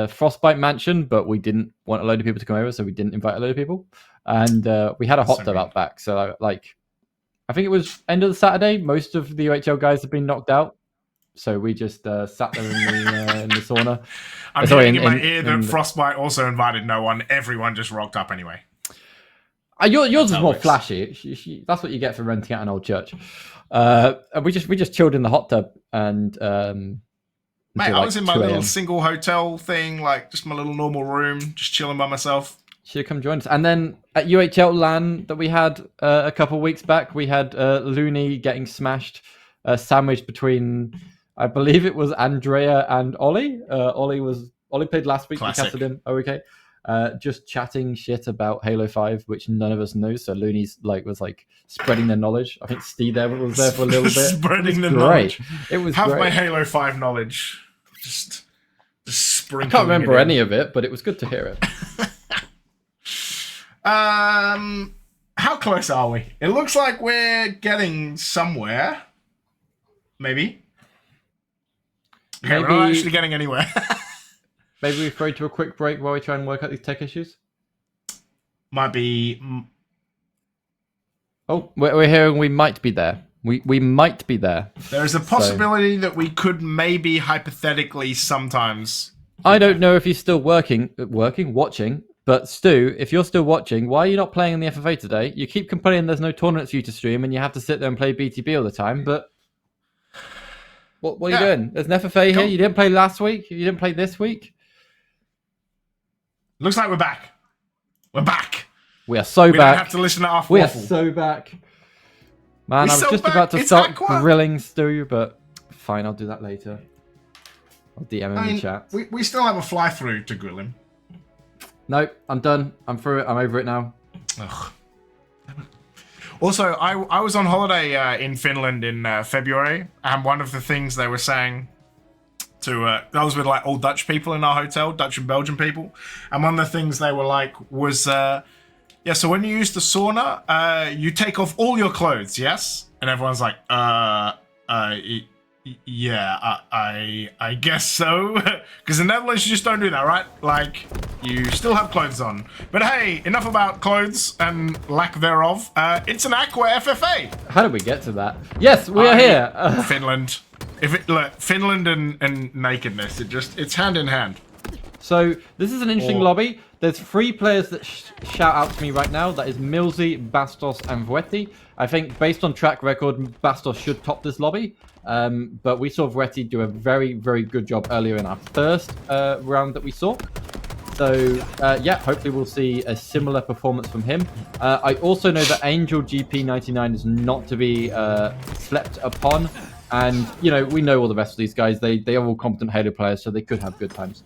Frostbite mansion, but we didn't want a load of people to come over, so we didn't invite a load of people. And we had a hot tub out back. So I think it was end of the Saturday. Most of the UHL guys have been knocked out. So we just sat there in the sauna. I'm hearing in my ear that Frostbite also invited no one. Everyone just rocked up anyway. Yours is more flashy. That's what you get for renting out an old church. We just chilled in the hot tub and. Mate, I was in my little single hotel thing, just my little normal room, just chilling by myself. Should come join us. And then at UHL LAN that we had a couple of weeks back, we had Looney getting smashed, sandwiched between, I believe it was Andrea and Ollie. Ollie played last week. Classic. We casted him. Oh, okay. Just chatting shit about Halo 5, which none of us knew. So Looney's was spreading their knowledge. I think Steve there was there for a little bit. Spreading the knowledge. It was Have great. my Halo 5 knowledge. Just sprinkling. I can't remember any of it, but it was good to hear it. How close are we? It looks like we're getting somewhere. Maybe. Okay, we're not actually getting anywhere. Maybe we throw to a quick break while we try and work out these tech issues. Might be. Oh, we're hearing we might be there. We might be there. There's a possibility that we could maybe hypothetically sometimes. I don't know if he's still watching. But Stu, if you're still watching, why are you not playing in the FFA today? You keep complaining there's no tournaments for you to stream and you have to sit there and play BTB all the time. But what are you doing? There's an FFA here. You didn't play last week. You didn't play this week. Looks like we're back. We're back. We are so back. We don't have to listen to our We are waffle. so back. Man, I was just back. about to It's start Aqua. grilling Stu, but fine, I'll do that later. I'll DM him in the chat. We still have a fly through to grill him. Nope, I'm done. I'm through it. I'm over it now. Ugh. Also, I was on holiday in Finland in February, and one of the things they were saying to I was with all Dutch people in our hotel, Dutch and Belgian people, and one of the things they were like was, so when you use the sauna, you take off all your clothes, yes? And everyone's like, yeah, I guess so. Because in the Netherlands, you just don't do that, right? You still have clothes on. But hey, enough about clothes and lack thereof. It's an Aqua FFA. How did we get to that? Yes, we are here. Finland. Finland and nakedness, it's hand in hand. So this is an interesting lobby. There's 3 players that shout out to me right now. That is Milzy, Bastos, and Vuetti. I think based on track record, Bastos should top this lobby. But we saw Vuetti do a very, very good job earlier in our first round that we saw. So, hopefully we'll see a similar performance from him. I also know that Angel GP99 is not to be slept upon. And, we know all the rest of these guys. They are all competent Halo players, so they could have good times.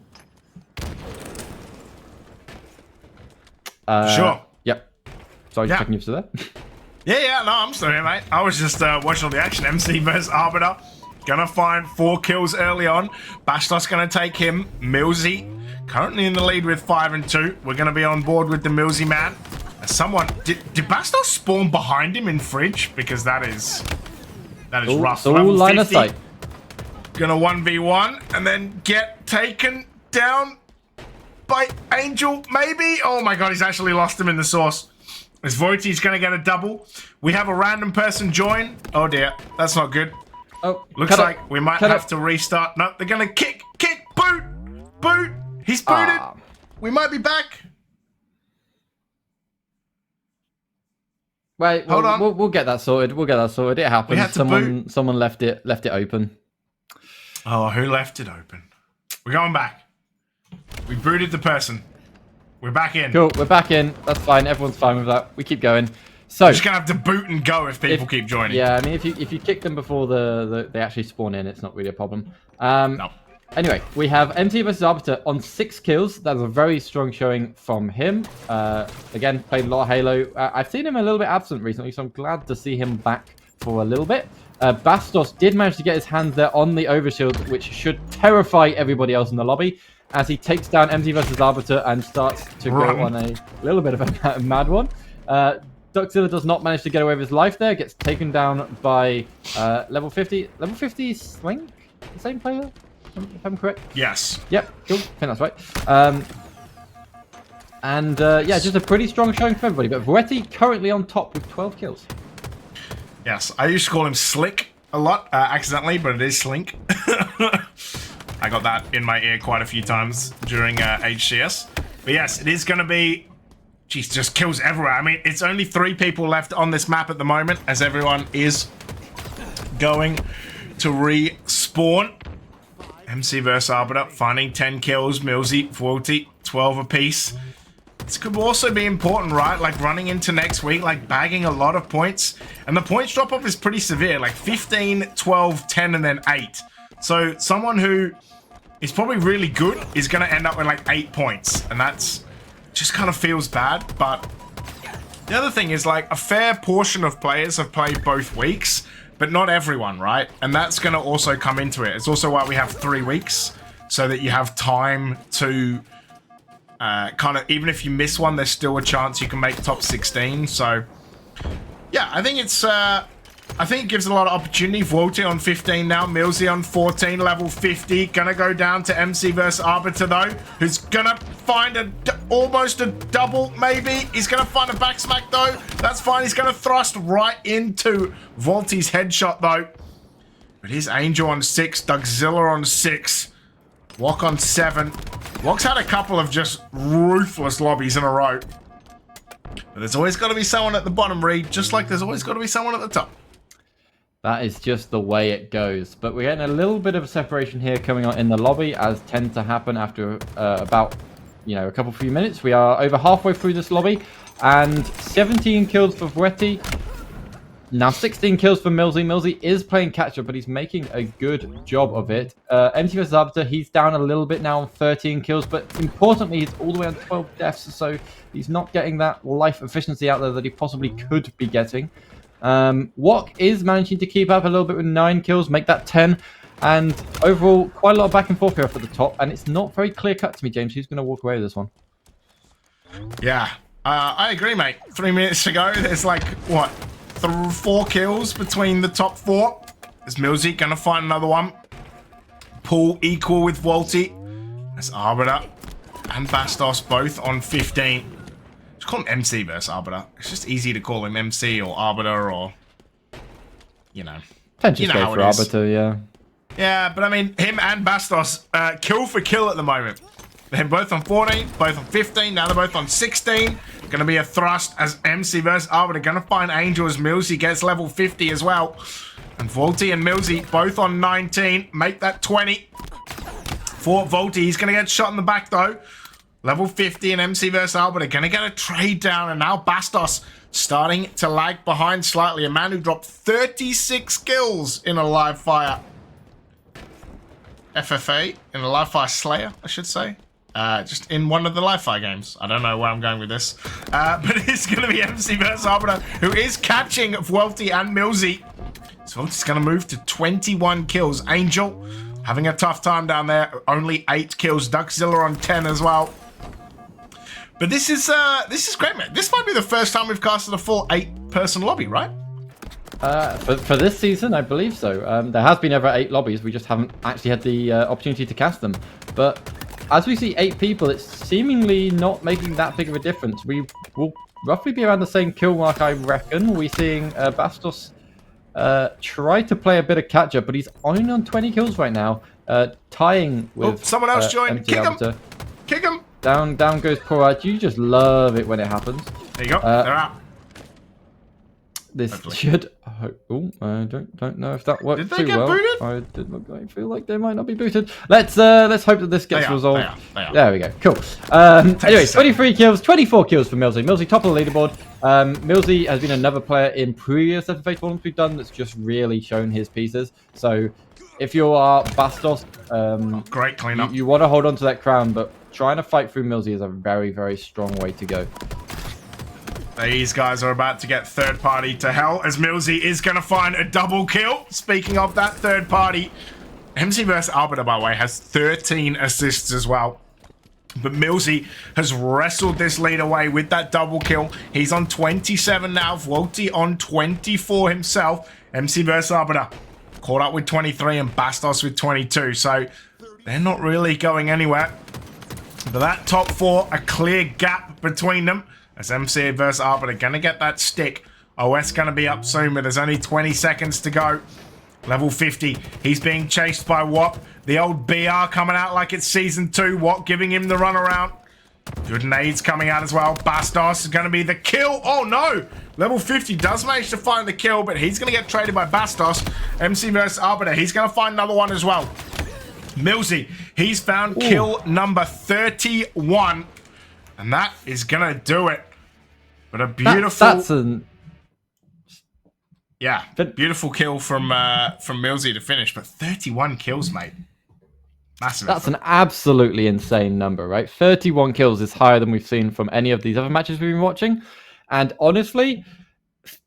Sure. Yep. Sorry, checking you still there. Yeah, no, I'm still here, mate. I was just watching all the action. MC versus Arbiter. Gonna find 4 kills early on. Bastos gonna take him. Milzy currently in the lead with 5 and 2. We're gonna be on board with the Milzy man. Someone did Bastos spawn behind him in fridge? Because that is rough. All Level line of 50. sight. Gonna 1v1 and then get taken down by Angel, maybe? Oh my god, he's actually lost him in the source. As VUELTA gonna get a double. We have a random person join. Oh dear, that's not good. Oh, looks like we might have to restart. No, they're gonna kick, boot. He's booted. We might be back. Wait, hold on. We'll get that sorted. It happened. Someone left it open. Oh, who left it open? We're going back. We booted the person. We're back in. Cool, we're back in. That's fine. Everyone's fine with that. We keep going. So we're just gonna have to boot and go if people keep joining. Yeah, I mean, if you kick them before they actually spawn in, it's not really a problem. No. Anyway, we have MC versus Arbiter on 6 kills. That's a very strong showing from him. Again, played a lot of Halo. I've seen him a little bit absent recently, so I'm glad to see him back for a little bit. Bastos did manage to get his hands there on the overshield, which should terrify everybody else in the lobby, as he takes down MC versus Arbiter and starts to go on a little bit of a mad one. Duckzilla does not manage to get away with his life there, gets taken down by level 50. Level 50 Slink? The same player? If I'm correct? Yes. Yep, cool. I think that's right. Yeah, just a pretty strong showing for everybody. But VUELTA currently on top with 12 kills. Yes, I used to call him Slick a lot, accidentally, but it is Slink. I got that in my ear quite a few times during HCS. But yes, it is going to be... Jeez, just kills everywhere. I mean, it's only 3 people left on this map at the moment, as everyone is going to respawn. MC versus Arbiter, finding 10 kills. Millsy, VUELTA, 12 apiece. This could also be important, right? Like running into next week, like bagging a lot of points. And the points drop off is pretty severe, like 15, 12, 10, and then 8. So someone who is probably really good is going to end up with like 8 points. And that's just kind of feels bad. But the other thing is like a fair portion of players have played both weeks, but not everyone, right? And that's going to also come into it. It's also why we have 3 weeks, so that you have time to kind of, even if you miss one, there's still a chance you can make top 16. So yeah, I think it's I think it gives a lot of opportunity. VUELTA on 15 now, Millsy on 14, level 50. Gonna go down to MC versus Arbiter though, who's gonna find almost a double, maybe. He's gonna find a back smack though. That's fine. He's gonna thrust right into VUELTA's headshot though. But here's Angel on 6, Duckzilla on 6, Wok on 7. Wok's had a couple of just ruthless lobbies in a row. But there's always got to be someone at the bottom, Reed, just like there's always got to be someone at the top. That is just the way it goes. But we're getting a little bit of a separation here coming on in the lobby, as tends to happen after about, a few minutes. We are over halfway through this lobby, and 17 kills for VUELTA. Now 16 kills for Millsy. Millsy is playing catch-up, but he's making a good job of it. MC vs Arbiter, he's down a little bit now on 13 kills, but importantly, he's all the way on 12 deaths, so he's not getting that life efficiency out there that he possibly could be getting. Wok is managing to keep up a little bit with 9 kills, make that 10, and overall, quite a lot of back and forth here up at the top, and it's not very clear-cut to me, James, who's going to walk away with this one. Yeah, I agree, mate. 3 minutes ago, there's like, what, 4 kills between the top 4. Is Millsy going to find another one? Pool equal with VUELTA. That's Arbiter and Bastos both on 15. Just call him MC versus Arbiter. It's just easy to call him MC or Arbiter or, Tend to go for Arbiter, yeah. Yeah, but I mean, him and Bastos, kill for kill at the moment. They're both on 14, both on 15, now they're both on 16. Gonna be a thrust as MC versus Arbiter. Gonna find Angel as Millsy gets level 50 as well. And VUELTA and Millsy both on 19. Make that 20. For VUELTA, he's gonna get shot in the back though. Level 50 and MC versus Arbiter gonna get a trade down, and now Bastos starting to lag behind slightly. A man who dropped 36 kills in a live fire. FFA, in a live fire slayer, I should say. Just in one of the live fire games. I don't know where I'm going with this. But it's going to be MC versus Arbiter, who is catching VUELTA and Millsy. So VUELTA's going to move to 21 kills. Angel having a tough time down there. Only 8 kills. Duckzilla on 10 as well. But this is great, man. This might be the first time we've casted a full 8-person lobby, right? For this season, I believe so. There has been over 8 lobbies. We just haven't actually had the opportunity to cast them. But as we see 8 people, it's seemingly not making that big of a difference. We will roughly be around the same kill mark, I reckon. We're seeing Bastos try to play a bit of catch up, but he's only on 20 kills right now, tying with. Someone else joined. Empty Kick him. Arbiter. Kick him. Down goes Porat. You just love it when it happens. There you go. They're out. This Hopefully. should. Oh, I don't know if that worked Did they too get well. booted? I feel like they might not be booted. Let's hope that this gets resolved. They are. There we go. Cool. Anyway, 23 kills, 24 kills for Millsy. Millsy top of the leaderboard. Millsy has been another player in previous FFA tournaments we've done that's just really shown his pieces. So if you are Bastos, Great cleanup. you want to hold on to that crown, but trying to fight through Millsy is a very, very strong way to go. These guys are about to get third party to hell as Millsy is going to find a double kill. Speaking of that third party, MC vs Arbiter, by the way, has 13 assists as well. But Millsy has wrestled this lead away with that double kill. He's on 27 now. VUELTA on 24 himself. MC vs Arbiter caught up with 23 and Bastos with 22. So they're not really going anywhere. But that top 4, a clear gap between them. As MC vs Arbiter gonna get that stick. OS gonna be up soon, but there's only 20 seconds to go. Level 50. He's being chased by Wop. The old BR coming out like it's season 2. Wop giving him the runaround. Good nades coming out as well. Bastos is gonna be the kill. Oh no! Level 50 does manage to find the kill, but he's gonna get traded by Bastos. MC vs Arbiter. He's gonna find another one as well. Millsy, he's found kill number 31. And that is gonna do it. But a beautiful, beautiful kill from Millsy to finish. But 31 kills, mate. Massive. That's an absolutely insane number, right? 31 kills is higher than we've seen from any of these other matches we've been watching, and honestly,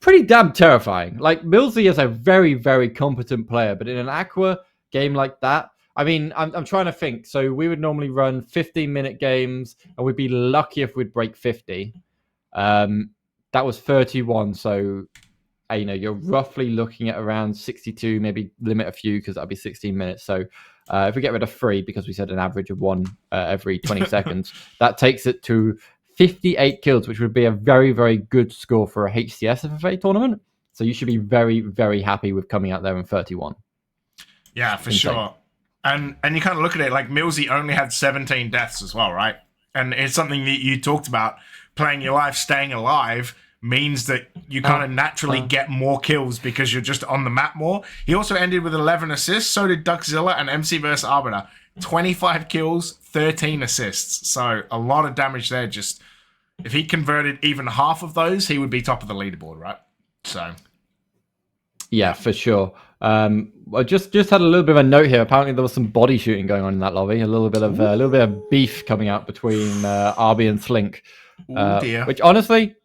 pretty damn terrifying. Like Millsy is a very, very competent player, but in an Aqua game like that. I mean, I'm trying to think. So we would normally run 15-minute games, and we'd be lucky if we'd break 50. That was 31, so you're roughly looking at around 62, maybe limit a few because that'd be 16 minutes. So if we get rid of 3, because we said an average of 1 every 20 seconds, that takes it to 58 kills, which would be a very, very good score for a HCS FFA tournament. So you should be very, very happy with coming out there in 31. Yeah, for sure. And you kind of look at it like Millsy only had 17 deaths as well, right? And it's something that you talked about. Playing your life, staying alive means that you kind of naturally get more kills because you're just on the map more. He also ended with 11 assists. So did Duckzilla and MC vs Arbiter. 25 kills, 13 assists. So a lot of damage there. Just if he converted even half of those, he would be top of the leaderboard, right? So yeah, for sure. I just had a little bit of a note here. Apparently, there was some body shooting going on in that lobby. A little bit of beef coming out between Arby and Slink. Dear. Which honestly,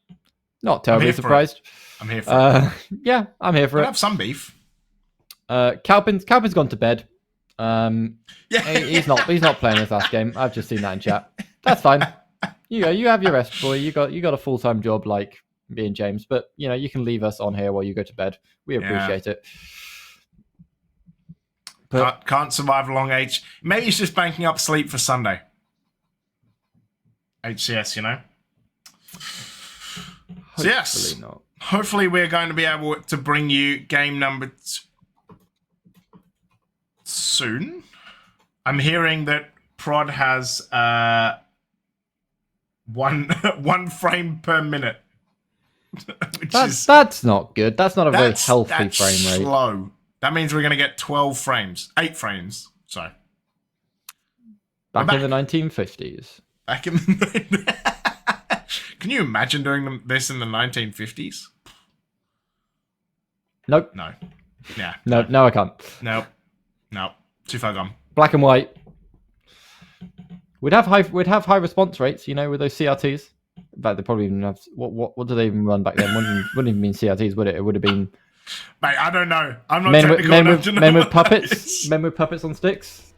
not terribly surprised. I'm here for it. Yeah, I'm here for it. Have some beef. Calpin's gone to bed. He's not playing his last game. I've just seen that in chat. That's fine. You have your rest, boy. You got a full-time job like me and James, but you can leave us on here while you go to bed. We appreciate it. But can't survive a long H. Maybe he's just banking up sleep for Sunday. HCS, So yes, hopefully we're going to be able to bring you game number soon. I'm hearing that Prod has one frame per minute. That's not good. That's not a very healthy frame rate. Slow. That means we're going to get 12 frames. 8 frames. Sorry. Back in the 1950s. Back in the... Can you imagine doing this in the 1950s? Nope. No. Yeah. No, I can't. Nope. Too far gone. Black and white. We'd have high response rates, with those CRTs. In fact, they probably even have... What do they even run back then? Wouldn't even mean CRTs, would it? It would have been... Mate, I don't know. I'm not technical enough to know men with puppets. Men with puppets on sticks.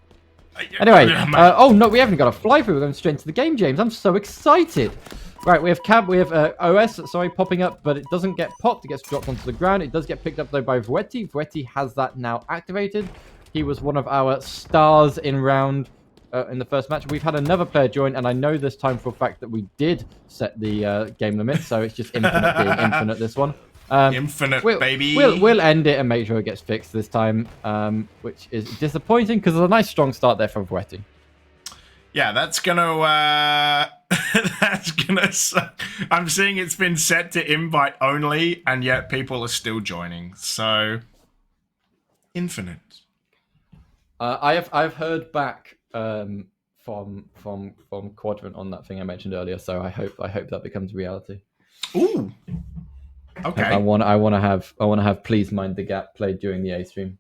Anyway, oh no, we haven't got a fly through. We're going straight into the game, James. I'm so excited. Right, we have OS, sorry, popping up, but it doesn't get popped. It gets dropped onto the ground. It does get picked up though by VUELTA. VUELTA has that now activated. He was one of our stars in round in the first match. We've had another player join, and I know this time for a fact that we did set the game limit, so it's just infinite being infinite this one. Infinite, baby. We'll end it and make sure it gets fixed this time, which is disappointing because there's a nice strong start there from VUELTA. Yeah, that's gonna that's gonna suck. I'm seeing it's been set to invite only, and yet people are still joining. So infinite. I've heard back from Quadrant on that thing I mentioned earlier, so I hope that becomes reality. Ooh. Okay. I want to have Please Mind the Gap played during the A stream.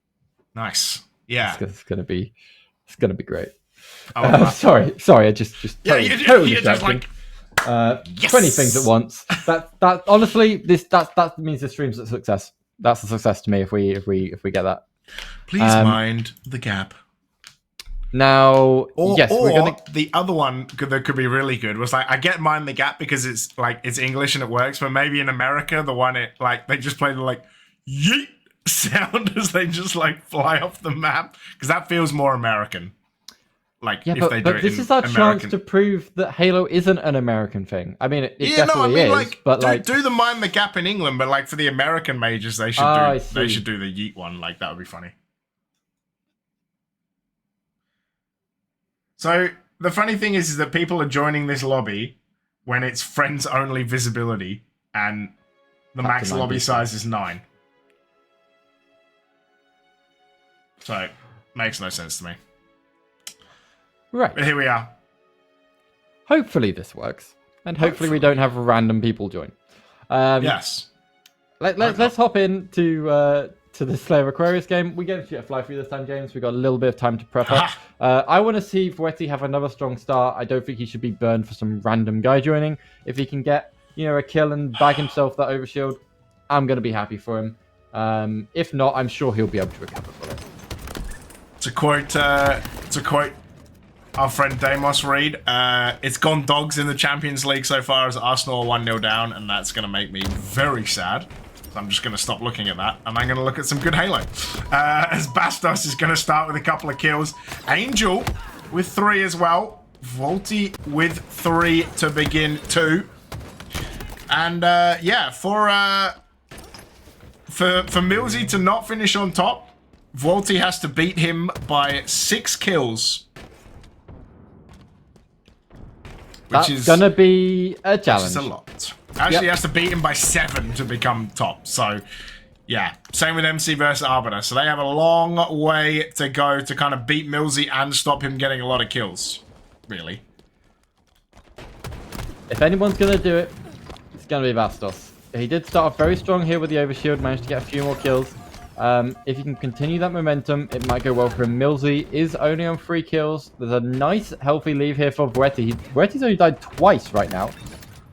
Nice. Yeah. It's gonna be great. Oh, sorry. I just totally you're just like yes! 20 things at once. That honestly, that means the stream's a success. That's a success to me if we get that. Please mind the gap. Now, yes, we're gonna. The other one that could be really good was like I get mind the gap because it's English and it works, but maybe in America the one they just play the like yeet sound as they just like fly off the map because that feels more American. Like, yeah, but this is our chance to prove that Halo isn't an American thing. I mean, it definitely is. Like, but do the mind the gap in England, but like for the American majors, they should do the yeet one. Like that would be funny. So the funny thing is that people are joining this lobby when it's friends only visibility, and the max lobby size is 9. So makes no sense to me. Right. But here we are. Hopefully this works. And hopefully we don't have random people join. Yes. Let's hop in to the Slayer Aquarius game. We get to shoot a fly through this time, James. We got a little bit of time to prep up. I want to see VUELTA have another strong start. I don't think he should be burned for some random guy joining. If he can get, a kill and bag himself that overshield, I'm going to be happy for him. If not, I'm sure he'll be able to recover from it. To quote our friend Damos Reed, it's gone dogs in the Champions League so far as Arsenal are 1-0 down, and that's going to make me very sad. So I'm just going to stop looking at that, and I'm going to look at some good Halo. As Bastos is going to start with a couple of kills. Angel with 3 as well. VUELTA with 3 to begin 2. And yeah, for Millsy to not finish on top, VUELTA has to beat him by 6 kills. That's going to be a challenge. Which is a lot. Actually, he has to beat him by 7 to become top. So, yeah. Same with MC versus Arbiter. So they have a long way to go to kind of beat Millsy and stop him getting a lot of kills. Really. If anyone's going to do it, it's going to be Bastos. He did start off very strong here with the overshield. Managed to get a few more kills. If he can continue that momentum, it might go well for him. Millsy is only on 3 kills. There's a nice, healthy leave here for VUELTA. VUELTA's only died twice right now.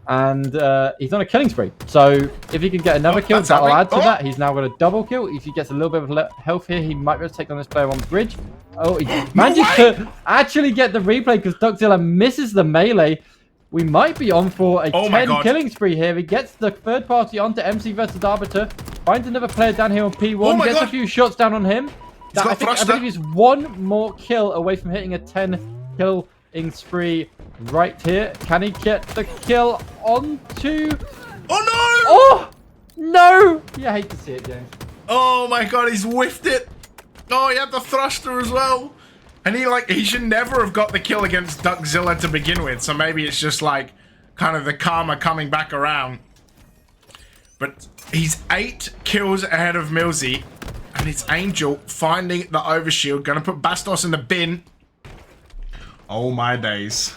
And he's on a killing spree. So if he can get another kill, that'll add to that. He's now got a double kill. If he gets a little bit of health here, he might be able to take on this player on bridge. Oh, he managed to actually get the replay because Duckzilla misses the melee. We might be on for a 10 killing spree here. He gets the third party onto MC versus Arbiter. Finds another player down here on P1. Gets a few shots down on him. I believe he's 1 more kill away from hitting a 10 killing spree right here. Can he get the kill onto... Oh no! Oh! No! Yeah, I hate to see it, James. Oh my god, he's whiffed it. Oh, he had the thruster as well. And he should never have got the kill against Duckzilla to begin with. So maybe it's just like kind of the karma coming back around. But he's 8 kills ahead of Millsy. And it's Angel finding the overshield. Gonna put Bastos in the bin. Oh my days.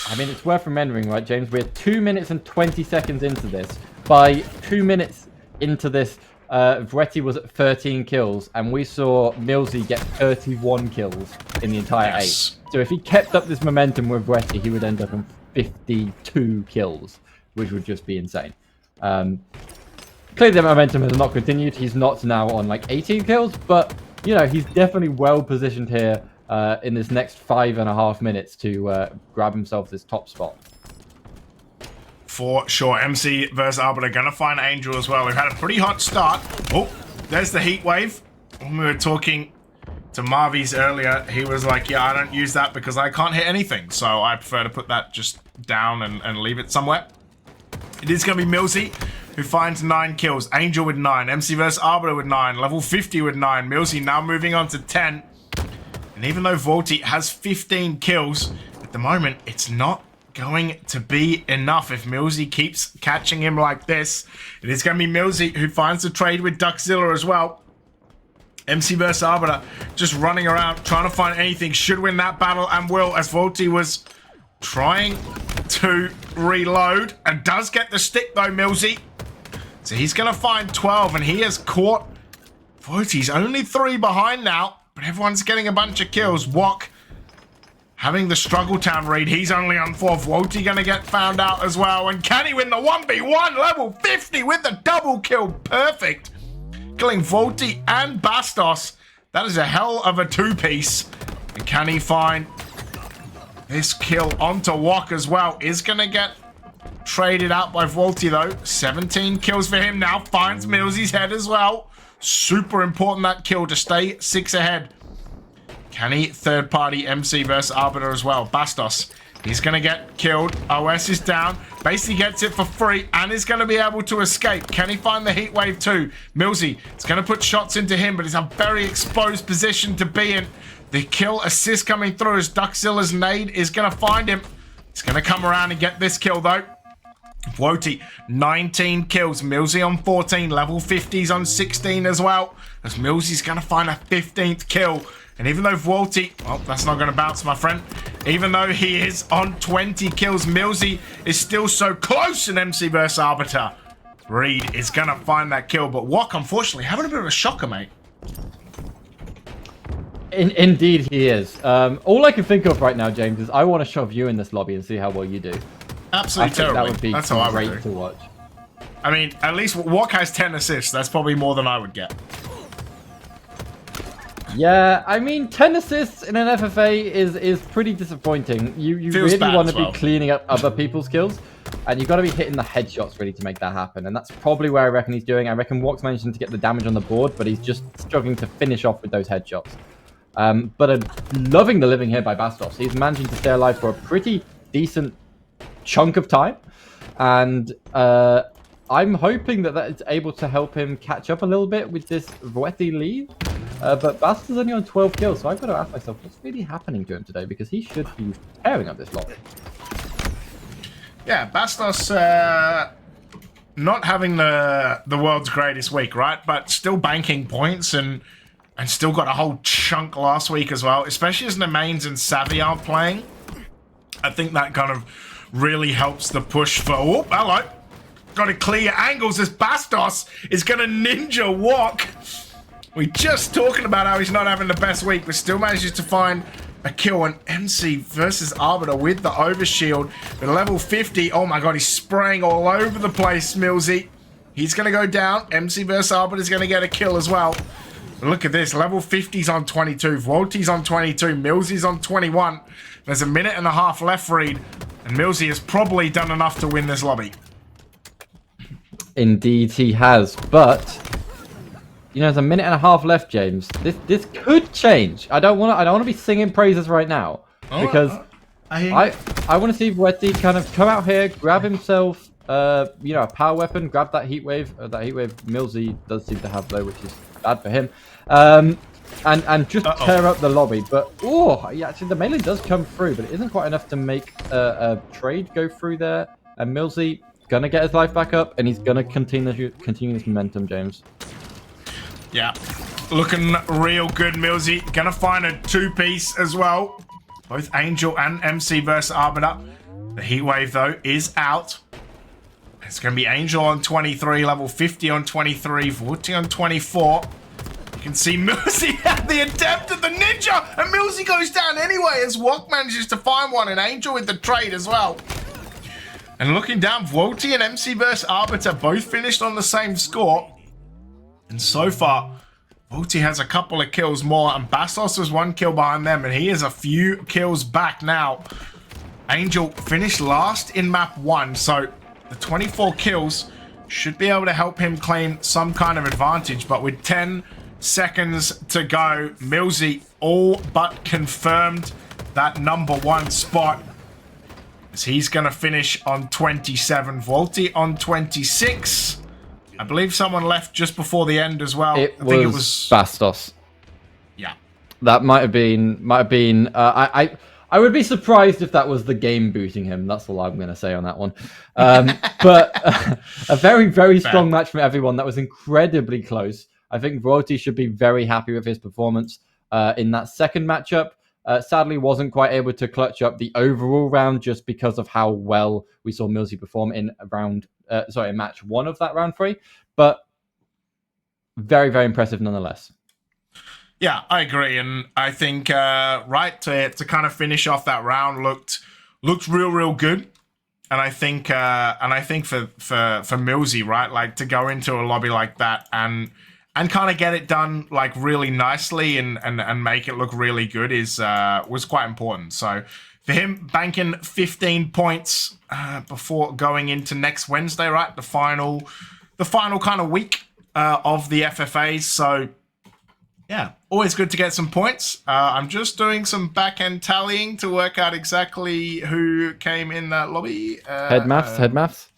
I mean, it's worth remembering, right, James? We're 2 minutes and 20 seconds into this. By 2 minutes into this, VUELTA was at 13 kills, and we saw Millsy get 31 kills in the entire 8. So if he kept up this momentum with VUELTA, he would end up on 52 kills, which would just be insane. Clearly the momentum has not continued. He's not now on like 18 kills, but, he's definitely well positioned here in this next 5.5 minutes to grab himself this top spot. For sure. MC versus Arbiter gonna find Angel as well. We've had a pretty hot start. Oh, there's the heat wave. When we were talking to Marvies earlier, he was like, yeah, I don't use that because I can't hit anything. So I prefer to put that just down and leave it somewhere. It is going to be Millsy who finds 9 kills. Angel with 9. MC versus Arbiter with 9. Level 50 with 9. Millsy now moving on to 10. And even though VUELTA has 15 kills, at the moment, it's not going to be enough if Millsy keeps catching him like this. It is going to be Millsy who finds the trade with Duckzilla as well. MC versus Arbiter just running around trying to find anything. Should win that battle and will, as VUELTA was trying to reload and does get the stick though, Millsy. So he's going to find 12 and he has caught VUELTA. He's only 3 behind now, but everyone's getting a bunch of kills. Wok having the Struggle Town read. He's only on 4. VUELTA going to get found out as well. And can he win the 1v1? Level 50 with the double kill. Perfect. Killing VUELTA and Bastos. That is a hell of a 2-piece. And can he find this kill onto Wok as well? Is going to get traded out by VUELTA though. 17 kills for him now. Finds Millsy's head as well. Super important that kill to stay 6 ahead. Can he third party MC versus Arbiter as well? Bastos. He's going to get killed. OS is down. Basically gets it for free and is going to be able to escape. Can he find the heat wave too? Millsy is going to put shots into him, but he's a very exposed position to be in. The kill assist coming through as Duckzilla's nade is going to find him. He's going to come around and get this kill though. VUELTA, 19 kills. Millsy on 14. Level 50s on 16 as well. As Millsy's going to find a 15th kill. And even though VUELTA, well, that's not going to bounce, my friend. Even though he is on 20 kills, Millsy is still so close in MC versus Arbiter. Reed is going to find that kill. But Wok, unfortunately, having a bit of a shocker, mate. Indeed, he is. All I can think of right now, James, is I want to shove you in this lobby and see how well you do. Absolutely terrible. That would be that's how I would great to watch. I mean, at least Wok has 10 assists. That's probably more than I would get. Yeah, I mean, 10 assists in an FFA is pretty disappointing. You really want to be cleaning up other people's kills, and you've got to be hitting the headshots really to make that happen. And that's probably where I reckon he's doing. I reckon Wok's managing to get the damage on the board, but he's just struggling to finish off with those headshots. But loving the living here by Bastos. He's managing to stay alive for a pretty decent chunk of time, and I'm hoping that is able to help him catch up a little bit with this VUELTA lead. But Bastos is only on 12 kills, so I've got to ask myself, what's really happening to him today? Because he should be tearing up this lobby. Yeah, Bastos not having the world's greatest week, right? But still banking points and still got a whole chunk last week as well. Especially as Nemains and Savvy aren't playing. I think that kind of really helps the push for... Oh, hello. Got to clear angles as Bastos is going to ninja Wok. We're just talking about how he's not having the best week, but still manages to find a kill on MC versus Arbiter with the overshield. But level 50, oh my god, he's spraying all over the place, Millsy. He's going to go down. MC versus Arbiter is going to get a kill as well. But look at this, level 50's on 22, VUELTA's on 22, Millsy's on 21. There's a minute and a half left, Reed, and Millsy has probably done enough to win this lobby. Indeed he has, but... You know, there's a minute and a half left, James. This could change. I don't want to be singing praises right now because I want to see VUELTA kind of come out here, grab himself, you know, a power weapon, grab that heat wave. That heat wave Millsy does seem to have though, which is bad for him. And just tear up the lobby. But yeah, actually the melee does come through, but it isn't quite enough to make a trade go through there. And Millsy gonna get his life back up, and he's gonna continue this momentum, James. Yeah, looking real good, Millsy. Gonna find a 2-piece as well. Both Angel and MC versus Arbiter. The heat wave, though, is out. It's gonna be Angel on 23, level 50 on 23, 40 on 24. You can see Millsy at the attempt at the ninja, and Millsy goes down anyway as Wok manages to find one, and Angel with the trade as well. And looking down, VUELTA and MC versus Arbiter both finished on the same score. And so far, VUELTA has a couple of kills more, and Bastos is 1 kill behind them, and he is a few kills back now. Angel finished last in map 1, so the 24 kills should be able to help him claim some kind of advantage, but with 10 seconds to go, Millsy all but confirmed that #1 spot. As he's going to finish on 27. VUELTA on 26. I believe someone left just before the end as well. I think it was Bastos. Yeah. That might have been. I would be surprised if that was the game booting him. That's all I'm going to say on that one. But a very, very strong match from everyone. That was incredibly close. I think VUELTA should be very happy with his performance in that second matchup. Sadly, wasn't quite able to clutch up the overall round just because of how well we saw Millsy perform in match 1 of that round 3. But very, very impressive nonetheless. Yeah, I agree, and I think to kind of finish off that round looked real good, and I think for Millsy, right, like to go into a lobby like that and kind of get it done like really nicely and make it look really good was quite important. So for him, banking 15 points before going into next Wednesday, right, the final kind of week of the FFAs. So yeah, always good to get some points. I'm just doing some back-end tallying to work out exactly who came in that lobby. Head maths.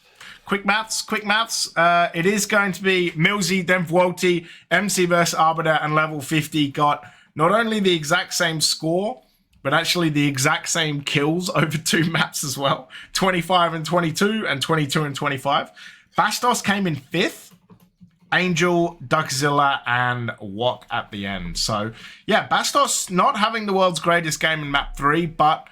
Quick maths. It is going to be Millsy, then VUELTA, MC versus Arbiter, and level 50 got not only the exact same score, but actually the exact same kills over 2 maps as well. 25 and 22, and 22 and 25. Bastos came in 5th. Angel, Duckzilla, and Wok at the end. So, yeah, Bastos not having the world's greatest game in map 3, but,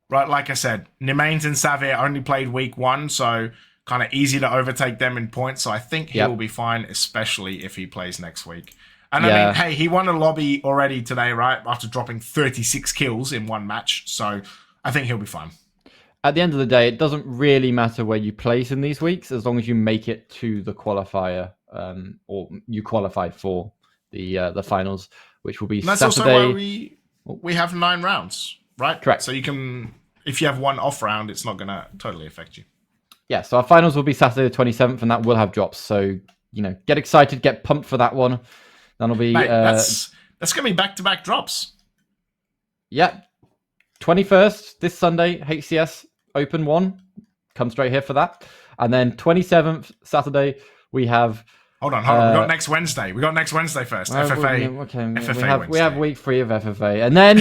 right, like I said, Nemanes and Xavier only played week 1, so kind of easy to overtake them in points. So I think he will be fine, especially if he plays next week. And I mean, hey, he won a lobby already today, right, after dropping 36 kills in 1 match. So I think he'll be fine. At the end of the day, it doesn't really matter where you place in these weeks, as long as you make it to the qualifier. Or you qualified for the finals, which will be and that's Saturday. Also why we have 9 rounds, right? Correct. So you can, if you have 1 off round, it's not going to totally affect you. Yeah, so our finals will be Saturday the 27th, and that will have drops. So, get excited, get pumped for that one. That'll be... Mate, that's going to be back-to-back drops. Yeah. 21st, this Sunday, HCS Open 1. Come straight here for that. And then 27th, Saturday, we have... Hold on. We got next Wednesday. First. FFA. Okay. FFA we have week 3 of FFA, and then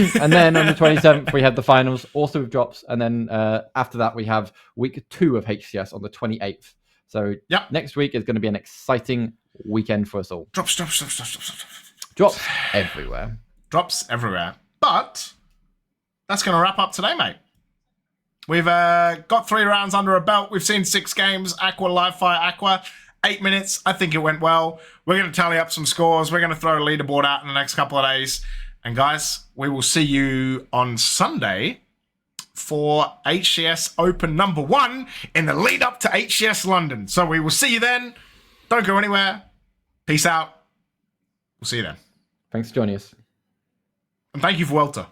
on the 27th we have the finals, also with drops, and then after that we have week 2 of HCS on the 28th. So next week is going to be an exciting weekend for us all. Drops everywhere. Drops everywhere. But that's going to wrap up today, mate. We've got 3 rounds under a belt. We've seen 6 games. Aqua, Live Fire, Aqua. 8 minutes. I think it went well. We're going to tally up some scores. We're going to throw a leaderboard out in the next couple of days. And guys, we will see you on Sunday for HCS Open #1 in the lead up to HCS London. So we will see you then. Don't go anywhere. Peace out. We'll see you then. Thanks for joining us. And thank you for VUELTA.